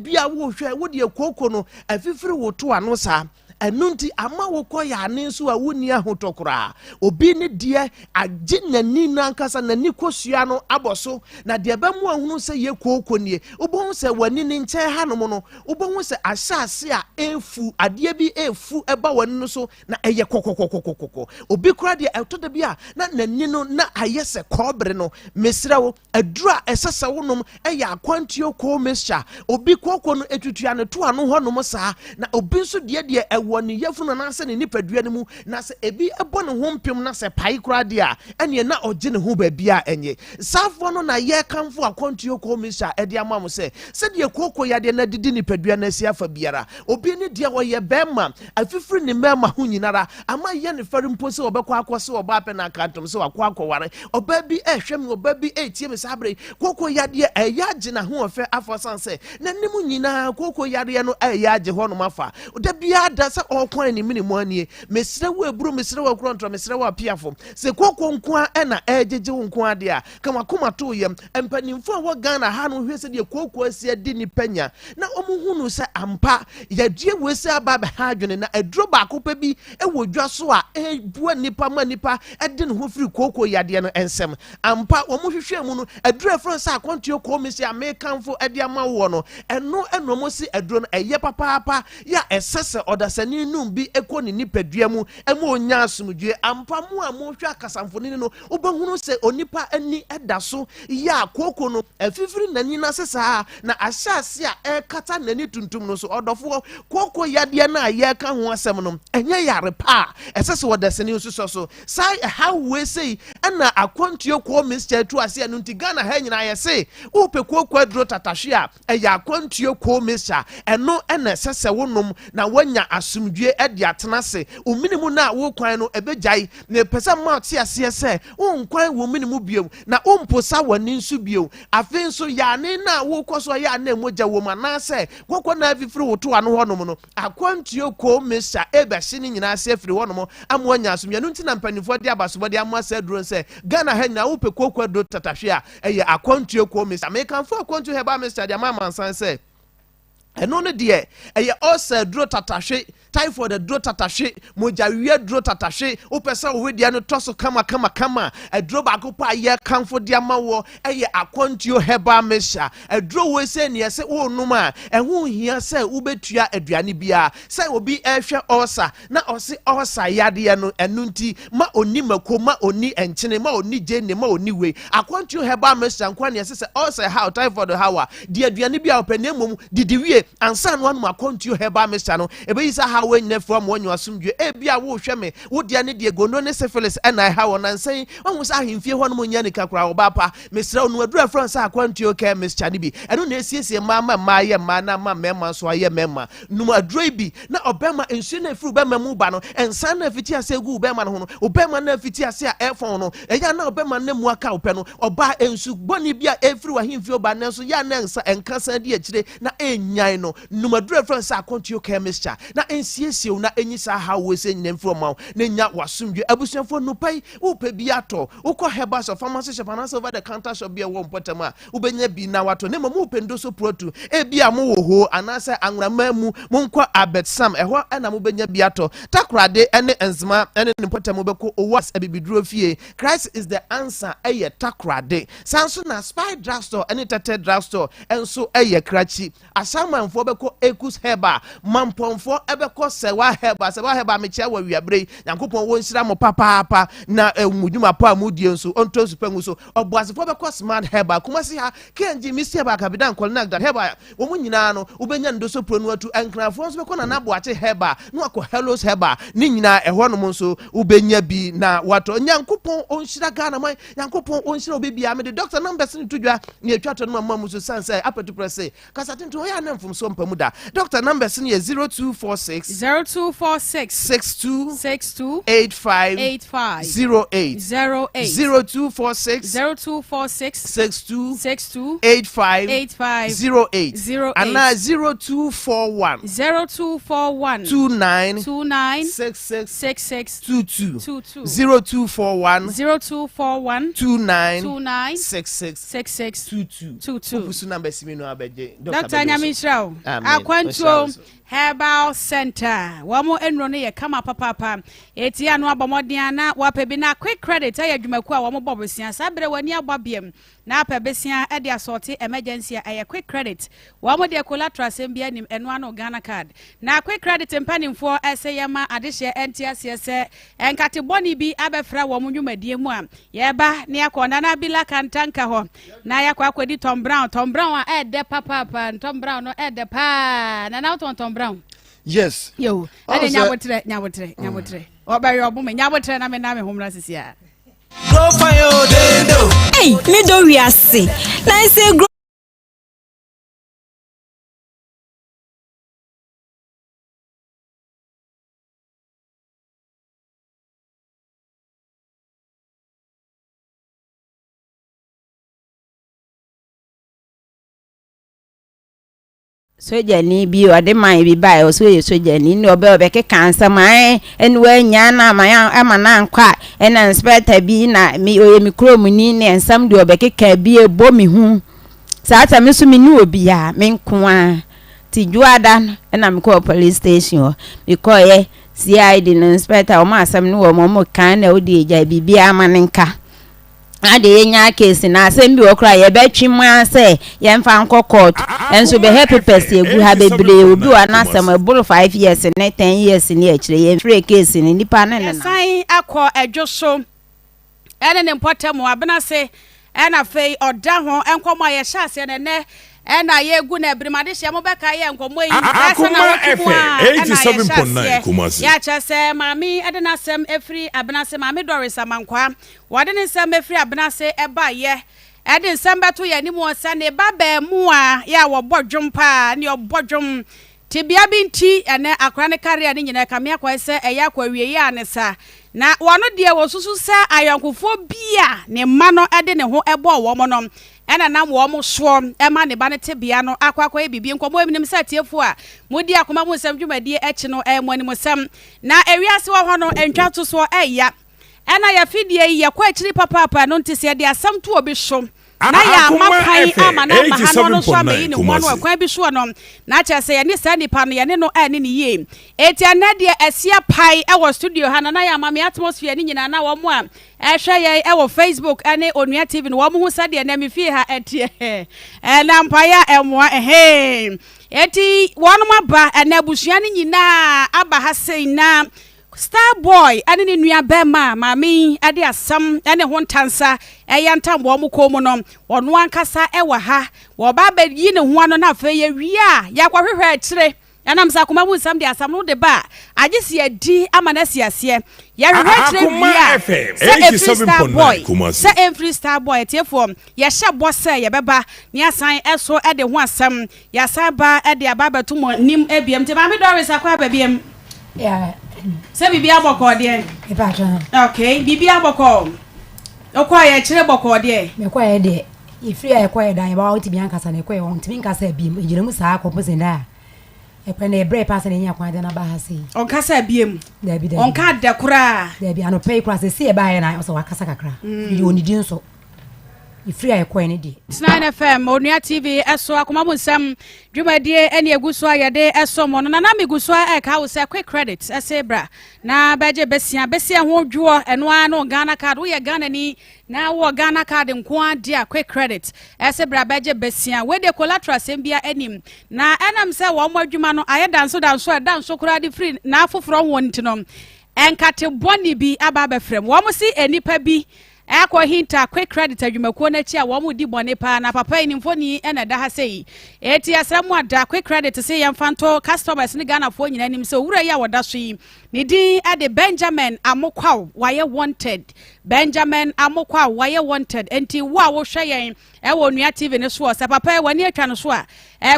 bia wo hwe wo de koko no afifiri wo to ano sa enunti ama wo koya ne nso a woni ahotokora obi ne de agi nani na nkasa nani kosua no aboso na de ba mu ahunu se ye koko nie obo se wani ne nche hanom no obo se ahyase a efu ade bi efu eba wani no so na eye kokokokokoko obi kura de etoda bi a na nani no na ayese kobre no mesrewo adura esesa wonom eye akwantio ko mesha obi koko no etutua ne to ano honom saa na obi nso de woni yefunu na se ne nipadua ne mu na se ebi ebo ne ho mpem na se pai kura de a ene na oje ne ho ba bia enye safo no na ye kanfo akontuo ko misha ede amam se de koko ya de na didi nipadua na si afa biara obi ne de wo ye bema afifiri ne mema ho nyinara ama ye ne fari mpo se obekọ akose oba pe na kantom se wakọ akọware oba bi ehwem oba bi etie me sabre koko ya de eya age na ho ofe afosan se na nimu nyina koko ya de no eya age ho no mafa da bia da se okwan ni mini mo anie mesre wo eburu mesre wo kronto mesre wo apiafo se koko nkoa na ejeje nkoa de a kama koma to yem empanimfo wo Ghana ha no hwese de koko asia di ni panya na omuhunu se ampa ya die wese aba ba ha dwene na aduro ba kopa bi ewo dwa so a ebu nipa ma nipa ede ne ho firi koko yade no ensem ampa omuhwehwe mu no aduro efro se akontuo ko mesi amekanfo ede ama wo no eno mo si aduro no eye papa ya esese odasani num bi ekoni nipadua mu ema onya asumdwe ampa mu a mo hwa kasamfoni no obahunu se onipa ani eda so ya koko no afifiri nani na sesa na ahyase a ekata nani tuntum no so odofo koko yade na ye ka ho asem no enye yare pa esese odasani nsuso so sai how we say na akwantuo ko mixture tu ase no nti Ghana ha nyina ye say upe koko adro tatahwe a eya akwantuo ko mixture eno na esese wonom na wanya asumdwe ede atenase ominimu na wo kwan no ebejai na pesa ma tie ase se onkwan wo minimu biom na omposa wani nsu biom afi nso ya ne na wo koso ya na emoja wo mana se kokko na afifiri wo to ano honom no akwantuo ko mesa ebehye ni nyina ase afiri honom amwanya asumdwe no ntina mpanifo de abaso de amasa duro se Ghana ha nyina wo pe kokko do tatahwe a eye akwantuo ko mesa me kan fo akwantuo heba mesa de mama san se eno ne de eye osa duro tatahwe typhoid duro tatahwe mojawie duro tatahwe opesa wo dia no toso kama duro ba ko pa ye kanfo dia mawo eye akwantuo heba mesha duro we se ne se wo numa ehu hia se ubetua aduane bia se obi ehwe osa na osi osa yade no enunti ma oni mako ma oni enchene ma oni jene ma oni we akwantuo heba mesha nkwa ne se osa how typhoid how dia aduane bia openemom didiwie ansa no anu akwantuo heba mesha no ebeyisa ha wenya from wonyo asumdwe bia wo hweme wo dia ne de gono ne syphilis na ha wona nsan won sa ahemfie ho no monya ne kakra wo bapa mesra onu adura france akwantuo ka mescha ne bi eno na esiesie ma ye ma na ma mema so aye mema num adura bi na obema ensu na efuru bema mu ba no ensan na fiti ase gu obema no ho no obema na fiti ase a efon no eya na obema na mu aka ope no oba ensu boni bia efuru ahemfie oba na so ya na ensa enkasa de akire na enya nan no numadura friend sa akontio chemistry na ensiesie na enyi sa ha we se nyina mfro ma na nya wasomdwe abusuafo no pai wo pa bi ato ukọ herbal of pharmacy shop and over the counter shop bi e wo mpotama ubenya bi na wato ne mo pendo so proto e bia mo wo ho anasa angrama mu mo nkọ abetsam eho na mo benya bi ato takrade ene enzima ene mpotama beko owas abibiduro fie. Christ is the answer eye takrade sanso na spy drugstore ene tete drugstore enso eye krachi asamanfo beko ekus herbal mamponfo ebeko Serwaa herbal me chia wa wiabre yankopon won hira mo papa na mudwuma pa mudie nso onto supangu so oboasefo beko smart herbal kuma si ha kenji misi herbal kabidan kolnak that herbal wo mu nyina no ubenya ndoso pronu atu enkrafo nso beko na naboache herbal no akọ hellos herbal ni nyina ehwo no nso ubenya bi na wato yankopon onhira Ghana man yankopon onhira obibia me the doctor numbers ni tudwa ni atwato no mamu so sanse apetu presse kasatento ya na mfum so mpamu da doctor numbers ni 0246 62 85 08 0246 62 85 08 and 0241 29 66 22 0241 29 66 22 Upusu number simino abeje Dr. Nyamishrao akwantuo Herbal Center. Wamo enro ne ye kama papa. Eti anu abomodian na wapebi na quick credit aye dwumaku a wamo bobosia sabre wani ababiem na apebesia e de assorti emergency aye quick credit. Wamo de collateral sembia nim eno anu Ghana card. Na quick credit mpanimfo eseyema adehye NTSS enkate boni bi abefra wamo dwumadie mu a ye ba ne akonda na bila kantanka ho. Na yakwa akwedi Tom Brown a de papa Tom Brown no e de pa na Tom Brown. Yes. Yo, ade nyabotre. Obayo obume nyabotre na me homra sisia. Go for your dendo. Hey, me do we ase. Na say grow soja ni bi o de man bi bai o soja ni no be ke kansa man enwe nya na man amana nkwa ena inspector bi na mi o mi krom ni ne ensam de obeke ka bi ebo mi hu saata mi so mi ni obi ya me nkoa ti juada ena mi ko police station mi ko ye CID no inspector o ma asam ni wo mo kan na o de ja bibia amanenka ade nya case na asem bi okra ye betwi mu ase ye mfa nko court enso be happy person egu ha bebre obi wa na asem ebulu 5 years ne 10 years ni akire ye free case ni nipa na na sai akọ edwoso ene ne potem abena se ena fei oda ho enkomo ye sha ase ne ena ye gu na ebrimade hye mo beka ye enkomo yi ese na FM 87.9 Kumasi ya cha se mami edena sem efri abena se mami Doris amankwa wade ne sem efri abena se eba ye ede sem beto ye ni mo sa ne baba mu a ya wo bodwom pa ne obodwom tibia binti ene akra ne kare ne nyina kamia kwa se eya kwa wie ya ne sa na wono de wo susu se ayonkofo bia ne ma no ede ne ho ebo wo mo no ena nam wo mo so e ma ne ba ne tebia no akwakwa e bibi nkomo eminim sa tiefo a mudi akoma mu nsam dwumadie echi no e mo anim sam na ewiase wo ho no entwa to so eya ena ya fidie ye kwa echiri papa no ntise de asam to obi so na ya mapai ama na mahano no so ameyi ne hono akwa bi so no na cha se ye ne sa nipa no ye ne no ani ne ye eti anade asia pai e wo studio ha na ya mama atmosphere ni nyina na wo mo a ehwe ye e wo Facebook ane Onua TV no wo mo hu sa de na me fie ha etie na mpaya emwa eti wono maba na abusua ni nyina aba ha sei na Starboy ane ne nua bema mami ade asam ane ho ntansa eyantam wo mo ko mu no ono ankasa ewa ha wo ba ba yi ne ho ano na fa ye wia ya kwahwehwe akire anam sa koma mu sam de asam no de ba agisi adi amana siase ya hwehwe akire wia se Starboy se every Starboy tiefo ya hye bose ye beba ne asan eso ede ho asam ya san ba ede ababa tumo nim ebiem te mami Doris akwa babiem ya se bibi aboko de e pa okay bibi aboko okwa ye kire boko de me kwa ye de if you are quiet about to be ankasa na ekwe on timi nkasa biem ejire mu saa akọpọ da ekwe na ebre pass na nya kwade na ba ha sei on kasa biem da bi on ka de kura da bi anope kura se e ba ye na so wakasa kakra you onidi nso ifri ayekwa ne di 9 FM Onua TV eso akoma mu nsam dwumadie ene eguso ayede eso mo no na meguso ka wo se quick credit esebra na beje besia ho dwo eno ano Ghana card wo ye Ghana ni na wo Ghana card nko ade a quick credit esebra beje besia we de collateral sembia anim na enam se wo mo adwuma no aye danso kura de free na afoforo won ntino enkate boni bi aba befrem wo mo si enipa bi Eko hinta quick credit adwumakuo na chi a wo mu di bone pa na papa ni mfoni ena da ha sei eti asramu ada quick credit se yemfanto customers ni Ghana fo nyina nim se wura ya woda so yi ni din ade Benjamin Amokwaw waye wanted Benjamin Amokwaw waye wanted enti wo a wo hwe yen e wo Onua TV ne so se papa wani atwa no so a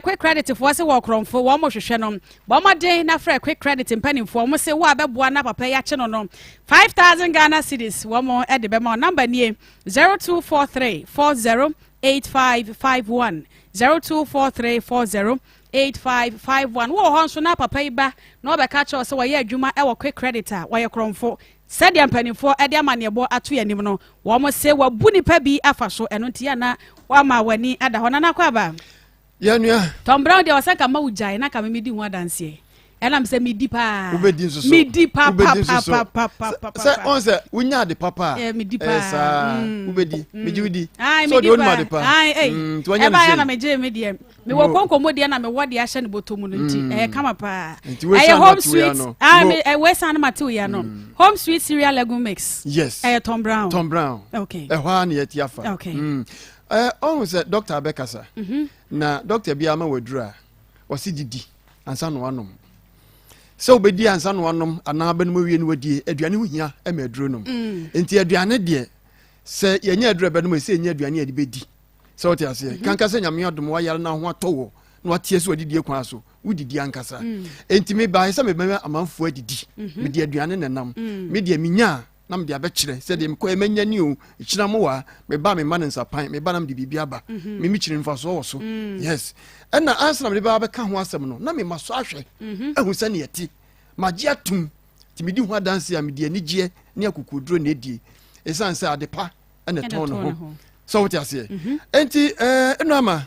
quick credit fo se wo kromfo wo mo hwehwe no bo modern na fra quick credit mpanimfo mo se wo abeboa na papa ya che no no 5000 Ghana cedis wo mo e de be ma number 0243 408551 0243408551 wo ho so na papa iba na obeka cha so waye adwuma e wo quick credit a waye kromfo sadia mpanimfo e de amanebo ato yanim no wo mo se wabu nipa bi afa so eno ntia na wa ma wani ada ho na nakwa ba yanua Tom Brown de wasaka ma ujai na ka me di ho adanse Ela mse midi pa. Ubedi nso so. Midi pa. Say on say unya de papa. Midi pa. Ubedi. Meji udi. So de onma de pa. E ba ya na meje medie. Me wo konkomo de na me wode a hye ne botomu no nti. Kama pa. Home sweet. Me we san Matthew ya no. Home sweet cereal legume mix. Yes. Tom Brown. Tom Brown. Okay. Hwa na yeti afa. Okay. On say Dr. Abekasa. Na Dr. Biama wadura. Wasi didi. Ansa no anom. So obedi ansa no anom ana ba no wie no wadie aduane ho hia e ma aduro nom enti aduane de se yenya aduro ba no se yenya aduane ya de bedi so what ase kanka se nyame odom wa yare na ho atowo na watie so adidi ekwan so wudidi ankasa enti me ba se me ba amanfo adidi me de aduane nenam me de minya na me de abekire se de mko emanya ni o ikira mo wa me ba me man nsapan me ba na me de bibia ba me mi kire mfa so wo so yes ena answer na me ba ka ho asem no na me maso ahwe ehu se ne yeti magia tum ti me di ho adanse a me de anigye ne akukuduro na edie esan se adepa ene ton no ho so what you say enti eno ama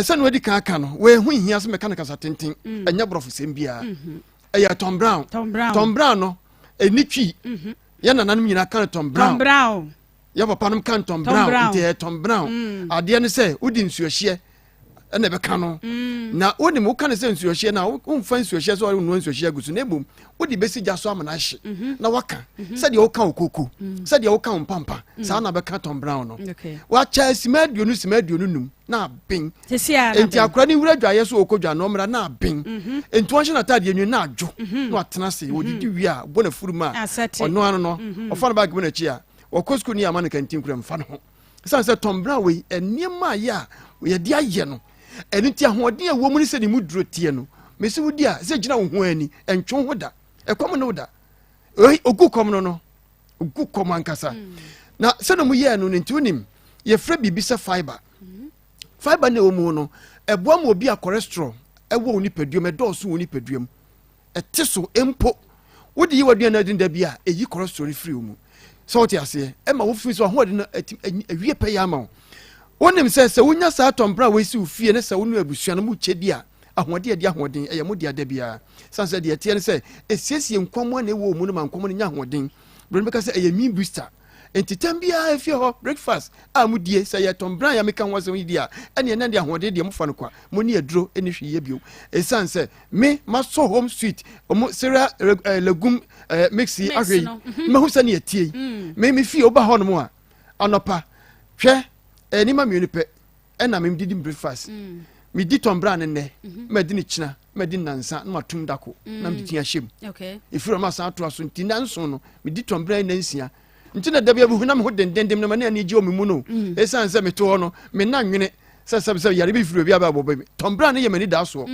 se no edi kan aka no we hu hia so me kan kasa tenten enya brofo sem bia eya Tom Brown no enitwi ya nananum nyina kan Tom Brown ya papa num kan Tom Brown enti Tom Brown ade ne se udi nsuohye ene be kan no na woni mo kan se nsuohye na umfa nsuohye so wonu nsuohye gusu na ebom wodi besi gya so amana hye na waka se de wo kan okoko se de wo kan mpampa sa na be kan Tom Brown no wa cha simaduonu num na bin enti akora ni wura dwaye so okodwa no mra na bin enti won hye na tade enyu na adwo na atena se wodidi wi a bona furuma ono ano no ofa na bag bona chi a okosku ni amana kantin kura mfa no ho se Tom Brown we eniema ya we de aye no eni ti ahoden a wo mu ni se ni mu duro tie no mesi wudi a se gina wo ho ani entwo ho da ekom no da ogukom no ogukom ankasa na se no mu ye no nti unim ye fra bibi se fiber ne wo mu no eboa mo obi a cholesterol ewo oni paduam edoso oni paduam etiso empo wodi yi wadua na dinda bi a eyi cholesterol free wo mu so what you say e ma wo fi so ahoden na awie pe ya ma wonim se wonya sa Tom Brown we si ufie ne se wonu abusua no mu chedi a ahode ade ahoden eye mo de ada bia sanse de tie ne se esiesie nkomo na ewo mu no mankomo no nya ahoden bro me ka se eye mean booster entitam bia efie ho breakfast amudie se ye Tom Brown ya meka ho se widi a ene na de ahode de mo fa no kwa mo ni aduro eni hwiye bio sanse me maso home sweet omo cereal legume mixi ahwe me hu se ne yatie me fie oba ho no mo a anopa hwe ni ma mi pe na me didi breakfast mi di Tom Brown ne ma di ni china ma di nansa na matum dako na mi tia hyem okay ifiro ma san to aso nti nanso no mi di Tom Brown na nsia nti na dabia bu na me ho dendendem na ma na ji o mi mu no esan se me to no me na nwene se yare bi firo bi aba bobo mi Tom Brown ye mani da so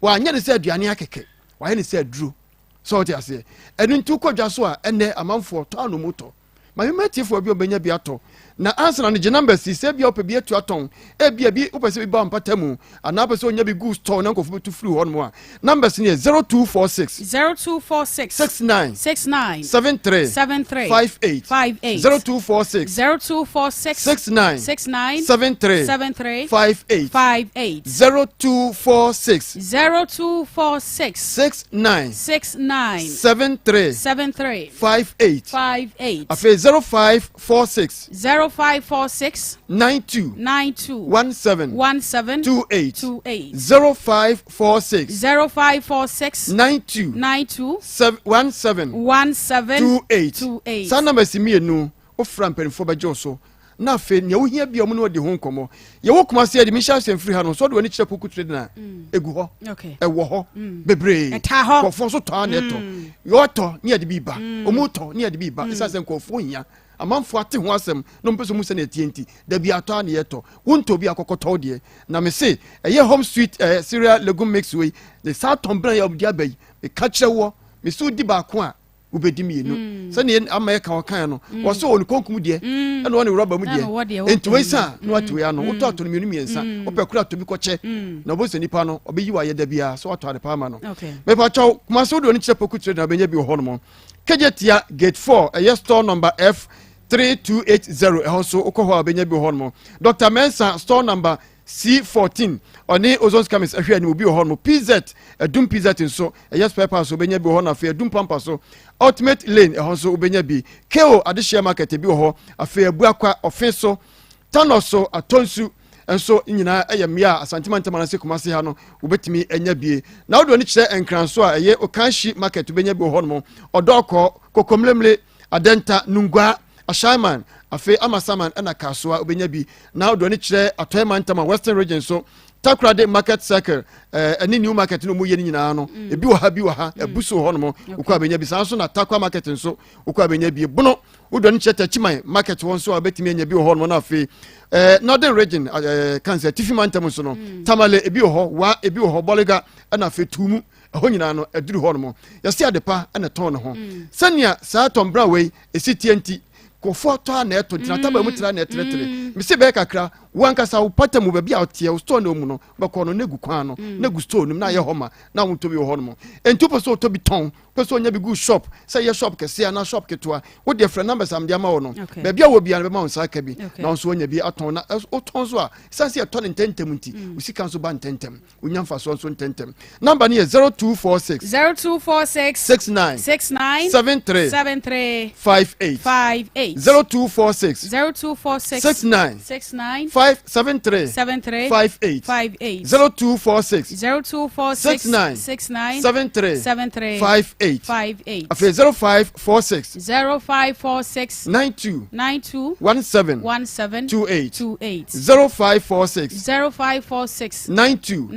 wa anya ne se aduane akeke wa ye ne se aduro so what you say enu nti ko dwa so a ene amanfo to ano moto ma me matifo bi obenya bi ato na answer na the number si se bia opebi etu aton e bia bi opese bi ba mpatamu ana opese onya bi go store na nkofo betu free hon mo a numbers ni 0246 69 73 58 0246 69 73 58 0246 69 73 58 afi 0546 92 17 28 0546 92 17 28 sa number si mienu o fra mpanifo bejo so na fe ne wo hia bia mu no de ho nkomo ye wo kuma se de mi sha free ha no so de woni kire poku tre na egu ho e wo ho bebre ko fo so to na to yo to ne de bi ba o mu to ne de bi ba isa se ko fo hia amanfo ate ho asem no mpeso mu se na tienti da bi ato na ye to wonto bi akokoto de na me se eye home sweet cereal legume mix we the Sarpong brand ya obdi abai me ka kire wo me so di ba ko a ubedi mienu se ne ameka wakan no wo so on konkum de e no ne rubber mu de enti we sa no atu ya no wo to no mienu miensa wo pe kura to bi ko che na bo se nipa no obeyi wa ye da bia so wato ade pa ma no me pa chaw kuma so do ni kire poku tre na benya bi ho no mo kejetia gate 4 store number F 3280 also okoho abenya bi ho no Dr. Mensa store number C14 oni ozone scammers ahwe ni obi ho no PZ edum PZ nso spare parts obenya bi ho na afi edum pampa so ultimate lane also obenya bi KO adehia market bi ho afi abu akwa ofenso tanoso atonsu enso nyina mia asantimanta manase kumase ha no obetimi enya bie na wodo ni kire enkranso a okanshi market obenya bi ho no odoko kokomlemle adenta nungwa Ashaiman afi amasaman ana kaswa obenya bi na do ni kire atoyemantama western region so Takrade market circle any new market no mu ye nyina no ebi wo ha ebuso ho no ukwa abenya bi sanso na takwa market nso ukwa abenya bi buno udo ni cheta chiman market won so abetimi anya bi ho no na afi northern region cancer tifi mantam so no tamale ebi ho boliga ana afi tumu ho nyina no eduru ho no yesi adepa ana ton ho sania Sarpong bra we esitienti ko foto na eto tinataba mu tira na eteretere mi se be kakra wankasa upata mu baabi a otie store no mu no beko no negu kwan no negu store no na ye homa na wonto bi ho no mo entupo so to bi ton peso onya bi good shop say ye shop kese na shop ketwa wo de friend numbers am dia ma wo no baabi a wo bia be ma won saka bi na won so onya bi aton na o ton so a sanse eto ne tentem nti usika so ba tentem onya mfa so tentem number ni 0246 69 73 58 0246 69 573 58 0246 69 73 58 after 0546 92 17 28 0546 92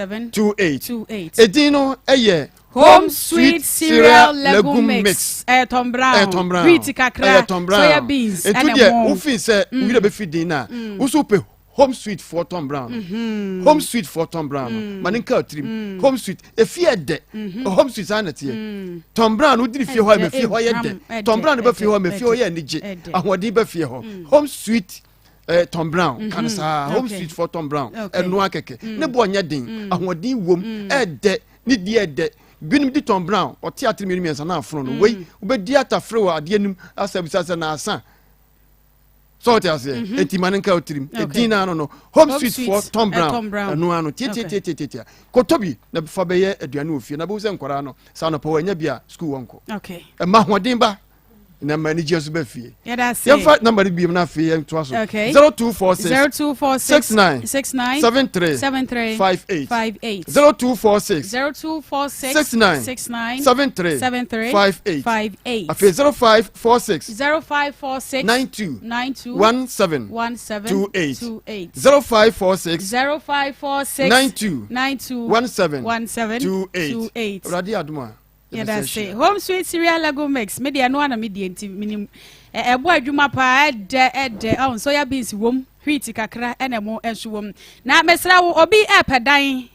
17 edino eye Home Sweet Cereal Legume Mix. Tom Brown. Wheat kakra. Soya beans. And to ufin se we be feeding na. Uso pe Home Sweet for Tom Brown. Home Sweet for Tom Brown. Maninka trim. Home Sweet. E fie de. Home Sweet sanity. Tom Brown wo diri fie ho me fie ho ye de. Tom Brown be fie ho me fie ho ye nige. Ahodi be fie ho. Home Sweet Tom Brown kan sa Home Sweet for Tom Brown. Enu akeke. Ne bo nya din. Ahodi wom e de ni die de. Binim di Tom Brown o theatre mi miensa na afro no we obedi atafre wa ade anim asabisa na asa so te ase etimanen ka otrim edina no Home Sweet for Tom Brown no ano tie kotobi na fa be ye aduane ofie na be se nkora no sa no pa wanya bia school wonko ma hoden ba na managers be fie ya fa number bi na fie to aso 0246 69 73 58 0246 69 73 58 afi 0546 92 17 28 0546 92 17 28 radio aduma. Yeah, that's it. Home Sweet Cereal Legume Mix. Media no ana media minim ebo adwuma pa ede soya beans wom wheat kakra enemo ensuwom na mesra wo obi epedan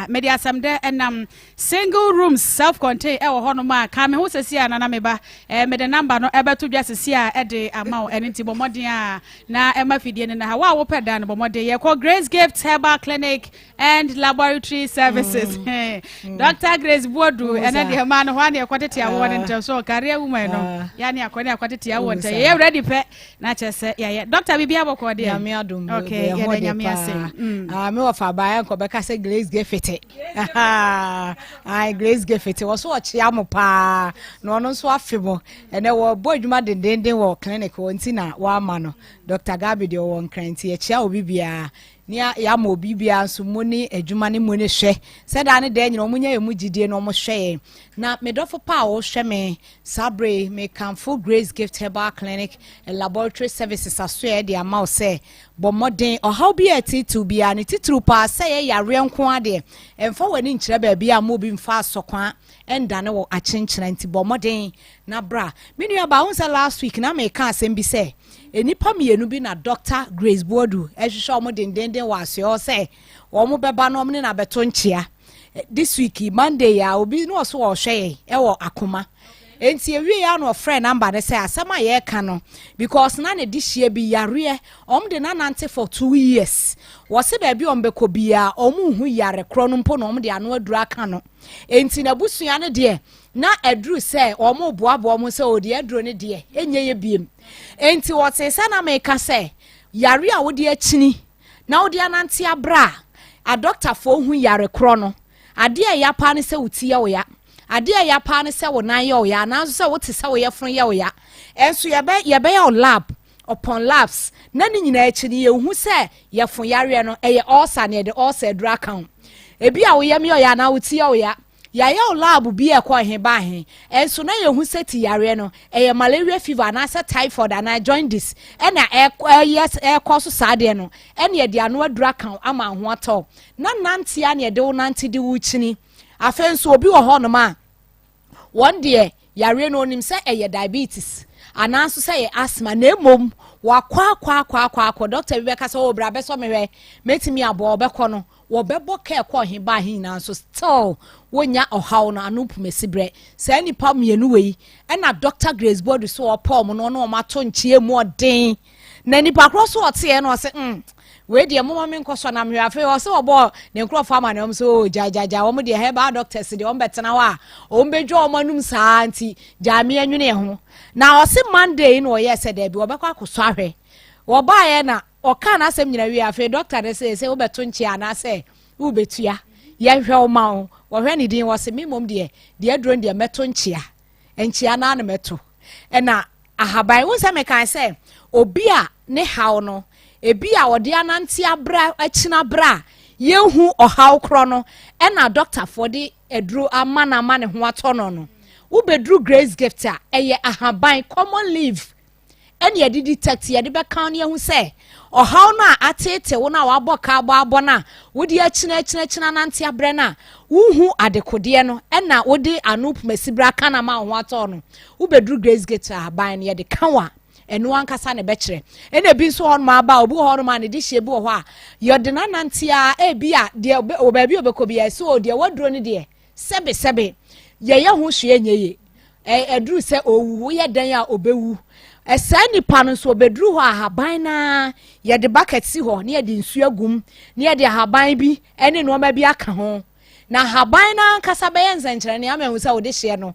me di asamde enam single rooms self contained wo hono ma ka me ho sesi na me ba me de number no ebeto dwa sesi ede amount eniti bomoden na ema fidie ne na wa wo pedan bomoden ye call Grace Gift Herbal Clinic and Laboratory Services Dr. Grace Bodu ene de ma no hwa ne kwatete awo ne ntem so career woman no ya ne akwani akwatete awo ntem ye ready pe na chese ye Dr. Bibia boko de okay ye de nyame ase me wa fa ba enko be ka say Grace Gift ai Grace Gift wo so chia mo pa no no so afebo ene wo bodwuma dendenden wo clinic wo ntina wa ma no Dr. Gabi de wo nkranti e chia obi bia nia ya ma obi bia nso mo ni adwuma ne mo ne hwe se da ne de nyina mo nya emu gidie no mo hwe na me dofo pa wo hwe me sabre me Camfo Grace Gift Herbal Clinic and Laboratory Services aso e de ama wo se bo modern o how be atitu bia ne titru pa se ye yare nko ade emfa wani nkire ba bia mo bi mfa asokwa enda ne wo achenchena nti bo modern na bra me nua ba won last week na me ka asem bi se enipa mienu bi na Dr. Grace Bodu ehwehwe omo dendenden wase o se omo beba no omne na beto nchia this week Monday ya obi no so o hwe e wo Akoma enti ewie ya no friend number ne say asema ye ka no because na ne dihie bi yare omde na nante for 2 years wose ba bi ombeko bia omu hu yare kro no mpo no omde ano adura ka no enti na busua ne de na aduru se omo boabo omo se odi aduru ne de enye ye biem enti wote se na me ka se yare a wodi akini na wodi anante abra a doctor fo hu yare kro no ade a ya pa ne se wuti ya wo ya ade a ya pa ne se wo nan ya wo ya na so se wote se wo ye fron ya wo ya enso ye be ya lab upon labs na ni nyina akini ye hu se ye fon yare no eye ulcer ne de ulcer dra kan ebi a wo ye me ya na wuti ya wo ya ya lab bi e kwa he ba he enso na ye hu seti yare no eye malaria fever na se typhoid na jaundice e na yes e kwa so sade no e na de anu adura kan ama ho ato na nante ya na de wo nante de wo chini afenso obi wo ho no ma one day yare no nim se eye diabetes ananso se ye asthma na emom wa kwa doctor bi ka se o bra be so mewe metimi abo obekọ no wo bebo ka ekọ he ba he na so still wonya ohaw na anupu mesibre se nipa mienu wei na Dr. Grace Bodu so opom no no ma to nchie mu odin na nipa kro so ote no se we de mo me nkoso na mhwe afi o se obo ne nkro fama na so jajaja wo mo de heba doctors de on betena wa o mbedwo o manum saa nti jame anwene ho na o se Monday no ye se de bi obekwa akoso ahwe wo ba ye na o ka na asem nyina wi afi doctor de se wo beto nchi ana se wo betua ye hwe o ma o wo hwe ni din wo se mimom de adron de meto nchia nchia na na meto na ahaban wo se me kan se obi a ne haw no ebi a wode anante abra achina bra yehu ohaw kro no na doctor for the edru amana mane ho atono no wo bedru Grace Gift a eye ahaban common leaf ene ye detect ye de be kan ne hu se ohaw no a atete wo na wabo ka abo na wodi achina nante abra na wuhu adekode no na wodi anup mesibra kana ma ho atono wo bedru Grace Gift ahaban ye de kanwa enu ankasa ne bekire ene bi nso hon ma ba obu hon ma ne dihye bi wo ho a yodena nante a ebi a de obabi obekobi ya so de waduro ne de sebe ye ho hwe nyeye eduru se owu ye dan a obewu esa nipa no so obeduru ho ahaban na ye de bucket si ho ne ye de nsu agum ne ye de ahaban bi ene no ma bi aka ho na ahaban na ankasa be ye nsenkyere ne amehu se wo de hye no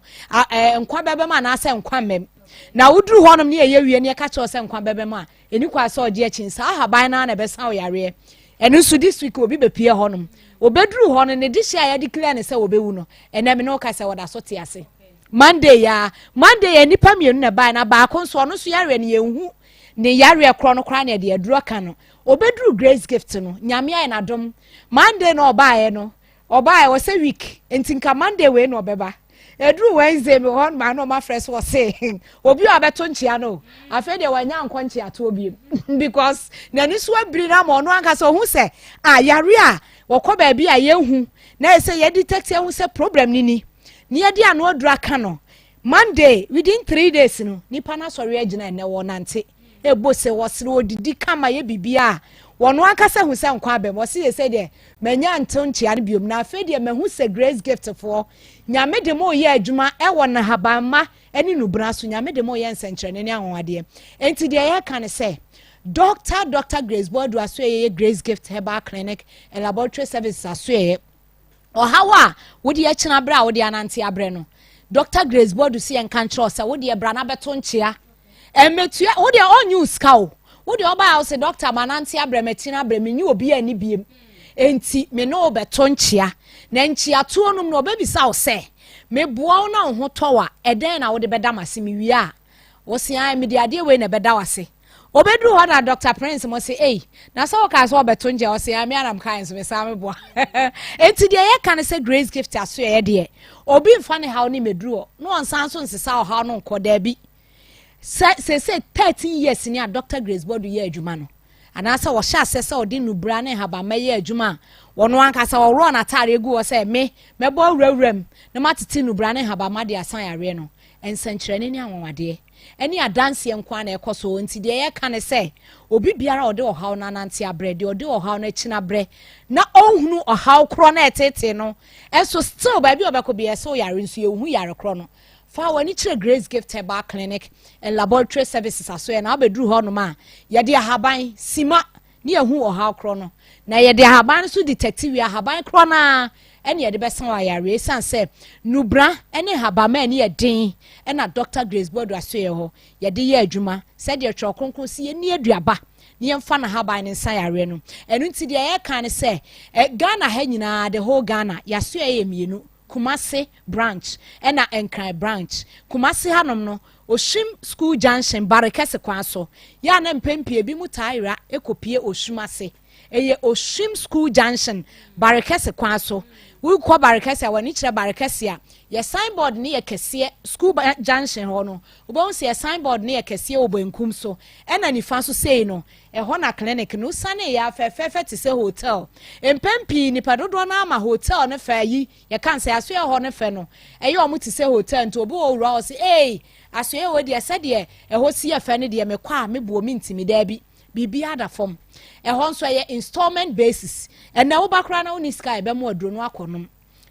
nkwa bebe ma na ase nkwa mem na wuduru honom ne ye wie ne ka cho se nkwa bebe ma eni kwa so de akin sa haban na na be sa yare enu so this week obi be pie honom obeduru hono ne dihye ya declare ne se obewu no ena me no ka se woda so te ase Monday nipa mienu na ba na ba kon so no so yare ne yehu ne yare kro no kra ne de aduru ka no obeduru Grace Gift no nyame aye na dom Monday no obaye wo se week entinka Monday we no obeba edru Wednesday me hon ma no ma fresh was saying obi abeto nchia no afa de wanya nkonchi ato obi because na ni so abiri na mo no anka so hu se yare a wokọ ba bi a yehu na se ye detect hu se problem ni ye di anu adura ka no Monday within 3 days no nipa na sori agina ene wo nante ebose wosere odidi kama ye bibia wono akasa hu se nkwa abem wo se se de manya nto nchia ne biom na afa de mahu se grace gift for nyame de mo ye adwuma e wo na habamma eni nubra so nyame de mo ye nsenkyerene ne ahonwade enti de ye kan se Dr. Grace Bodu asoye Grace Gift Herbal Clinic and Laboratory Services asoye ohawa wodi ye kina bra wodi anante abre no Dr. Grace Bodu si en kan tro sa wodi ye bra na beto nchia emetua wodi on news cow wodi oba house doctor manante abre metina abre menyi obi ani biem enti me no beto nchia na nchia to onum no obebisa wo se me boa na ho towa eden na wodi beda masemi wi a wo se ai me de ade we na beda wase obedu ho na Dr. Prince mo say eh na so ka so beto nje o say ami anam kan so me sa me boa enti de ye kan say Grace Gift aso ye de obi mfa ne haw ni meduro no onsan so nsesa o haw no nkoda bi say 13 years ni a Dr. Grace Bodu ye adwuma no anasa wo sha asese odi nubra ne haba ma ye adwuma wono ankasa wo ro na tare gu wo say me mebo awurawuram na matete nubra ne haba ma de asan yare no ensankyerene ni anwade eni adanse enkwa na ekoso nti de ye kan se obi biara ode ohaw na nante abre de ode ohaw na china bre na ohunu ohaw kro na etete no enso still ba bi obeko bi eso yare nso ye hu yare kro no fa wani kire Grace Gift Herbal Clinic and Laboratory Services aso ye na abedru ho no ma ye de ahaban sima ni ehu ohaw kro no na ye de ahaban so detective ahaban kro na ene ye de besan wa yare san se nubra ene habama ene ye din ena Dr. Grace Bodu aso ye ho ye de ye adwuma se de tro kronkron si ye ni aduaba ni emfa na haban ne san yare no enu nti de ye kan se Ghana ha nyina the whole Ghana yaso ye mienu Kumasi branch ena Enkran branch Kumasi hanom no Oshim School Junction Barekese kwaso ya na mpempie bi mutaira ekopie Oshimase eye Oshim School Junction Barekese kwaso we ko Barekese wani kire Barekese a ye signboard ni ye kese School Junction ho no obo se ye signboard ni ye kese obenkum so ena nifa so sei no ho na clinic no sane ya fefefe ti se hotel empempi ni padodo na ama hotel ne fa yi ye kan se aso ye ho ne fe no eye o mu ti se hotel nto obo owura o se aso ye wo de se de ho si ye fe ne de me kwa me buo mi ntimi da bi bibi ada form ho nso ye installment basis na wo bakra na oni sky be mo aduro no akonom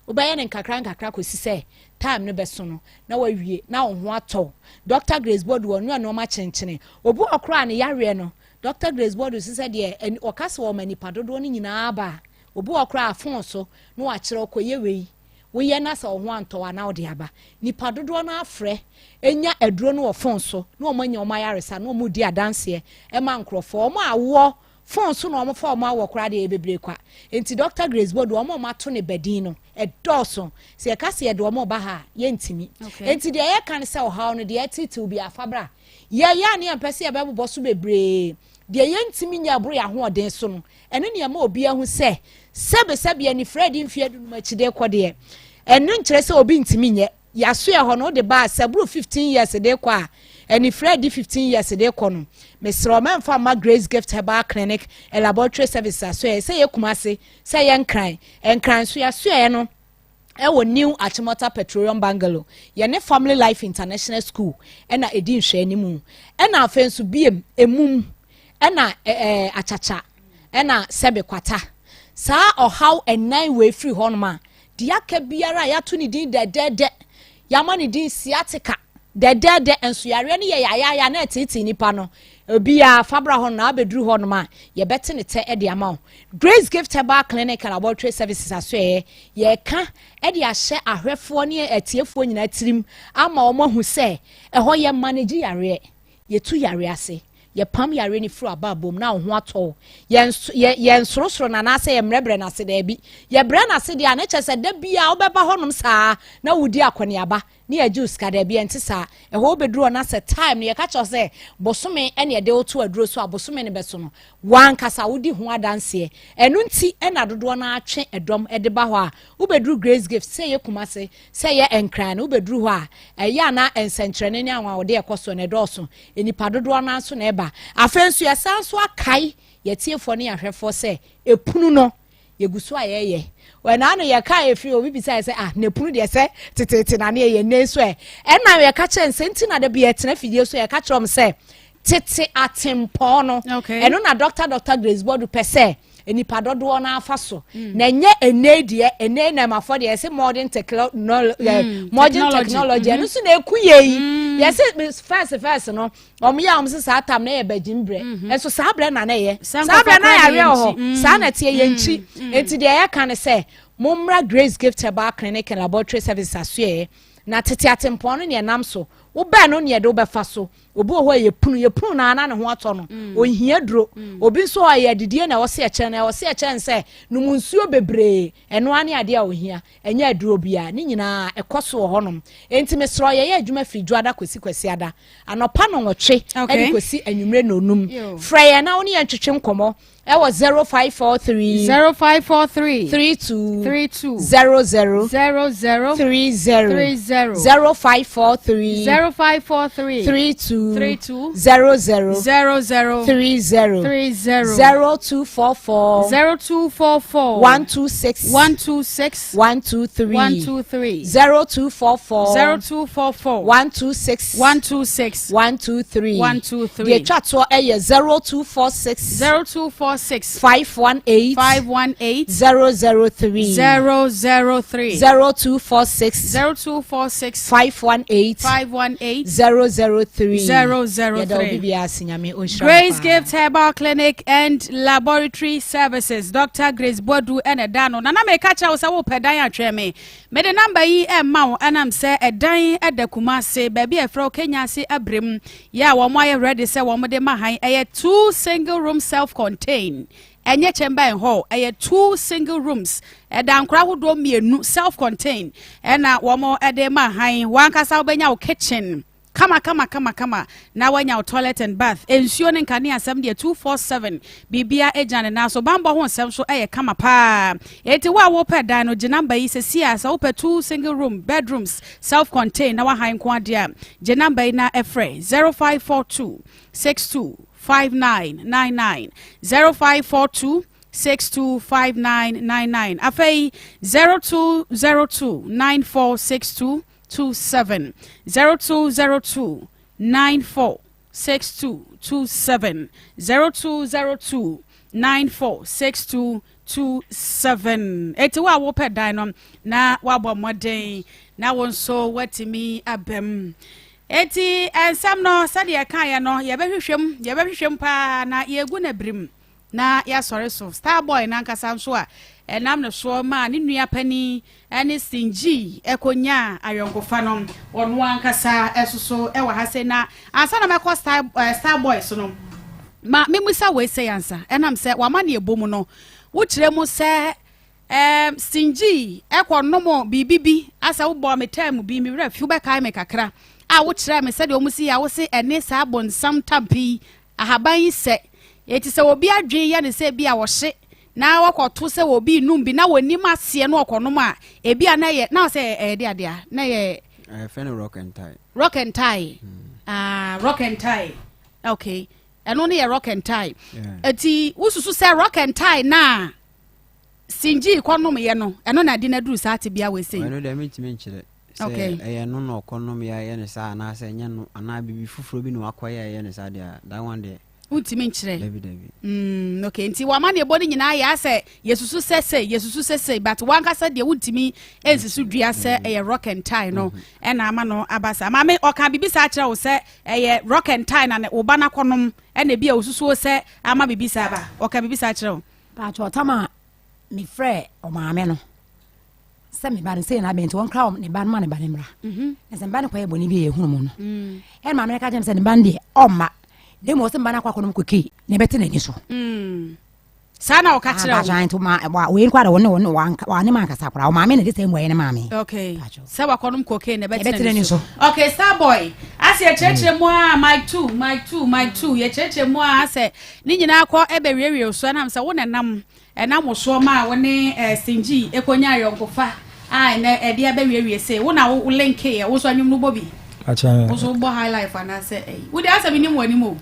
wo ba ye ne nkakra kosi se time no beso no na wawie na wo ho atɔ Dr. Grace Bodu wonu no ma chenchene obu okra ne yare no Dr. Grace Bodu sise de okase wo mani padodo ni nyina aba obu okra afon so no wa kire okoye wei wo ye na sa wo ho antɔ na wo de aba ni padodo na afre enya aduro no wo fon so no wo manya wo mayaresa no wo di adanse e ma nkrofo wo awo fon so no wo fa wo awo kra de bebre kwa enti Dr. Grace Bodu wo ma to ne bedin no e dɔso se ye kase ye de wo ba ha ye ntimi enti de ye kan se wo ha no de etitu bi afabra ye ya ne empese ye bebo so bebre de ye ntimi nya bro ya ho oden so no ene ne ma obi ahu se sebe ani Fred mfiadu no machide kode enu nkyere se obi ntimi nye yaso ye ho no de ba sabru 15 years de kwa eni Fred 15 years de ko no mesro memfa ma Grace Gift Herbal Clinic and Laboratory Services so ye se ye kumase se ye nkran so yaso ye no ewo new Achimota Petroleum Bungalow ye ne Family Life International School ena edi nhwe animu ena afensu biem emum ena achacha ena sebe kwata sa ohaw enai we free honma dia ka biara ya to ni din de ya ni din sciatica de enso yare ne ya na titi nipa no obia fabra hon na abedru hon ma ye bete ne te de ama Grace Gift Herbal Clinic and Laboratory Services aso ye ka e de ahye ahwefo ne atiefo nyina tirim ama omo hu se ho ye manage yare ye tu yare ase ye pam yare ni fru ababom na ho ato ye nsorosoro na na se ye mrebre na se da bi ye bre na se dia na chese da bia obeba honom saa na wudi akone aba ni ajus ka da bia ntisa ho beduro na se time ne ye ka cho se bosome ene de otu aduro so abosome ne beso no wan kasa wudi ho adanse enu nti ena dodo na atwe edom ede ba ho a ubeduru Grace Gift se ye kumase se ye enkran na ubeduru ho a ya na ensentrene ne anwa wode ekoso ne doso enipa dodo na so na eba afensu ya sanso akai ye tiefo ne ahwefo se epunu no yegusu ayeye when anu ye ka e free obi bisa say ne punu de say tete na ne ye ne so e na ye ka che nsenti na de bi etena fidie so ye ka krom say tete atempo no eno na Dr. Grace Bodu pese enipa dodo na afa so na nye ene na mafo de say modern technology eno so na ekuye yes first no omuya omse sa atam na ye bagimbre enso sa bre na na ye sa bre na ya re ho sa na tie ye nchi enti de ye kan say Mumra Grace Gift Herbal Clinic and Laboratory Services asue na tete atempo no ne nam so wo ba no ne de wo befa so obi ho ye punu na ana ne ho ato no ohia duro obi so aye didie na wo se eche na wo se eche nse numunsuo bebre eno ane ade a ohia enya aduro bia ne nyina ekoso wo honom enti mesro ye adwuma fridwo ada kwesi ada anopa no nwotwe edi kwesi anwumre na onum frey na wo ne yentwetwe nkomo e was 0543 32 00 0543 32 00 30 0244 126 123 0244 126 123 the chat so e 0246 518 003 0246 518 003 Grace Gift Herbal Clinic and Laboratory Services Dr. Grace Bodu and Edano nana me kacha wo sa wo pedan atwe me the number yi e ma wo anam se edan edakuma se baby e fro Kenya se abrem ya wo mo aye ready se wo mo de mahan e 2 single room self contained enye chamber and hall 2 single rooms edan kra hodo mienu self contained na wo mo de mahan wan kasa wo benya wo kitchen Kama na wanya toilet and bath ensuo ne nkane asem de 247 bibia ejane na so bambo ho nsem so kama pa eti wa wo pe dan no ginamba yi sesi asa wo pe 2 single room bedrooms self contained na wa han ko ade ginamba yi na efre 0542 62 5999 0542 625999 afei 0202 9462 27 0202 946227 0202 946227 eti wa wo pe dan no na wa bo moden na won so watimi abem eti ensam no sade kan ya no ye behwehwem pa na ye gu na brim na ya sore so Starboy na nkasa so a enam no so ma ne nua pani ene singi ekonya ayonkofa no wonu ankasa esoso e wa hase na ansa na mekọ Starboy so no ma memusa we say ansa enam se wa ma ne ebomu no wo kire mu se singi ekonomo bibibi asa wo bo me time bi mi wra fi be kai me kakra a wo kire me se de omusi ya wo se ene sa bonsam tampi ahaban se eti se obi adwen ya ne se bia wo hye na wakoto se obi num bi na woni masie no okonom a ebia na ye na se de ade a na ye fan rock and tie rock and tie okay eno ne ye rock and tie eti wususu se rock and tie na singi konom ye no eno na de na duru sa ate bia we sei eno de mentime nchire okay eno no konom ya ye ne sa na se nye no ana bibi fufuro bi no akoya ye ne sa de that one there Utimi nchire okay nti wa ma ne boni nyina ya se yesusu sese but wan kasa de utimi ensisu dua se rock and tie no na ama no abasa ma me oka bibisa akire wo se rock and tie na wo ba na konom na bia osusu se ama bibisa ba oka bibisa akire wo ba cho tama mi frɛ o ma me no se mi ba se na benti won kra ne ba ma ne ba ne mra se ba ne kwa boni bi ehunu mo no ma me ka jem se ne ba ndi o ma de mo se mbana kwa kono mkoki ne bete na ni so sana o ka kire o ba to ma we kwa da won wa ne ma ka sakura o ma me ne de se mo ye ne ma me okay se wa kono mkoki ne bete na ni so okay Starboy ase ye cheche mo a mic 2 ye cheche mo a ase ni nyina akọ ebe wiewie so na se wo ne nam enam so ma wo ne singi ekonya yonkofa ai na e de ebe wiewie se wo na wo link ye wo so anwum no bobi acha wo so bo high life ana se wo de ase bi ni mo ani mo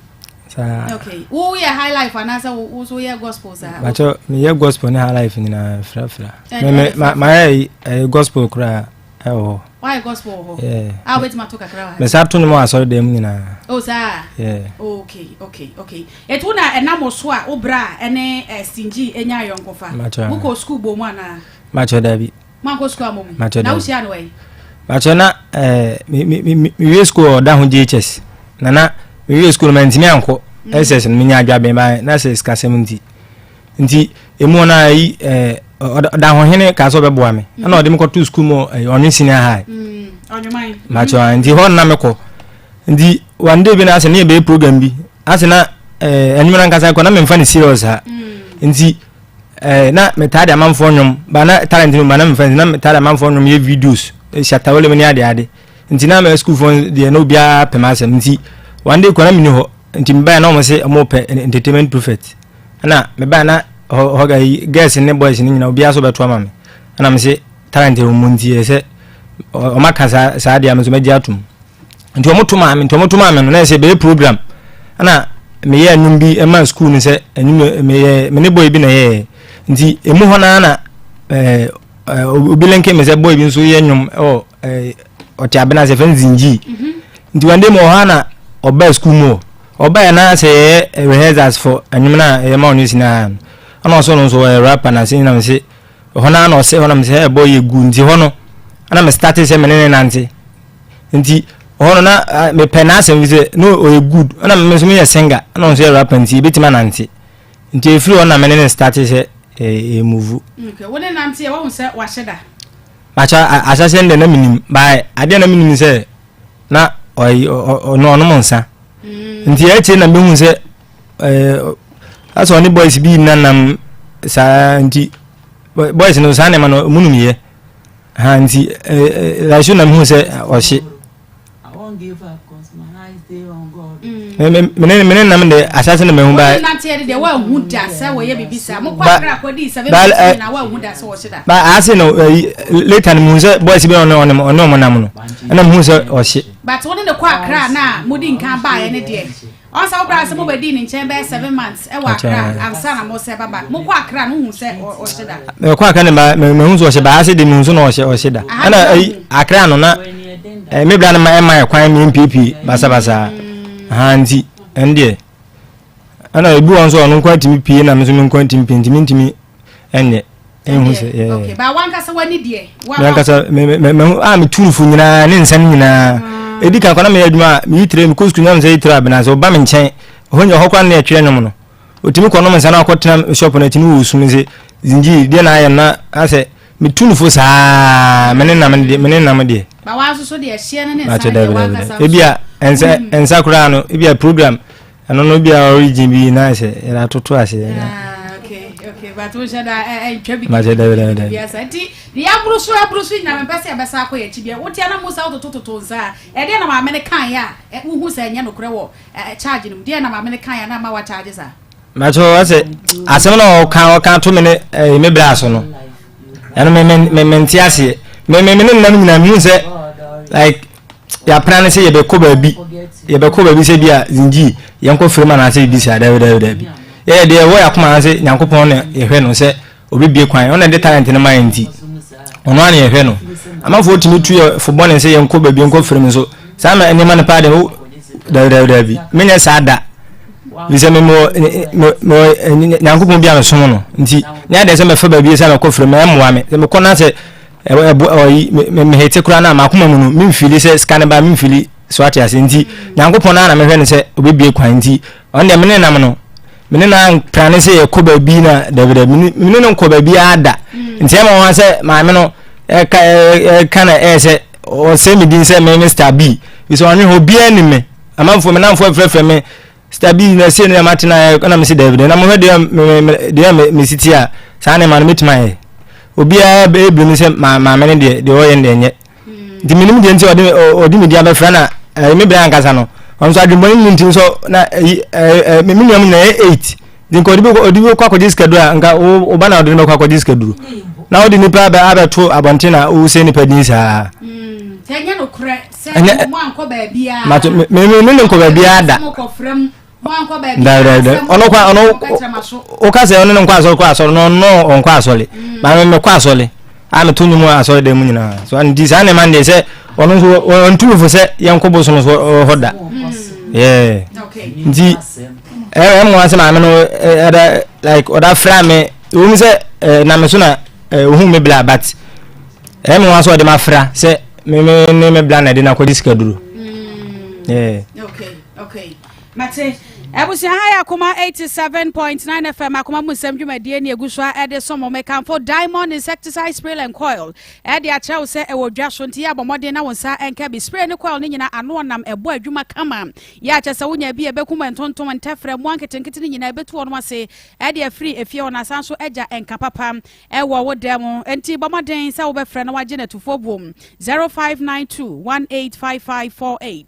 Okay. Who ya high life and as who ya gospel sir. Macho me ya gospel na high life ni na fra. Me my gospel kra Why gospel ho? Yeah. I wait ma to kakra. Me sa to no asori dem ni na. Oh sir. Yeah. Okay. Etu na enamo so a obra ene stingy enya yonkofa. Buko school bo mu ana. Macho dabi. Manko school amom. Na usi anu we. Macho na mi school da ho JHS. Na mi school man ntimi anko. SS mi nya adwabe ba na SS ka 70. Nti emu na yi da ho hene ka so beboa me. Na odi me ko to school mo onye senior high. Onyuman. Macho nti ho na me ko. Nti one day bi na ase na be program bi. Ase na enyumra nkasa ko na me mfa ni serious ha. Nti na metade amanfo nyom ba na talent no ba na mfa na metade amanfo nyom ye videos shatawole me ni ade nti na me school phone de no bia pemase nti one day ko na me ni ho nti me ba na mo se mo pe entertainment prophet na me ba na ho ga girls ne boys ni nyina obi aso beto ama me na me se talent mo nti se o makasa sa dia me so meji atum nti o motuma me no na se be program na me ye anum bi e man school ni se anum me ne boy bi na ye nti emu ho na obi lenke me se boy bi nso ye nyum o ti abena se fen zinji nti wande mo ha na oba school mo oba na se rehearsals for anyum na e ma onu sina ana so no so rapper na sin na me se ho na no se ho na me se boy ye gu nti ho no ana me start se me ne nante nti ho no na me pena se me se no o good ana me so me ye singer ana so rapper nti betima nante nti efiri ho na me ne start se move. Okay, what then auntie what say wa sheda. Macha asase nde na minim bai ade na minim se na no monsa. Nti e che na me hu se aso ni boys bi nanam sa nti boys no sa ne ma no munum ye. Ha nti la shu na me hu se o she. I won't give up cause my eyes stay on God. Menen na me asase na me hu bai. Na tie de wa hu da sa wo ye bibisa mo kwa kra kwadi 7 na wa hu da so wo sheda. Ba ase no later no se boys bi ono mo nam no. Na me hu se o she. But woni ne kwa kra na modi nkan ba ye ne de. On sa obra se mo bedi ni nchen be 7 months e wa kra ansa na mo se baba mo kwa kra no hu se o sheda. Me kwa kra ne ba me hu so o she ba ase de me hu so no o sheda. Ana akra no na me bra na ma kwan mi mpp basa hanti ende ana ebu won so no kwantimi pie na me so me kwantimi pentimi enne enhu se okay ba wanka se wani die wanka se me turufu nyina ne nsan nyina edika kwa na me adwuma me yitre me kosku nyam se yitre abena se oba me nchen honya hokwa na etwere nyom no otimi kwa no me nsan akotena shop na tini wo sum se zinji die na ayem na ase me turufu saa mene na me de ba wa so de ehie ne nsan de wanka sa ebia ensa kura no ebia program ano no bia origin bi na se era toto ase okay but we should twabi bia santi di abrusu na me pese abesa akọ ya chibia wotia na musa toto nsa e de na ma me kan ya hu sa nya no kure wo charge no de na ma me kan ya na ma wa charge sa macho ase asem no kan to me ne me bra so no ano me ntiase me nam nyina mi se like ya plan say ye be ko baabi say bia zinji ye nko frema na say bi say da bi ye de wo yakoma say nyankopon ne ye hwe no say obibie kwan ona de talent ne man nti ono an ye hwe no amafo timi tu football ne say ye nko baabi nko frema so sa ma ene man pa de da bi menya sada bi say me nyankopon bia me somo no nti nya de say me fa baabi say me ko frema emwa me ko na say me hete kura na makoma mu no me fili se scan ba me fili so ati ase nti nyankopon na me hwe ne se obebie kwan nti on de me nam no me na plan se ye ko ba bi na da me no ko ba bi ada nti e ma wan se ma me no kana se o se me din se me Mr B so onye ho bia ni me amanfo me namfo frefre me Mr B na se ne matena na me se David na mo hwe de me siti a sa ne ma no metima e obia be ebunu se ma me ne de o ye ndenye di minim de nti odi mi dia be fra na me bra nkasa no on so adwumoni ni nti so na me minimum na 8 din ko odi ko akọ diska dura nka o ba na odi no ko akọ diska duru na odi ni pa ba to abontina o se ni padin sa tenya no kure se mo anko ba bia ma me nko ba bia da ono kwa ono o ka se ono no kwa asole no on kwa asole ba me kwa asole a me tunu mu asole de mu nyina so and this ane man dey say ono so on tu fo se yankobo so no hoda yeah ndi mo ase ma me no like oda fra me o mi se na me so na hu me bla but mo aso de ma fra se me bla na de na ko diska duro yeah okay mate Ebusi haya Akoma 87.9 FM Akoma musem dwumadie ne egusua ede somo mekanfo diamond insecticide spray and coil ede a chew se e wodwa so nti ya bomode na wonsa enka bi spray ne coil ne nyina ano nam ebo adwuma kama ya che se wonya bi ebekuma ntontom ntefre mo anketenkete ne nyina ebetu ono ase ede free efie ona sanso eja enka papa e wo wodem enti bomode se wo befre na wage na tufo bom 0592185548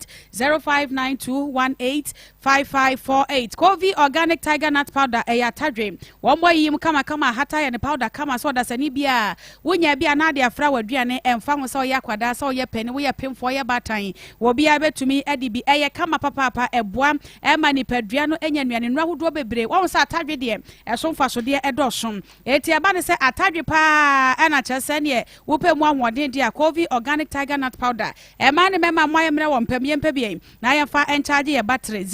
0592185548 Kovi organic tiger nut powder eya tadwe womo yim kama hata ya ne powder kama so da sani bia wonya bia na de afra waduane emfa ho so ya kwada so ye pene wo ye pemfo ye batan wo bia betumi edi bi eye kama papa eboa e mani padua no enya nuane no ahodo bebre wo so atadwe de eso mfa so de edosom eti aba ne se atadwe pa na chese ne wo pemu ahoden de Kovi organic tiger nut powder e ma ne mema moye mre wo mpem ye mpebie na ye fa en charge ye battery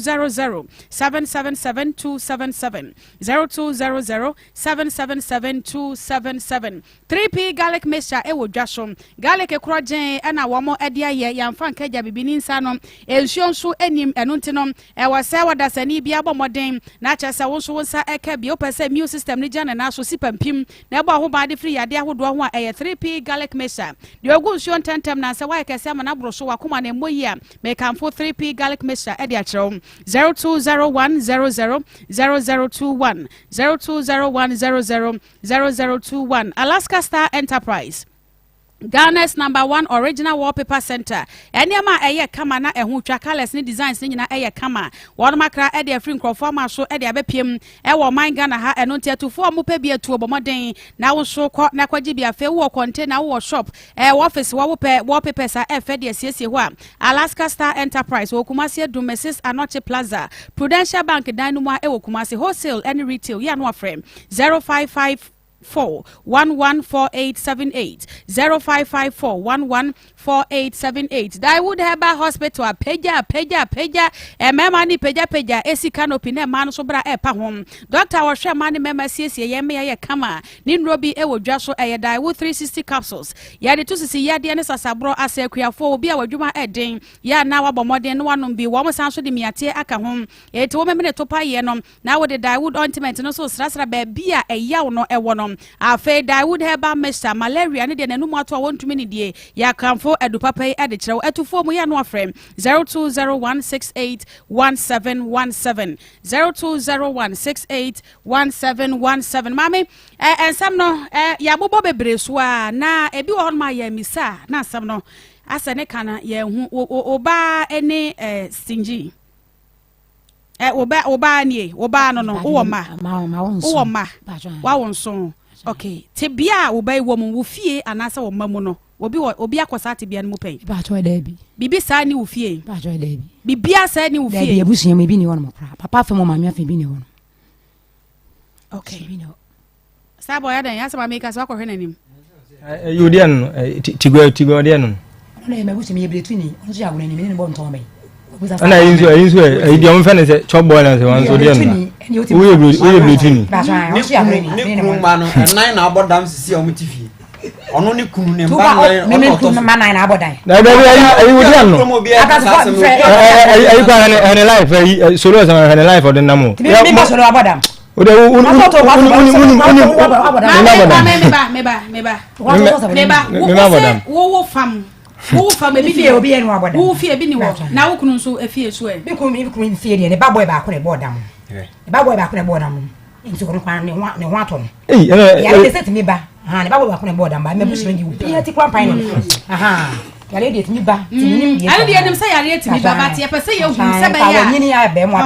0200-777-277 0200-777-277 3P garlic mixture ewo dwasom garlic ekrogen ena womo edia ye yamfa nkaja bibini nsa no ensuonso enim enuntinom ewase wadasani bia bomoden na chese wonso wonsa eka bi opese immune system ni jana na so sipampim na ebo ho baade free ade ahodo ho a 3P garlic mixture de ogu nsuon tentem na se wa kese ama na broso wakoma na moyi a mekanfo 3P garlic mixture ede a 0201000021 0201000021 Alaska Star Enterprise Ghana's #1 original wallpaper center. Anyama eye kama na ehu twa colors ni designs ni nyina eye kama. Won makra e de free crofo ma so e de abepiem e wo man Ghana ha eno ntiatufo mo pa bi atu obomoden na wo so kọ na kwaji bi afa wo container wo shop office wo pe wallpaper sa e fe de siesie ho a Alaska Star Enterprise wo Kumasi Dumesis Anoche Plaza Prudential Bank Dynamo e wo Kumasi wholesale and retail ya no frame 0554-114878 0554-114878 Dawood Heba Hospital peja mema ni peja esi canopy na ma no so bra epa hom doctor wo hwe ma ni mema siesie ye me ye kama ni nrobi e wodwa so e Dawood 360 capsules ya de to sisi ya de ne sasabro asekuafo obi a wadwuma eden ya na wabomode no wanom bi wo mo san so de miate aka hom e ti wo me ne topa ye no na wo de Dawood ointment no so srasra ba bia e yaw no e wo no afa Dawood Heba Mr malaria ne de nanum ato a wontumi ne die ya kamfo edupapa yi ade kyerɛw etufo mu ya no afrem 0201681717 0201681717 mame ensam no ya bobo bebre so a na ebi wo hon ya misa na asam no asa ne kana ya hu oba ene stingy oba nie oba no wo ma wa wonso okay tebia oba iwo mu wo fie anasa wo mamu no obi akosa tebia no mu pen ba to da bi bibi sa ni wo fie ba to da bi bibia sa ni wo fie da bi abusuam bi ni wono mokra papa fa mo mama fa bi ni wono okay sabo ya dan ya sama make us akọ hwe nanim yudian tigo dian no na me busuam ye bletu ni onso ya wona ni me ni bo nton me ana yinso idi am fa ne se chobo na se wan so dian no we bletu ni ba so onso ya wona ni ni ma no nan na abodam sisi o mutifi ono ni kunu ne ba me kunu ma nan na abodai na ba ayi wudian no ayi kwa hane life solo sama hane life odin namo me ba solo abodam o de wo fam ebi fie obi enu aboda wo fie ebi ni wo na wo kunu nso efie so e bi kunu fie de ne ba boy ba ko ne bodam ne ba boy ba ko ne bodam nti ko kwa ne ho atom ya de set me ba ha ne ba boy ba ko ne bodam ba me busu ngi wo pia ti kwa pan no aha yare de timi ba timi nim ale de nim say yare timi ba ba te pese ye hu se ba ya nyini ya be mo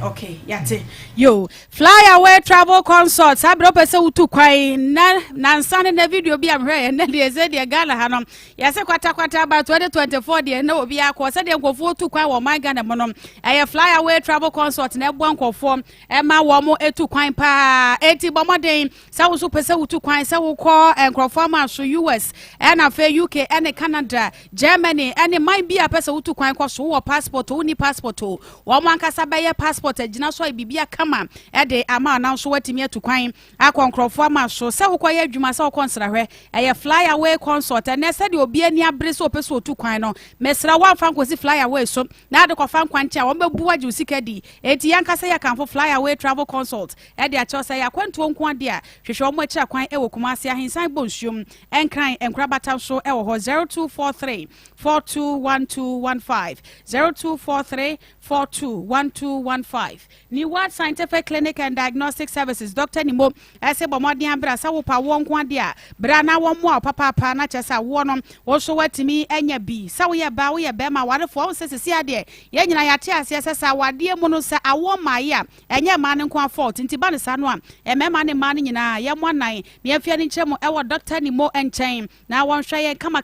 okay yate yo fly away travel consult sabro pese utu kwai na nsane na video bi amhwe na de ze de Ghana hanom ya se kwata ba 2024 de na obi akọ se de nkofo utu kwai wo my Ghana monom eye fly away travel consult na ebo nkofo e ma wo mo etu kwan pa eti bomoden sa wo so pese utu kwan sa wo kọ nkofo ma so US na fe UK and Canada Germany and my be a pese utu kwan kọ so wo passport wo ni passport wo mo ankasa ba ye passport agina so bibia kama e de ama na so watimi atu kwan akọ nkofo ma so se wo kọ ye adwuma sa wo konsra hwe eye fly away consult and se de obi ani abre so pese utu kwan no mesra wa fan kosi fly away so na de kọ fan kwan cha wo bebu aju sika di eti yankasa ya kanfo fly away travel consult e de a cho say akwanto nko ade a hwehwe mo akira kwan e wo Kumasi ahinsan bonsuom enkran enkrabata so e wo 0243 421215 0243 421215 ni What Scientific Clinic and Diagnostic Services Dr. Nimo ese bomodin abra sa wo pa wo nko ade a bra na wo mo papa na chesa wo no wo so watimi enya bi sa wo ye ba wo ye be ma warefo wo sesesi ade ye nyina ya te ase sesa wade mu no sa awo maye a enya ma ne nko afort nti ba ne sa no a emema ne ma ne nyina ye mo nan ne afia ne nkyem e wo Dr. Nimo enchen na won hwe ye kama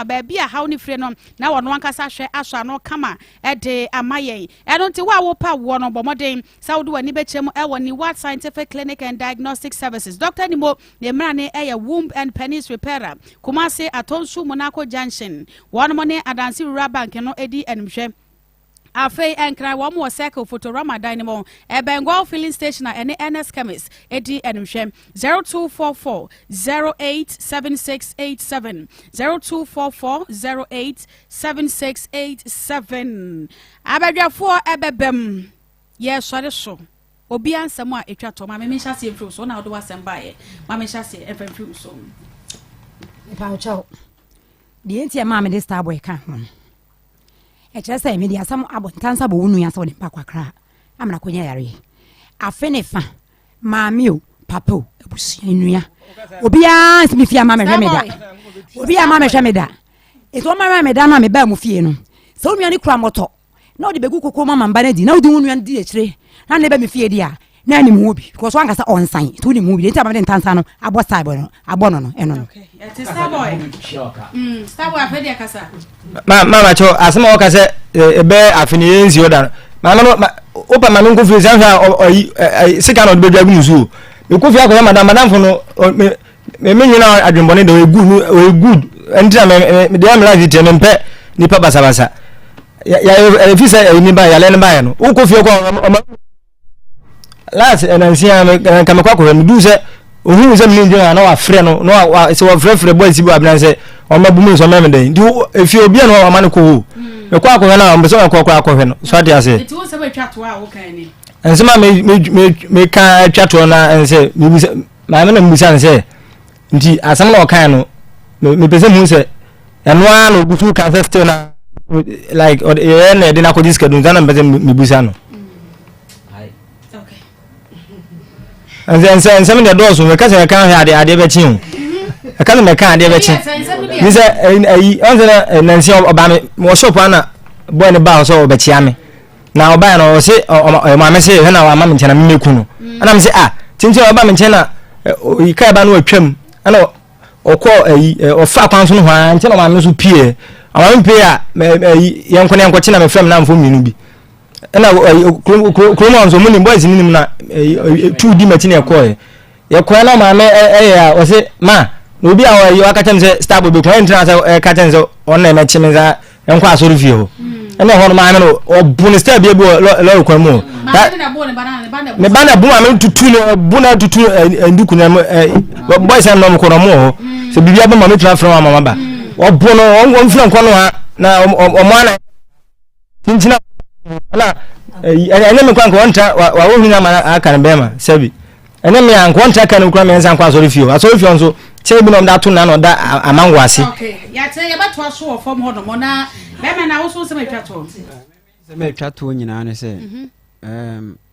ba bia haw ne fire no na wo no ankasa hwe aso ano kama e de amaye eno nti wa wo pa wo no bomoden sa wo do wani bechem e wo ni What Scientific Clinic and Diagnostic Services Dr. Nimo ne mra ne e womb and penis repairer Kumasi Atonsu Monaco Junction one money adansi rural bank no edi enhwe Afei enkra wo mo cycle Photorama Dynamo Bengal filling station and NS chemist edi enhwe 0244 087687 0244 087687 abadwafo ebebem ye sore so obi ansem a etwa to ma me hya se mfiri so na do wasem bae ma me hya se mfiri so pa chao di enti ma me de star boy ka ho e kire say me di asam abontansa bo wunu ya so de pa kwakra amna konya yare afenefa maami o papa o ebusia nua obi a simi fia ma me hwemeda obi a ma me hwemeda eto ma me da na me ba mu fie no so nua ni kura moto na odi begu kokoma mamba na di na odi wunu ya di ekire na ne ba me fie di a na ni mu obi because wan kasa onsan to ni mu obi enti amade ntansa no abo star no abo no eno no okay it is star boy star boy afedi akasa mama cho asema o kase ebe afini enzi oda mama no opa mama nko fi sanfa sika no be dwagu nsu e ko fi akoya madam fo no me nyina adwembone de we good enti me de am live te mempe ni pa basa ya fi say ni ba ya le ba ya no o ko fi ko last enansia me kama kwa me se ohun se me nje na wa frɛ no no se wa frɛ boy si bu abna se o ma bu mu so me den di efi obi na wa ma ne ko ho me kwa na o be so kwa hwe no so ade ase ti wo se be twa to a wo kan ni ensema me ka twa to na ense me bi ma me na mu san se nti asam na o kan no me pese mu se eno a no bu fu kan se still na like or na de na ko diskadun zana me pese me bu san no and some the doors we can have the be chin I can't make ade be chin this Nancy Obama mo shop na boy ne ba so be chia me na oba na o se ma me se na wa ma me nchana me meku no ana me se tinti oba me nchana i kai ba no atwam ana okọ o fa kwan so no ha nchana ma me so pie ama me pie a ye nko ne nko chi na me frem na mfo minu bi na kromo so muni boys ni na 2D machine e koy ye koy na ma me ya o se ma no bi a yo aka tem se star bo ko entra se ka tem se on na me chime za enko asori fie ho ene ho no ma me no o buni star bi lo ko mu me bana bu ma me tutu no bu na tutu nduku na boys am no mo ko no mo se bibia ba ma me transfer ma mama ba o bu no on flan ko no ha na o mo ana tintina ala ene me kwanko onta wa wo hina ma aka ne bema sabi ene me anko onta ka ne kura me nsa kwa asori fio nso che bi no da to na no da amango ase okay ya te ya bato aso of form hodo mo na bema na wo so se me twato se me twato nyina ne se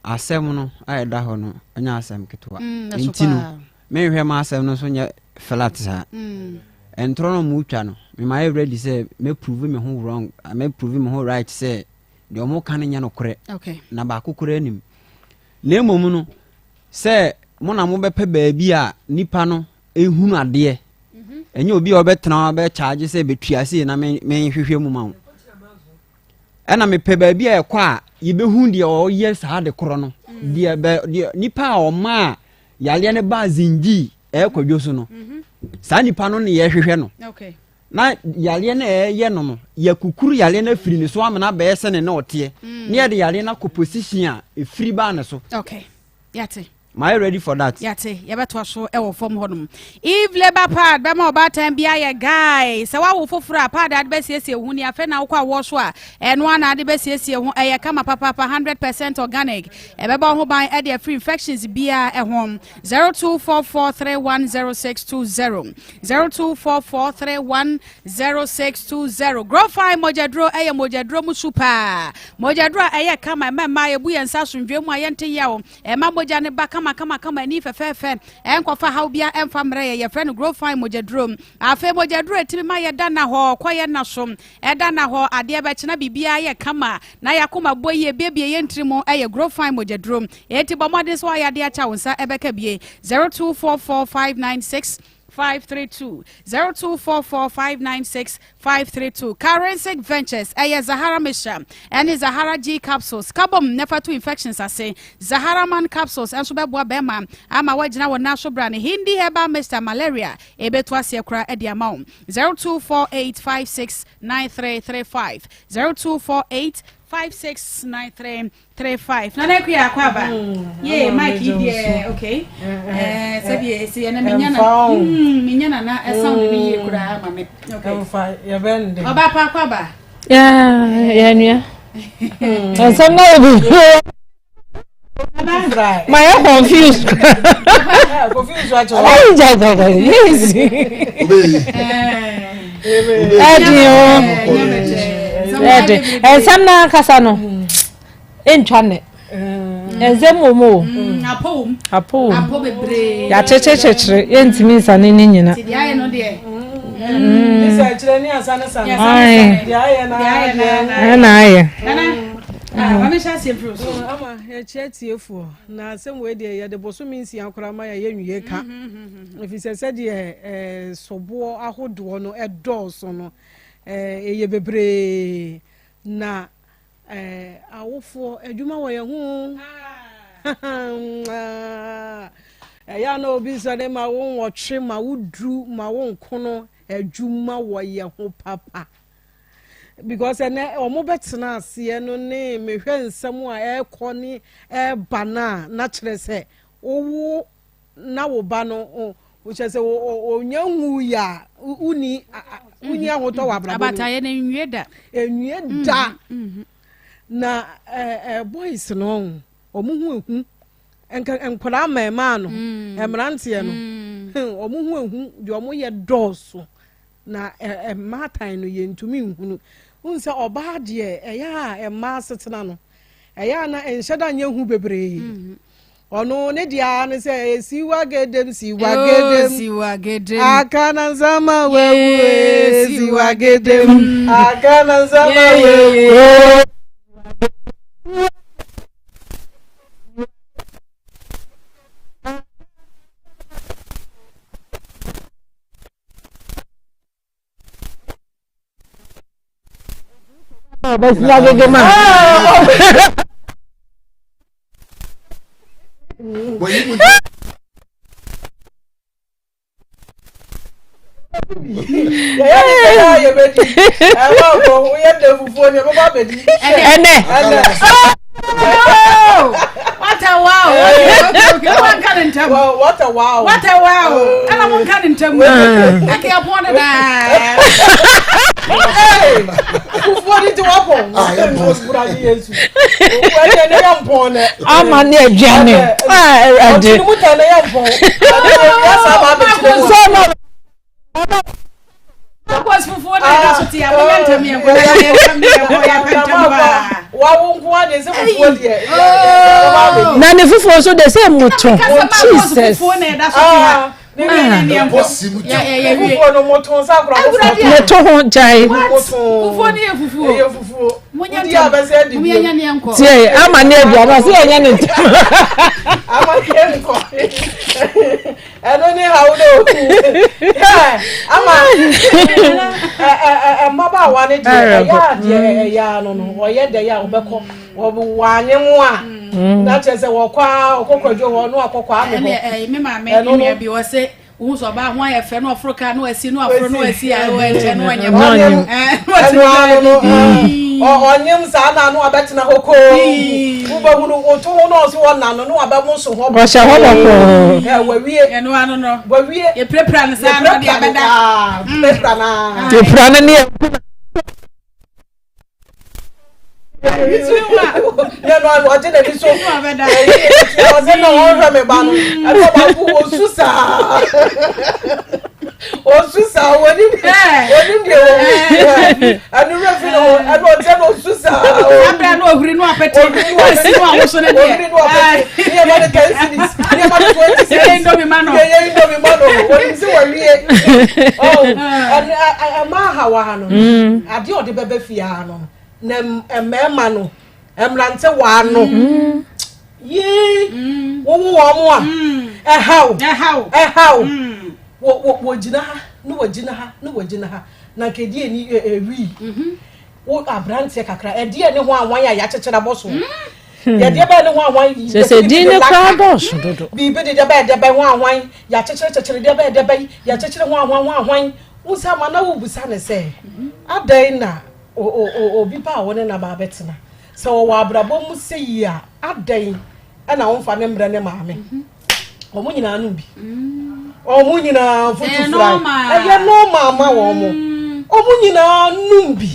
asem no ai da ho no anya asem ketwa enti no me hwe ma asem no so nya flat sa entro no mu twa no me my ready say me prove me who wrong me prove me who right say de omo kan nya no kore okay na ba kokore anim na emom no say mo na mo bepe baabi a nipa no ehunu ade enye obi a obetena be charge say betuase na me hwehwe mu ma wo ena me pe baabi a ekwa a yebehu de o ye saa de koro no de nipa a o ma yale ne ba zingi ekwadwo so no saa nipa no ne ye hwehwe no okay na yale na ye no yakukuru yale na firi ne so amena be ese ne na ote ne ye de yale na ko position a efiri ba ne so okay yate am I ready for that? Yate, yabeto so e wo fom hodum. If labor pad be ma oba time bia ye guy. Se wa wo fofura pad ade be siesie hu ni afa na wo kwa wo so a eno ana ade be siesie hu e ye kama papa 100% organic. E be ba ho ban e de free infections bia e hom 0244310620. 0244310620. Grow fine mojadro e ye mojadro mu super. Mojadro e ye kama mema ye bu ye nsa sondwe mu ayente yawo. E ma moja ne ba kama ni fefe enkofa haubia emfa mre ye friend grow fine mojadrom afa mojadro etimi ma ye da na ho kwaye na som e da na ho ade be kina bibia ye kama na yakoma boye bebie ye ntrimo ye grow fine mojadrom eti bomode so ya de acha wonsa ebeka bie 0244596532 0244596532 Currency Ventures Zahara Misha and Zahara G capsules carbon never to infections I say Zahara Man capsules and Subabwa Bema ama wajina wa national brand Hindi heba Mr. Malaria ebetwa sekra edi amount 0248569335 0248569335 Nana kuya kwaba ye Mike die okay sabi si na minyana na sound ni ye kura mame okay ya bende oba pa kwaba ya nua some na be my confused what you some na kasa no entwane ezemomo apo bebre ya chechechechre yentimi nsane ni nyina ti aye no de isa chire ni asane sana di aye na aye Wame sha se pro so ama ya chietiefu na asem we de ya de boso minsi akora ma ya yenwie ka efise se de sobo ahodo no edoso no eye bebre na awofo adwuma wo ye hu ya na obi so de ma wo nwotwe ma wudru ma wo nkono adwuma wo ye hu papa because omo betena ase no ne mehwe nsem a ekọ ni bana na kire se owo na wo ba no o che se onyanwu ya uni ahoto wa brabo abata ye na enwie da na boys no omo hu enkwara mema no emrante no omo hu de omo ye doso na matan no ye ntumi nhunu unse oba de eya ma setena no eya na enhyeda nya hu bebre ono ne dia no se siwagedem akana nzama wewe siwagedem akana nzama wewe bas lagi gema ya bedi awa ko we de fufu ni baba bedi ene what a wow one can ntem what a wow ana mon kan ntem ake apon da fufu ni ti wapo yesu we ne yampon ne ama ne aduane ade mu ta ne yampon ya sa ba be was before that so tia mo ntem ye ko ya wa wonko de se fufu de na ne fufu so de se moto Jesus fufu na da so tia fufuo no moton sa akora ne to ho jai fufuo ne fufuo fufuo munya dia ba se di munya ne enko tie ama ne aduaba se enya ne ntam ama ke enko eno ni how do ama maba wa ne ya no no wo ye de ya obekọ wo wa anyemu a na chese wo kwa okokwadwo ho no akokwa ame me ma me bi wo se wo so ba ho ayefe no Africa no asi no afro no asi a wo enche no anyem onyem sa na no abetina hoko wo ba hunu oto ho no so wona no abamu so ho bo sha ho bako wawie eno ano no wawie ye prepra na sa no dia beda prepra na prepra na ne ya no anu ade na bi so no abeda ya o se no ho hwe me ba no e ko ba ku osusa woni de anu refi no anu o te no osusa abra no ohuri no apete o si no awoso na de ni ma de tensinis ni ma de 20 indomie mano woni se wawie ma hawa ha no ade o de bebe fia no na emema no emrante wa no ye wo mo a ehaw wo gina ha na kedie ni ewi wo abrante kakra edie ne ho anwan ya chechera boso ya de ba ne ho anwan se di ne kwa boso dodo bi de ba ho anwan ya chechera de ba ya chechera ho anwan wo sa ma na wo busa ne se adan na obi pa wona na ba betina se wo abrabo mu seyi a adan na wo fa ne mbre ne maame omo nyina anu bi omo nyina futu fry eye no mama wo mo omo nyina anu bi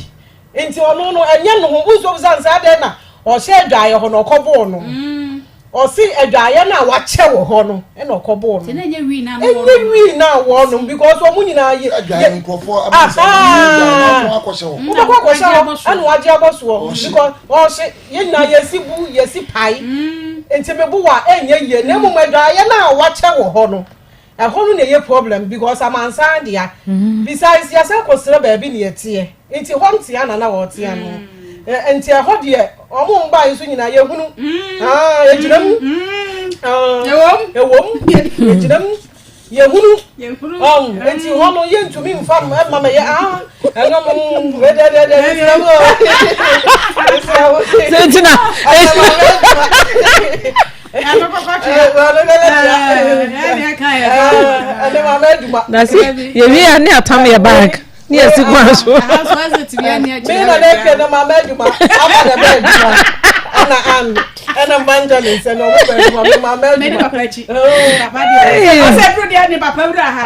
enti ono no enye no ho buzo zansa adan na o se adwaye ho no kobo no o si adwaye na wa che wo ho no e na kobo no se enye wi na wo no because omo nyina ye adwaye nkofo akoshe anu waje aboso because o se ye na yesi pai enti mebu wa enye ye na mu adwaye na wa che wo ho no e ho no na ye problem because amansan dia besides yasa kosere ba bi na yetie enti ho ntia na wo tie no enti ho de omo mba yiso nyina ye hunu ejinam ewom ejinam ye hunu enti ho no ye ntumi mfa mama ye engam sentina that's it ye wi ani atam ye bag ni esi kwa so me na dey na mama eduma aba the bed ana evangelist and mama eduma papa dia o se pro dia ni papa wura ha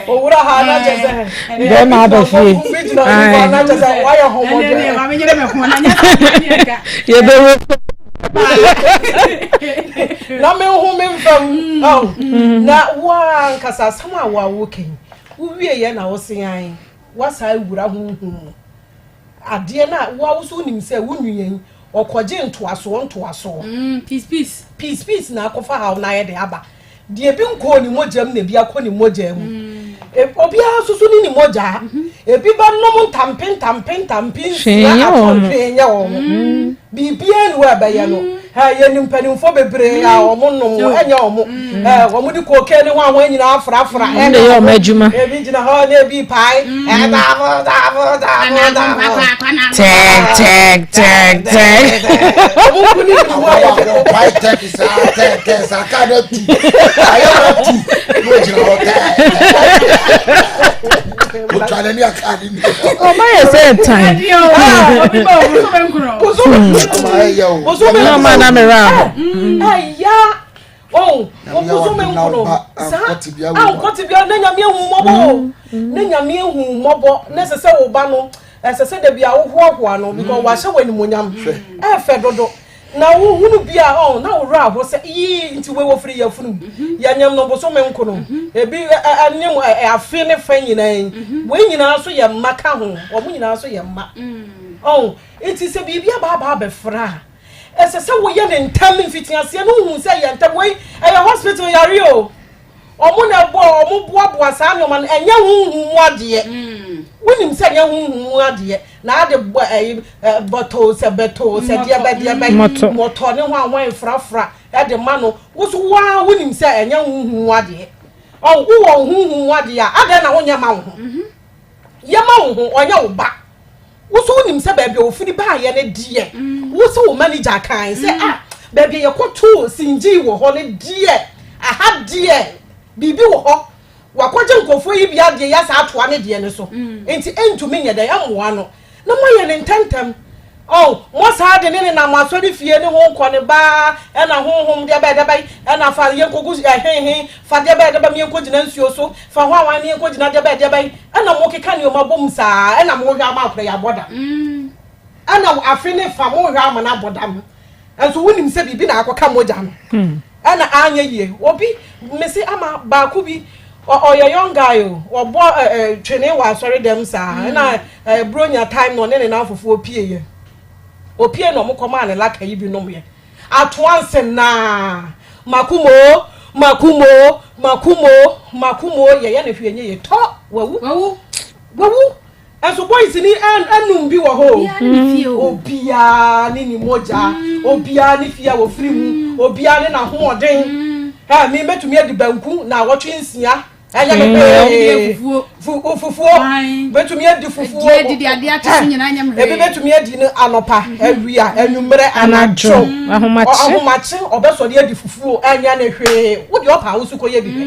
wura ha na jese be ma ba fi na jese why your homo de mama nyere me ho na nya ye be na me hu me mfam na wa nkasa sama wa woken uwie ye na wo sean wasa wura hunhun ade na wa wusu nim se wunyen okoje ntoaso peace na akofa ha na ye de aba de bi nko ni mojam na bi akoni mojam obi asusu ni moja ebi ba nom tampin na afọnfenya wo bibia ni wa ba ye no ha ye ni mpanimfo bebre a omo nom enya omo omo di koke ni ho awon nyina afrafra e na yo majuma ebi jina ha na ebi pai tag omo kuni ni wa pai tag sa ka na tu ayo tu mo jina ho Utale ni akadi ni. Oh my say time. No man am around. Aya. Oh, obuso me nkuno. Sa. Kotibia na nyame hu mobo. Na nyame hu mobo. Na sese wo ba no. Sese de bia wo hoahoa no because wa hye wani monyam. Fe dodo. Na wo hunu bia na wo ra ho se yi nti we wo free ya funu ya nyam no boso me nkono ebi anim afi ne fa nyina we nyina so ye maka ho wo nyina so ye ma enti se bibia ba be fra ese se wo ye ne ntam mfitiase no hu se ye ntam we hospital yare o omu na bo omu boaboa saa nyoma no enye huhu ade wonim se enye huhu ade na ade bottle se beto se dia be moto ne ho anwan frafra ade ma no wo so wa wonim se enye huhu ade o wo huhu ade a ade na wonya ma wo ye ma wo onye wo ba wo so wonim se ba bia ofiri ba ye ne die wo so wo manager kan se ba bia ye koto sinji wo ho ne die aha die bibi wo ho wakwaje nkofo yi bia de ya sa atoa ne de ne so enti entumi nye da ya moa no na moye ne ntantam mo sa de ne na masori fie ne ho ko ne ba e na honhom de ba de ba e na fa ye kogu hehe fa de ba me ko gina nsuo so fa ho awan ne ko gina de ba e na mo keka ne o mabom sa e na mo hwa ma akora ya boda e na afi ne fa mo hwa ma na boda mo enso wonim se bibi na akoka moja no e na anya ye obi mesi ama ba ku bi oyo young guy obo twene wa sorry dem sa na bronya time no ne na afofo opie no mo koma ne laka yi bi no me atoanse na makumo ye na hwe nye ye to wawu enso boys ni anum bi wo ho obia ni moja obia ni fia wo firi mu obia ni na ho oden ha mi betumi adi banku na wotwe nsia anya me fufuo betumi adi fufuo edi ade atese nyina anya me ebe betumi adi ni anopa awia anumre anacho ahomache obeso de adi fufuo anya na hwe wo de opa usuko ye bi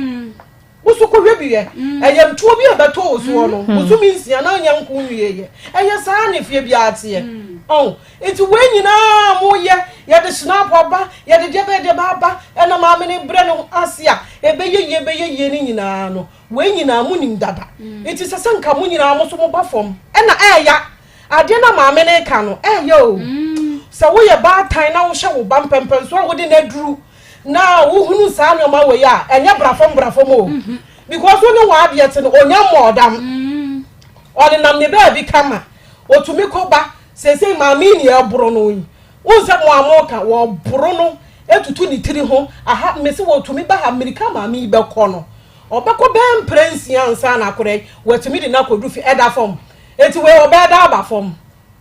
usuko hwe bi ye eyam tuo bi abeto osuo no usumi nsia na anya nku nwie ye eye saa ne fie bi ate enti wenyina mo ye de snap oba ye de de baba ena ma me ne bre no asia ebe ye ni nyina no wenyina mo nim dada enti sese nka mo nyina mo so mo ba fom ena eya ade na ma me ne ka no o se wo ye ba tan na wo hye wo ba mpempem so wo de na duru na wo hunu saa no ma wo ya enya brafom o because wo ne wa ade yete no onya modam oni nam ne ba bi kama otumi koba sese maami ni aburo no yi wonse mo amoka wo buro no etutu ni tiri ho aha mesi wo tumi ba America maami be ko no obako be prince ansa na akore watumi di na kodu fi eda form eti we obeda aba form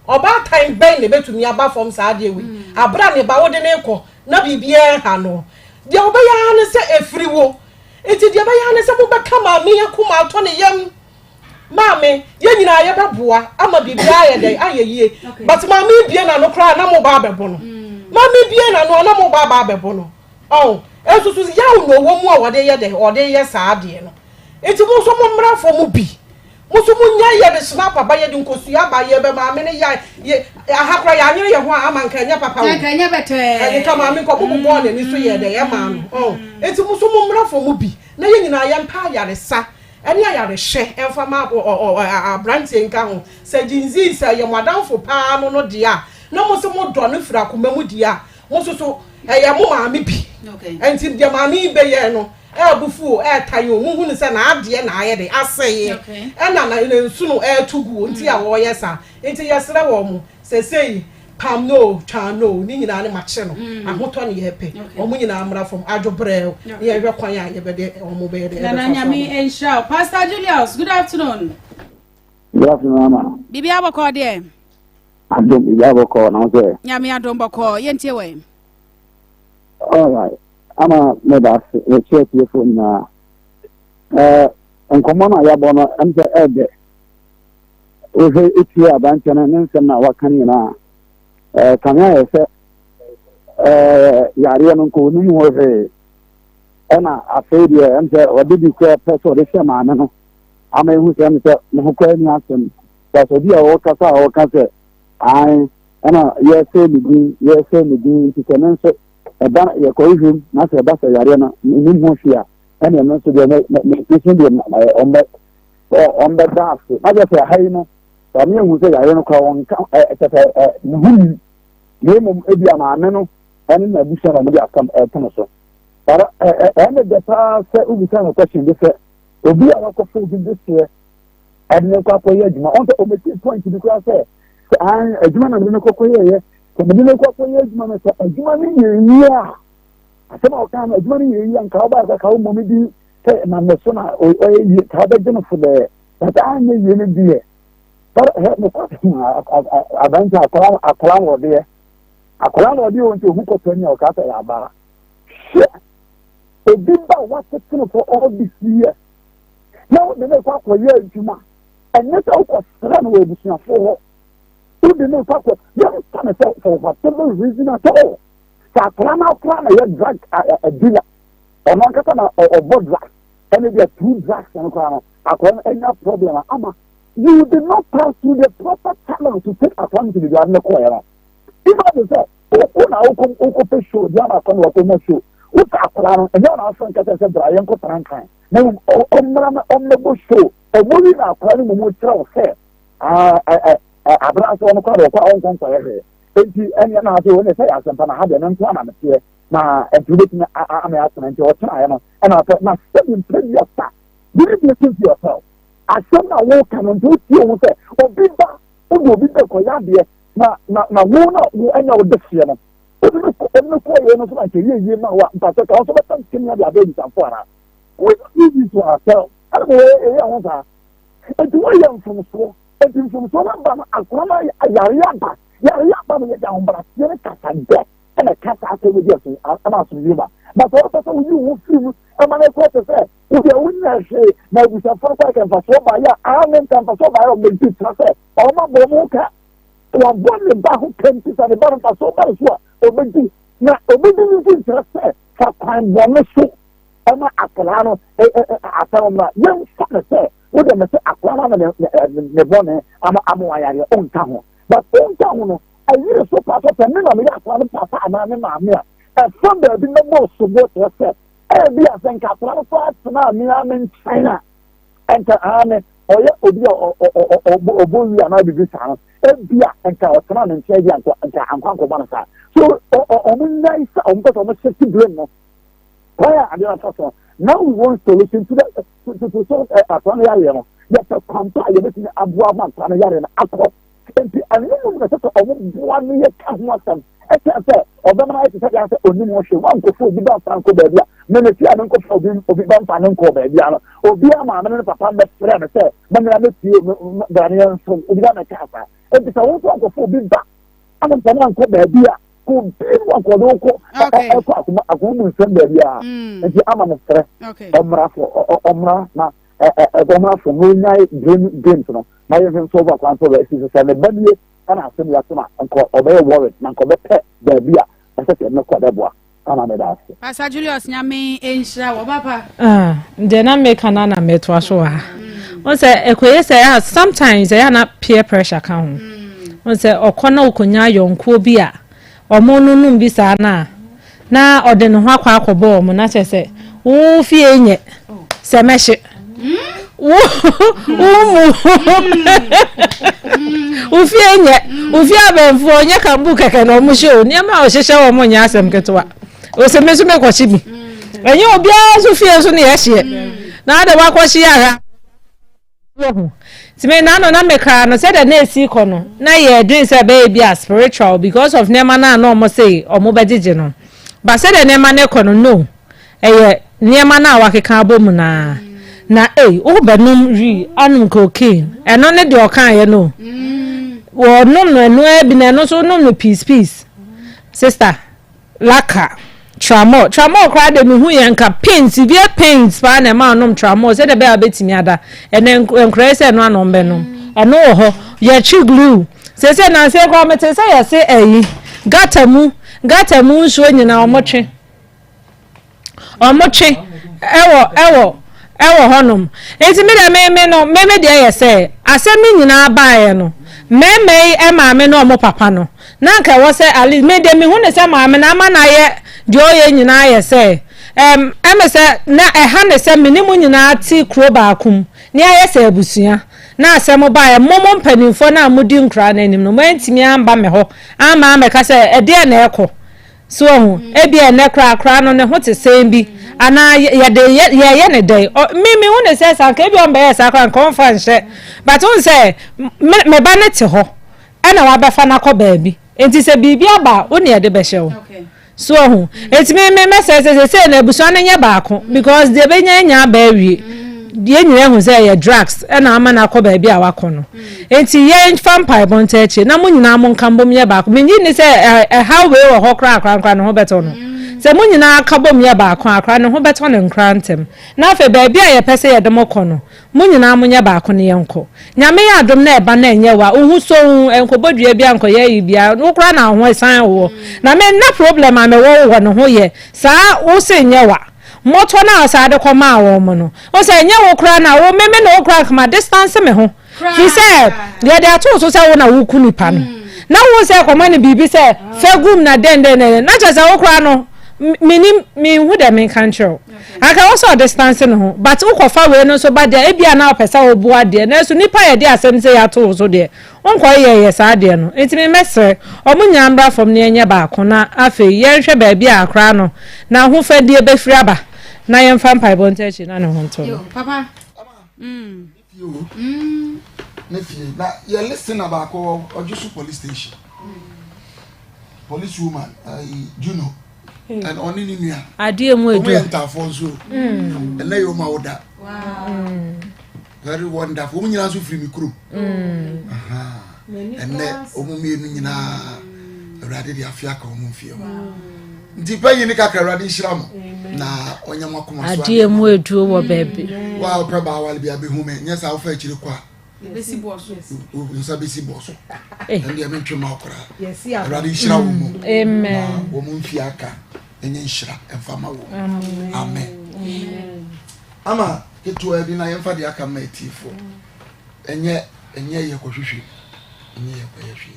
oba time ben ne betumi aba form sa de we abra ne ba wo de ne ko na bibia ha no de obeya ne se efriwo eti de obeya ne se mo be kama maami akoma ato ne yam mame ye nyina ye beboa ama bibia ye dey ayeye but mame bie na no kra na mo ba bebo no mame bie na no na mo ba bebo no esusu ya no wo mu a wode ye dey ode ye saa de no enti mo so mo mra fo mo bi mo so mo nya ye de snap ba ye de nkosu ya ba ye be mame ne ya ye ahakra ya nyere ye ho ama nka nya papa wo nka nya bete nka mame ko bubu bo ne ni so ye dey ye mame enti mo so mo mra fo mo bi na ye nyina ye mpa ya resa eni ayare hye emfa ma abrantie nka ho se jinzi se ye mwadanfo pa no dia na mo se mo do no fira koma mu dia mo so ye mo maami bi enti de maami be ye no bufu tayo mu hu se na ade na aye de aseye ena na nsu no tugu enti a wo ye sa enti ye sere wo mu se sei pam no chano ni nyina ne mache no ahoto ne ye pe omu nyina amra from adwobre ye hwe kwan ya ye be de omu be de na nyami ensha Pastor Julius, good afternoon. Good afternoon mama. Bibi aboko de adom bibi aboko na so nyami adom boko ye ntie we all right ama me da se e che telephone na enkomo na ya bono emse ede o he iti abanche na nsem na wakani na kanya ese yare no ko nu mo he ena afedi emse odidi ko peso de sema na no ama hu se emse mo ko ni asem so bi a o kasa ai ena ye se mi din ti kenan so eba ye ko ihum na se ba se yare na ni mo hia ena no so de me so de ombe da so ma je se hai no so mi hu se yare no ko won ka ni nemo ebi amaame no ene na busa na mo de akam tono so para ene de pa se ubusa na question de se obi a ko fu de se ene ko akoye adwuma on o meti point bi ko se an adwuma na me ko koye ko me ne ko koye adwuma na se adwuma ni ye a asema o kan adwuma ni ye an ka ba ka o mo me di say na me so na o yi ka be gino for the that anye yi ne die but he me ko abanja akwa wo de akwa wo de won to hu ko tanya o ka ta ya ba obi ba what for all this year now the me kwa ye ntuma enne ta ko sra no ebusia fo who the no kwa you stand for whatever reason at all sa plan ya drug a dealer or not kata or bodra and there are two drugs and akwa any problem ama you did not pass through the proper channel to take account to the government choir even say na o show dia na kon wo show o ta plan and you na asan kata say Brian ko trankan na o show e mo ni na plan mo try say abra so no kwa on kwa here enti enya na ade woni say asempa na ha de no ntwa na mete na entubeti na ame asena nti o tena ya no na na seven previous ta you need to think yourself asem na wo kan nti o tie wo say obi ba o do obi be ko ya de na wo na wo enya wo de fie no o ko ye no so na ke ye ma wa mpa se ka so be tan kin ya de abe ntamfo ara we need to ourselves and we e won sa enti wo ye mfom so enti mfom so na ba akoma yare aba me ya umbra tiene kasa de na kasa ase we dia so ama so yima but so you who feel ama na ko te say we dey win na she na we say for can for so ba ya amen can for so ba o me ti tra say o ma bo mu ka wa bon le ba hu kan ti sa ne ba na so ba so o me ti na o me ti tra say fa kan bo me so ama akala no atara ma yan fa say we dey me say akala na ne bone ama amwa yare on ka ho but on ka ho no I hear so part of the minimum papa and mamma. And from there, the most support yourself. And be a think of now, me, I'm in China. And to Anne, or Obu, and I be this house. And be a and Kawasan and Chadi and Uncle Bonasa. So, nice, almost almost 60 billion. Why are you now we want to listen to that to solve a Panayariano. That's a compare you're making a Buaman Panayarian Aqua. And you know, one year come once and organize to say, only more she won't go for the bump and go baby. Many don't go for the bump and go baby. Or be a man and papa best friend, say, but I met you, Daniel, from Uganda Casa. And if I want to go for big back, I'm a man called baby. Who did one called Oko, a woman from baby. And the Amana, okay, Omra, a Goma from Moonlight Games. My even so about controversy is a baby, and I send you and call obey warrant, and call the pet, the beer, and such a no quadabua. And I made us. Pastor Julius, Yami, Insha, Papa. Then I make an anna met to show her. Once a quiz, sometimes they are not peer pressure count. Once a Okono Kunya yon Kubia, or Monunum Bisana. Now or then Hawk or Bo, Monache say, oh, fear yet. Semesh. Ufia benfo nya kambu keke no mu show niam a ohyehyɛ wo mo nya asɛm ketewa o se mesu me kwachi bi enye obi a so fie so ne yɛhye na ada wa kwachi ara time na no na meka no said na esi kɔ no na ye dream say be a spiritual because of nema na no mo say omo begege no ba said nema na kɔ no no eye nema na wakeka abom na o benum ri anum cocaine eno ne de okan ye no wo num no eno e bi na eno so num no peace sister laka tramol kra de me hu ye nka pains pa na ma num tramol se de be abetimi ada eno enkra se no anom be no eno wo ho ye chi glue se na se kwa mete se ye se gatamu nso nyina omotwe ewo honum enti me de me de ye se asemi nyina baaye no meme e maame no mo papa no na nka wo se ali me de me hu ne se maame na ama na ye de oye nyina ye se eme se na ha ne se minimu nyina ti kro baakum ne aye se abusua na asem baaye momo mpanimfo na amudi nkra na anim no mantimi amba me ho ama ameka se ede na ekọ so hu ebi ene kra no ne ho te sembi ana ye ne dey me hu ne se san ka ebi on be ye sa kan conference but on say me ba ne te ho ana wa ba fa na ko baabi enti se bibia ba o ne ye de be hye wo so ho eti me say na ebuso na nya baako because de benya nya ba wie die nyire hu say ye drugs e na ama na akọ ba wakọ no enti ye vampire bonta echi na mo nyina mo nkambom ye baako me ni say how we wo ho kra no ho beto no se mo nyina akabom ye baako akra no ho beto no nkra ntem na afa ba bia ye pese ye demo kọ no mo nyina mo nya baako ne ye nkọ nyame ya adom na eba na enye wa ohu so enkobodua bia nkọ ye bia no kra na ho san wo na me na problem a me wo no ho ye saa wo se nye wa moto na asade koma awo mo no o se nye wo kra na wo meme na wo kra kama distance me ho he said ye dey ato so say wo na wo ku nipa no na wo se koma ne bibi say fegum na den na cha say wo kra no me hu dem in control aka also distance no ho but wo kofa we no so ba dia e bia na opesa wo bo ade na so nipa ye dey asem say ya to so de won ko ye sa ade no enti me mesre omunya mbra from ne enye ba ko na afi ye nhwe ba bia akra no na ho fa die be firi aba na ye mfa mpa bonta echi na ne ho nto yo papa nephew na you listen about Ojusu police station police woman Juno and only niya adie mu edu entafonso and na yo ma oda wow very wonderful omu nyina so free me kuro aha and na omu me enu nyina awrade dia afia ka omu fie nti panyi ni kakra awrade nhira mo na onyama koma so adie mu edu wo baby wow preba wal bia be hu me nyesa wo fa chiri kwa besi boso nsa besi boso and ya mentwe ma okra yes ya awrade nhira wo mu amen wo mu mfie aka enye nhira emfama wo amen ama ketu edi na yemfa de aka ma etifo enye ye kohwehwe enye ye kohwehwe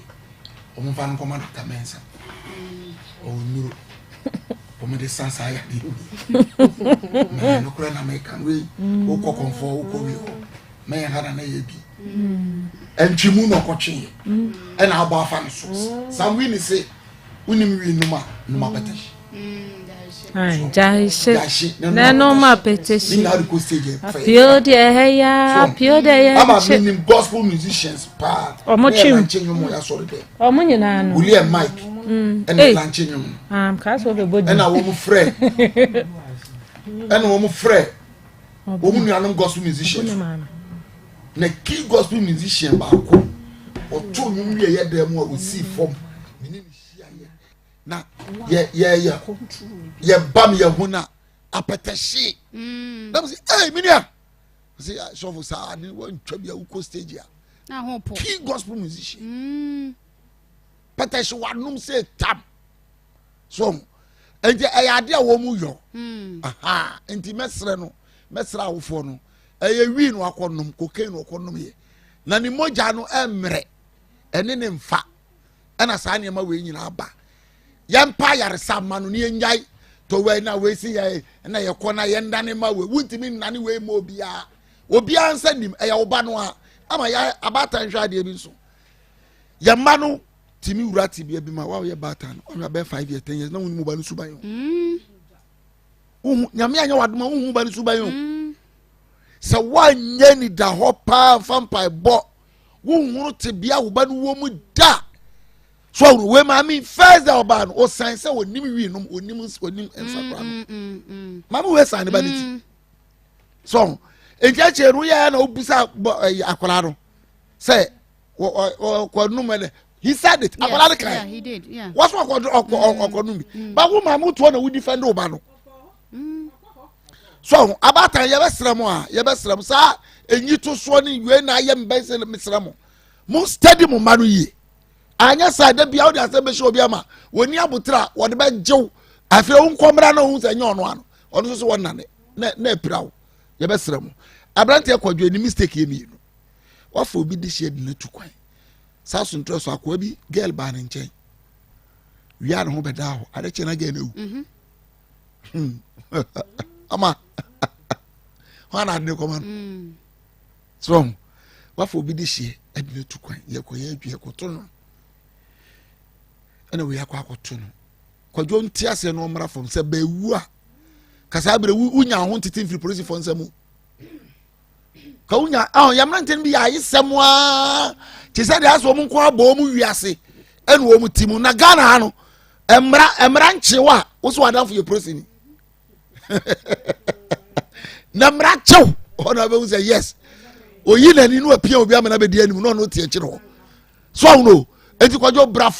o mu fa no komanda tamensa o nuru o me de sansa ya di me no kura na me kan we o kokonfo o ko wi o me hara na ye bi entwimu no kotwe e na aba afa no so sam wi ni se unim wi numa betashi ai jashi na no ma petition ni na ko stage pio de ya ama minim gospel musicians pa omo chim mo ya so de omo nyina no William Mike and lanchinium ka so be body and wo mu frɛ and wo mu frɛ wo mu nuanom gospel musicians na key gospel musician ba ko o to nyum wie ye dem wo si form minim hia ye na ye bam ye huna apetashi na say hey minia say so for sa ni won twa bia wo stage ya na ho po key gospel musician petashi wanum say tam so enti ayade a wo mu yo aha enti mesre awofo no eye wi no akonom cocaine no akonom ye na ni moja no emre ene ne mfa ena saa ne ma we nyina aba yempa yaresa ma no ne nyai to we na we si ye na ye kona ye ndane ma we wuntimi nane we ma obia nsa nim eye wo ba no a ama ya abata nhwa de bi so ye ma no timi urati bia bi ma wa ye bata no o be 5 years 10 years na wonu ba no suban yo nyame anya wadoma wonu ba no suban yo se wanye ni da hopa fampa bo wonu te bia wo ba no wo mu da so we ma mi first da oba no o san se onim wi no onim ensakra no mama we san ne ba niti so enja cheru ya na obusa akwala no say ko numele he said it akwala kan yeah he did yeah what's what ko numi ba wo ma mu to na we defend oba no so abata ye besrem sa enyi to so ni we na ye mbese mesrem mu study mu manu yi anya sa da bia wo da se be show bia ma woni abutra wo de be jew afi wo nkomra na hu se nye ono so won na epirawo ye besrem abrante akwadwo ni mistake ye ni no wa fo bi di shed na tukwan sa so ntro so akwa bi girl ba ne nchen wi an ho be da ho ade che na ge na wu ama wana ne command strong wa for bi di hie adina tukwan ye koye adue koto no ana we yakwa koto no kwadwo nti ase no mra fom se ba wu a kasa bre unya ho ntiti mfiri police for nsam ka unya yamna nten bi ya yisem a ti se de aso mu nko abo mu wiase ene wo mu timu na Ghana ha no emra nchewa wo so adam for your person na mra chew ona be say yes oyi na ni no apia obi amana be di anim no no tie kire ho so no enti kwajo bra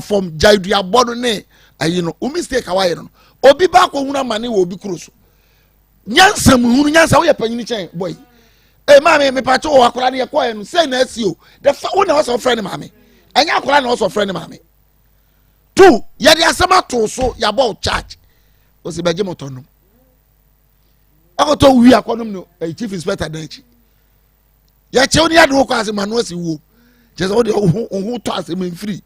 form jaidu abono ne ayi no o mistake awaye no obi ba ko huna mane wo obi kuro so nyansa mu hunu nyansa wo ye panyini chen boy mama me pa cho akora ne ye ko no say na asio the wo na was friend mama anya akora na was friend mama two ye de asema to so ya bo charge o se beje moto no akoto wi akonom no chief inspector danchi ya che oni ade wo kwa asema no asi wo je so de ho to asema free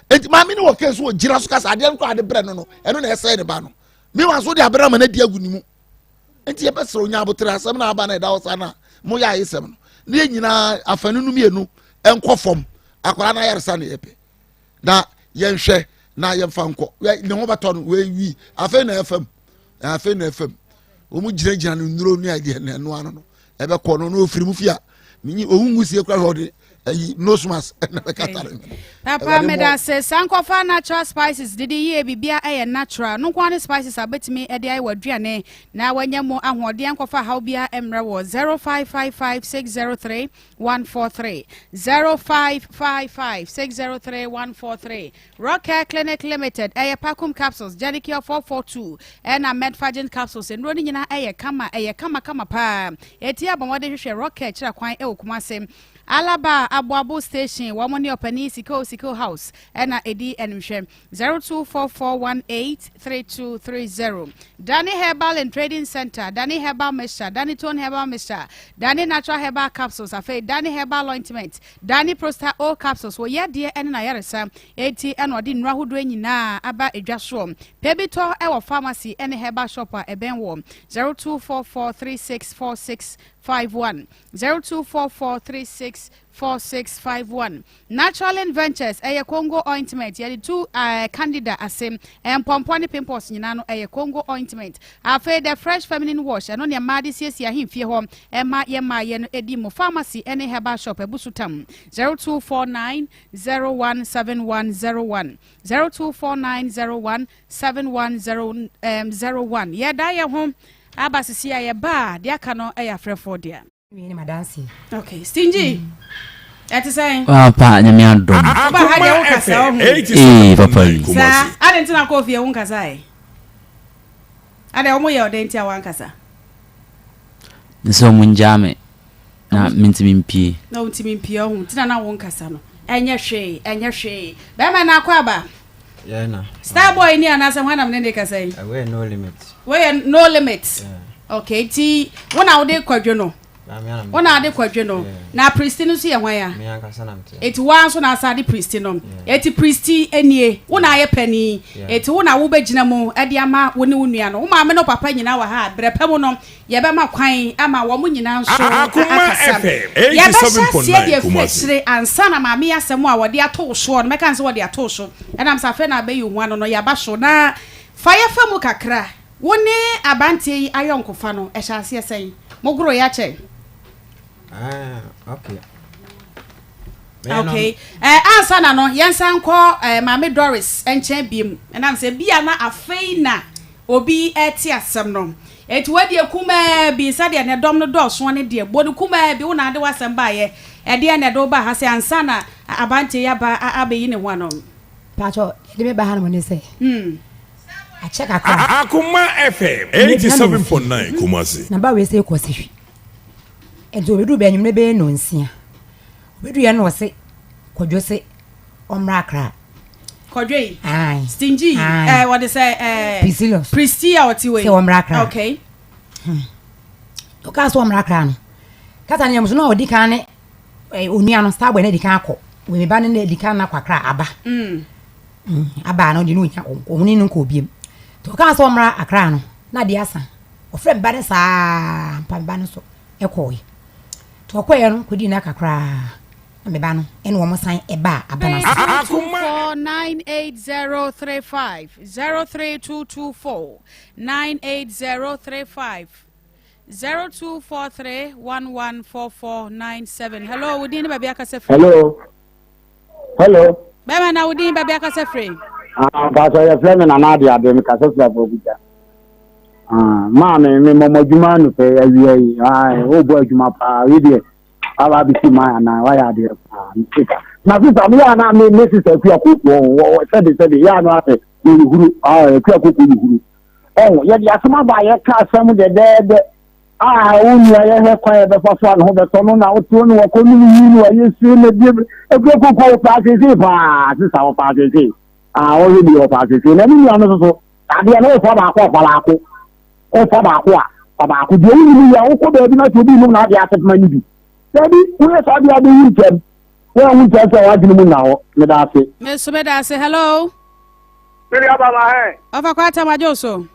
enti mama ni wo case wo gira so kasa ade nko ade bre no eno na ese ne ba no me wan so de abra ma na di agunimu enti ye besro onya abotre asem na aba na da wosa na mo ya isem no ne nyina afanunu mienu enko fom akwara na yarsa na yepe na yenhwe na yemfa nko ne ho bato no we wi afa na fm o mu gira no nuro nu ade na no ano no ebe ko no ofiri mu fia minyi ohungusie kwa hode no smas na bekatare papa meda se sankofa natural spices didi ye bibia natural no kwani spices abetimi ede ai waduane na wanyamo ahode ankofa how bia emre wo 0555603143 0555603143 Rock Hair Clinic Limited pakum capsules Janicure 442 and Medfagin capsules and running nyina kama pa etia bomode hwehwe Rock Hair kira kwan Kumase Alaba Abuabu Station, Wamoni Opani Siko House, Ena Edi Enmshem 0244183230. Danny Herbal and Trading Center, Danny Herbal Mixture, Danny Tone Herbal Mixture, Danny Natural Herbal Capsules, Afe Danny Herbal Ointment, Danny Prostate Oil Capsules, wo ye dear and Nayaresa, 80 and Odin Rahu doing na Aba Ejaswom, Pebito Ewa Pharmacy, any Herbal Shopper, Ebenwom 0244364651 0244364651 Natural Ventures Congo ointment yadi two candida asem pomponi pimples nyina no Congo ointment afa the fresh feminine wash and on your madi siesia himfie hom ema yema ye no edi mo pharmacy any herbal shop ebusutam 0249017101 0249017101 yeda ye hom abasisi ya ba dia kano frefo dia ni madansi okay stingy ati say papa nyame adom papa hade wo kasa ho papa sa ade ntina ko fie wo kasa ade wo ye odenti a wan kasa nso munjame na mintimi mpie na mintimi mpie ho ntina na wo kasa no enye hwe be ma na kwaba na Starboy ni anasa hwana mnende kasa yi we no limit no limit okay ti wona wo de kwadwo no wona ade kwadwe no na priesti no so ye hwan ya me ankasa na mte eti wan so na asade priesti no eti priesti enie wona aye pani eti wona wo begina mu ade ama woni wonua no wo ma me no papa nyina wa ha brepam no ye be ma kwan ama wo mu nyina nso akasa ye be sha flexible ansa na ma me asem a wo de ato so no meka nse wo de ato so enam sa fe na be yu hwan no ya ba so na fire famu kakra woni abante yi ayonkofa no e sha ase esen mogro ya che okay answer na no yensa nko mame Doris enchen biem enam se bia na afei na obi eti asem no eti wadi kuma bi sade ne dom no do so ne de bodu kuma bi wona de wasem ba ye e de ne do ba ha se ansa na abante ya ba abeyi ne hwano pacho de me ba ha no ne se a check Akoma FM 87.9 Kumasi na ba we se ko se ento obedu be anyum be no nsia obedu ye no se kwadwo se omra kra kwadwo yi stingy what they say pristia what we se omra kra okay o ka so omra kra no kata ne yamso no odi kan ne onua no Starboy na di kan akọ we me ba ne di kan na kwakra aba aba no di no nya omuni no ko biem to ka so omra akra no na di asa o frem ba ne sa pamba no so ekoyi to koye no kodi na kakra me ba no ene wo mo san eba abana 98035 03224 98035 0243114497 hello wodin ba bia ka se free hello ba ma na wodin ba bia ka se free Pastor, your friend and another, I didn't cast a bobuja. Mammy, me, Mamma Jumano, pay a year. Oh, boy, Jumapa, idiot. I'll be see my and why are there? Now, this is a Mrs. Kuku, said the Yan, oh, yet Yasama by a car, some of the dead. Only I have quite a fun, who the son now to know you see the a good party. This is our party. Only your party. Every one of us, I know for Balaco or Fabaco. The only way not to be known at the asset money. Daddy, where's all the other weekend? Well, we just are arguing now, Medasi. Miss Medasi, hello. Many about my hair. Of a quarter, my Joso.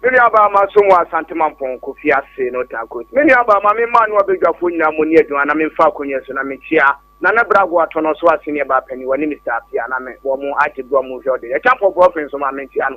Many about my somewhat Santimampon, Kofia, no taco. Many about my man who big of Funya Munieto, and I'm in Falconius and I'm in Chia. Nana Bragua Tonos was senior Bappany when he started, and I'm one more active Bromo Jordan. A camp of reference on my Mentian.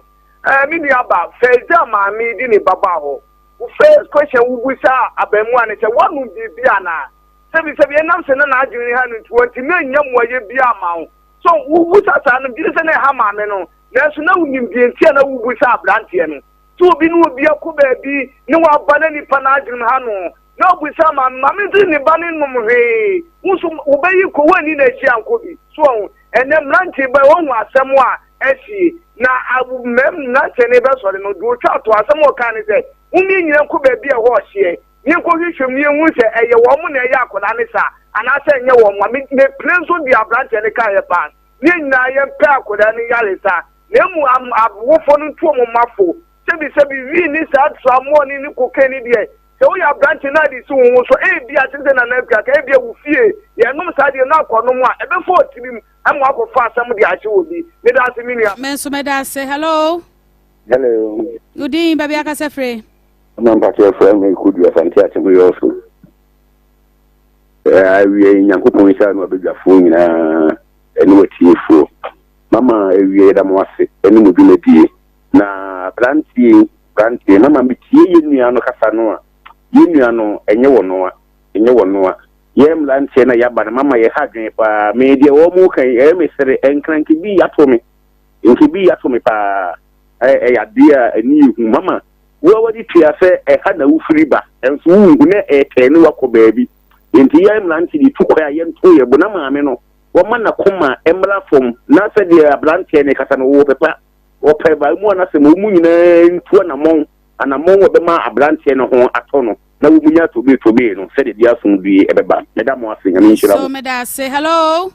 Maybe about Fezama, me didn't Babao. First question we saw a Bemuan, it's a one would be Biana. 77 and I do 120 million young way Biamau. So, who was a son of this and a hammer? There's no Indian who was a Brantian. Two bin will be a baby, no banana panajin hano. No, with some mammy in the banning mummy. Who's obey you cohen in a chian could be so, and then Lanty by one was somewhere, as she. Now I will mem not any best or no do chat to us some more kind of say, Umi could be a horse here. You could issue me and say, a woman a yak with Anissa, and I say, no one, the prince would be a branch and a car pan. Nin I am pack with any Yalisa. Nemu am wofon to mo mafo. Sebi we ni sad some money ni cocaine there. So we are branching na this one so e bia tete na na bia ka bia wo fie. Ye nom sad ye na kono mo a e be fo tibim am wa ko fa sam de ache obi. Me da se minia. Men so me da se hello. Hello. Good evening baby akase free. Number to friend me could you fanti ache we also. We nyankopon isa no be dwafo nyina ene watiefo. Mama ewie da mwase ene mobility na planti na mama bitie yenua no kasa no a yenua no enye wono a yem lanche na yaba na mama ye hadwen pa me de wo mu kan e mesere enkranki bi yato me pa ya dia ani hu mama wo wadi tia se e ha na ufiri ba enso hu ne e tene wako baabi enti yem lanche di tukwa yem to ye bona maame no woman na koma emra fom na se de abranche ne kasa no wo pepa wo pe ba mu na se mu nyina ntu na mon anamon wo be ma abranche no ho atono na wo munya to be no se de dia sun bi ebeba me da mo ase nyame nshira so me da say hello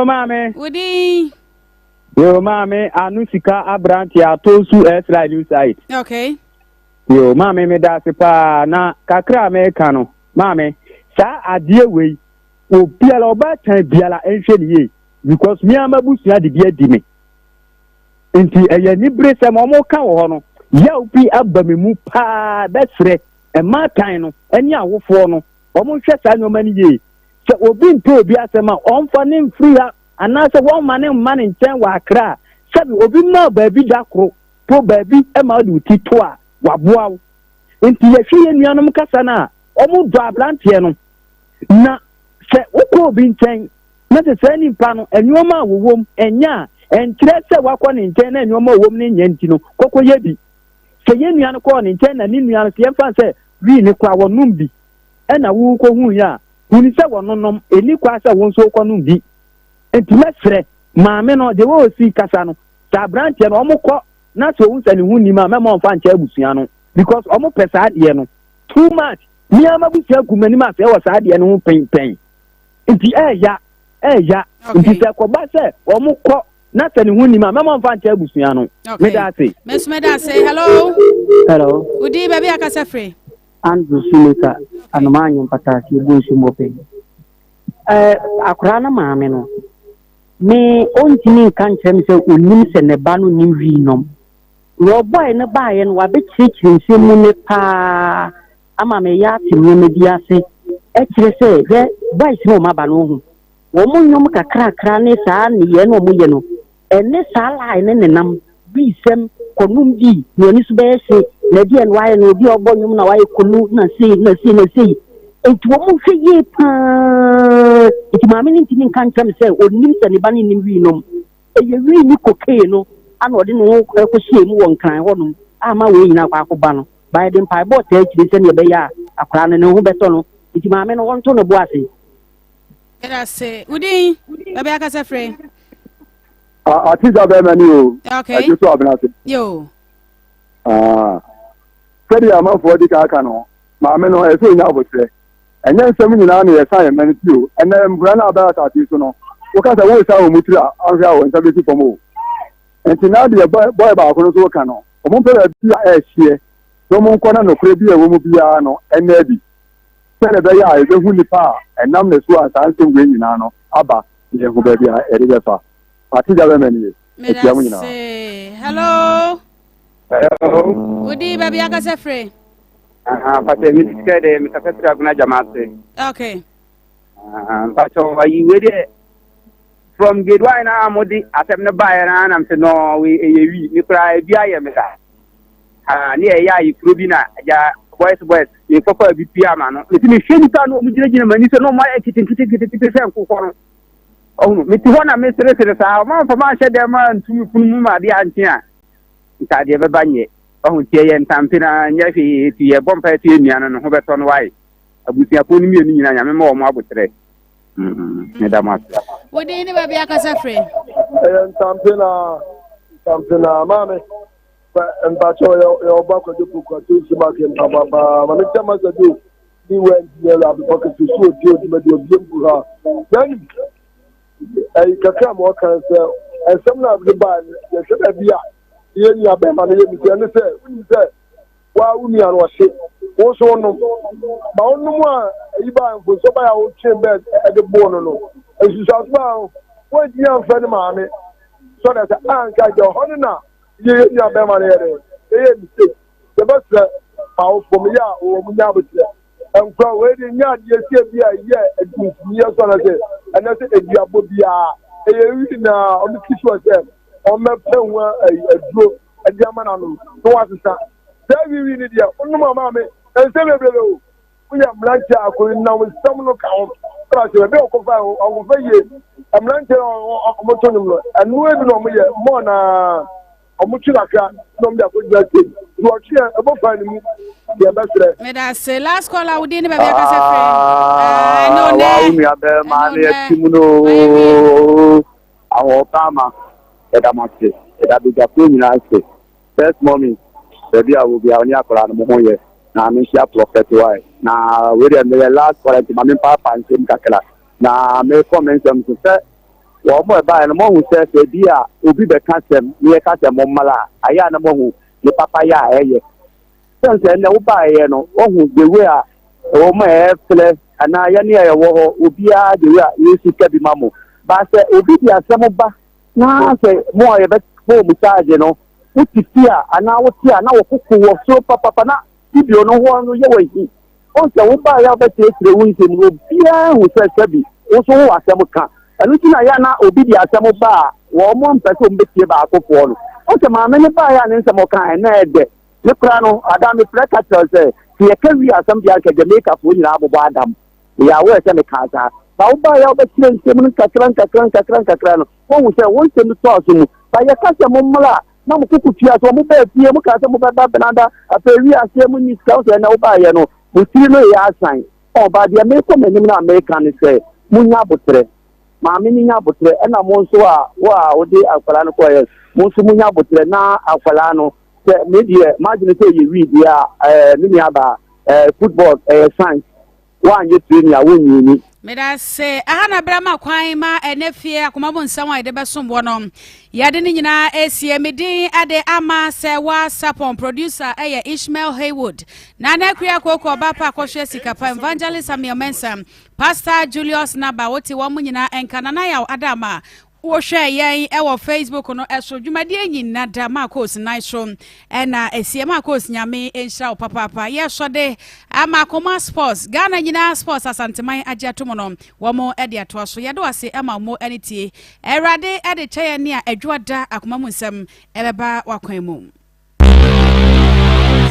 mame Woody yo mame anusika abranche atosu extra new site okay yo mame me da se pa na kakra me ka no mame sa adie wei obiala oba tan biala enhwe niye because me amabusia de bia di me enti eye ni brese mo mo ka wo ho no ya opi abamemu pa besre e ma tan no eni awofo no o mo hwe sa nyoma ni ye se obi nto obi asema o mfa ne mfiri ha ana se won ma ne nchen wa akra se obi ma baabi da kro to baabi e ma de uti to a waboa enti ye hwe ye nuanom kasa na o mo do abrantie no na se uko bi nchen na se sani mpa no enyoma wowom enya enkire se wakọ ne nchen na enyoma wowom ne nyanti no kokọ ye bi se ye nua no ko ne nchen na ne nua no se yemfa se wi ne kwa wonum bi e na wu ko hu ya huni se wononom eni kwa se won so ko num bi enti mesre maame no de wo si kasa no sa branch no omukọ na so hu se ne hu ni ma mema onfa ncha abusua no because omu pesa ade no too much ni amabusia kumani ma se wo sa ade no hu pen nti eya nti se ko ba se omukọ na se ne hu ni ma mema onfa ncha abusua no me da say hello Udi baby akase free Andrew Suleka anomanyo pataki bunshi mope akura na maame no me ontini kan kyerem se onim se ne ba no ni wi nom wo boy ne ba ye no wa be chichirinse mu ne pa ama me ya ti mu me di ase e kire se ge boy se no ma ba no hu wo mu nyom kakra ne saa ne ye no mu ye no ene saa lai ne nenam bi sem konum di no ni su be se na di en waye no bi obo nyum na waye konu na sei enti wo mu hwe ye pa enti maame ni ntini kan kyerem se onim se ne ba ni wi nom eye wi ni cocaine no ana ode no ko hye mu won kan ho no ama we nyina kwa akoba no by the pie bot e chiri se ne be ya akra ne ho beto no iti maame no won to no bo ase era se udin baba akasa frɛ atiza be mani o okay ajo so abinase yo sɛdeɛ amanfoɔ di ka aka no maame no ɛsɛ onya abotire ɛnyɛ nsɛm nyinaa na yɛsa yɛ mɛne ti o ɛnɛ mbura no abɛyɛ asase so no woka sɛ wosa wɔ mu tiri a ahwɛ a wɔ nsa bɛsi fam o nti na deɛ bɔyɛ baako no so woka no ɔmo mpɛ baabi a ɛɛhyeɛ na ɔmo nkɔ na nokorɛ bi a ɛwɔ mu biara no ɛnɛ bi sɛdeɛ ɛbɛyɛ a yɛbɛhu nipa a ɛnam na so a saa nsɛm wei nyinaa no aba yɛhu baabi a yɛde bɛfa atigya bɛma nie ɛtia mu nyinaa hello Udi baby akasa frɛ pate mi tikade mi kafesra kuna jamaate okay pacho ayi wede from grade 1 na amodi atem ne bae na nam se no we eyewi ni kura bi aye me da ni eya yi kuro bi na ja boys ni papa bi pia ma no mi hwe ni ka no mu gina mani se no ma ekitin se nkokɔ no oh mi ti ho na mi sere sa ma fa ma hye dem ma ntumi funu ma de anti a ntade be banye ohun tie ye ntampina nya fi tie bompa tie nuano no ho beto no wai abusia ko ni mi ni nyina nyame ma wo mo abotre ne da ma wodi ni ba bia kasa frɛ ntampina mame mpacho yo ba ko jopu ko tu si ma ke mpapa ma me chama sa du ni wen ni la bi ko tu so ti o di me do bi mbu ha dan ai kaka mo kan se esem na bi ba ye se da bia ye ni abe ma ne ye mi ne se uni se wa uni an wa se wo so no ba onu mu a yi ba nfo so ba ya o che be e de bo no no esu sa ba wo di an fa ne ma ne so that an ka je ho na ye ni abe ma ne ye ye mi se se ba se pa o fo mi ya o mu nya bo se en kwa we di nya di se bia ye edu ni ye so na se en se edu abo bia e ye wi na o mi kiso se on me penwa aduro adi amana no no wasesa dawi ni dia onu mama me ense bebrebe o unya mlanche akori na wo sam no ka ho tra se be okofa okofa ye mlanche omoto nyum no anu ebi no mo ye mo na omuchi laka no me akodi ate do chi e bo fa ni mu ye besre me da se last call out ni ba bia kasa frɛ no ne wa umi abe ma ne timuno awo kama edamate edabiga ko nyina se first moment baby I will be on ya kola no mo ye na me sia prophet why na we dey me last quarter ma me papa nsem kakala na me comment am so say wo mo e ba no mo hu say bia obi be ka sem me ka sem mo mala aya na mo hu ni papa ya eye sense na wo ba ye no wo hu the way a wo mo e fle ana ya ni ye wo ho obi a the way a yesu ka bi mamo ba say obi dia sem ba na say mo ye be ko mu charge no utifia ana wotia na wokuku wo so papa na video no ho no ye wahi o se wo ba ya be tire wo nsem no bia hu se sabi wo so wo asem ka anu ti na ya na obi di asem ba wo mo mpese o mbetie ba akofo no o se ma me ne ba ya ne nsem ka na ede ne kra no adam me preka tell se ti e ka wi asem bia ka Jamaica fo nyina abobo adam ya wo se me ka za ba wo ba ya be tire nsem no kakran no wo se wo nsem to aso mu ba ya ka se mo mala na mo kukutia so mo ba fie mo ka se mo ba benada apewi ase mo ni ska so na wo ba ye no mo tiri no ya asan o ba dia me ko menim na America ni se mo nya botre ma me ni nya botre e na mo nso a wa wo de akwala no ko ye mo nso mo nya botre na akwala no se me die imagine say ye wi dia me ni aba football science wa anye training a wo nyini me da se ahana brama kwan ma enefie akoma bo nsam a de besombo no yade ni nyina esie medin ade ama Serwaa Sarpong producer Ishmael Haywood na na akua kokko ba pa akohwe sika pa evangelist Samuel Mensam Pastor Julius Naba woti wo mu nyina enkana na ya adama wo hwe yen e Facebook no eso dwumadie nyina da ma course night show na esie ma course nyame enhira papa ye so de ama Akoma sports Ghana nyina sports asanteman agiato no wo mo e de ato so ye do ase ama mo anitie erade e de cheye ne a adwoda Akoma mu nsam e beba wakwan mu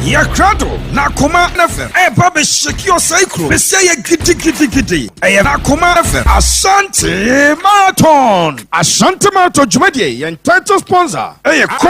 Yakrado, Nakoma FM, Babe Shakio Sacro, Messiah Giddy, Nakoma FM, Asante Marathon, Asante Marathon Jumadi, and title sponsor,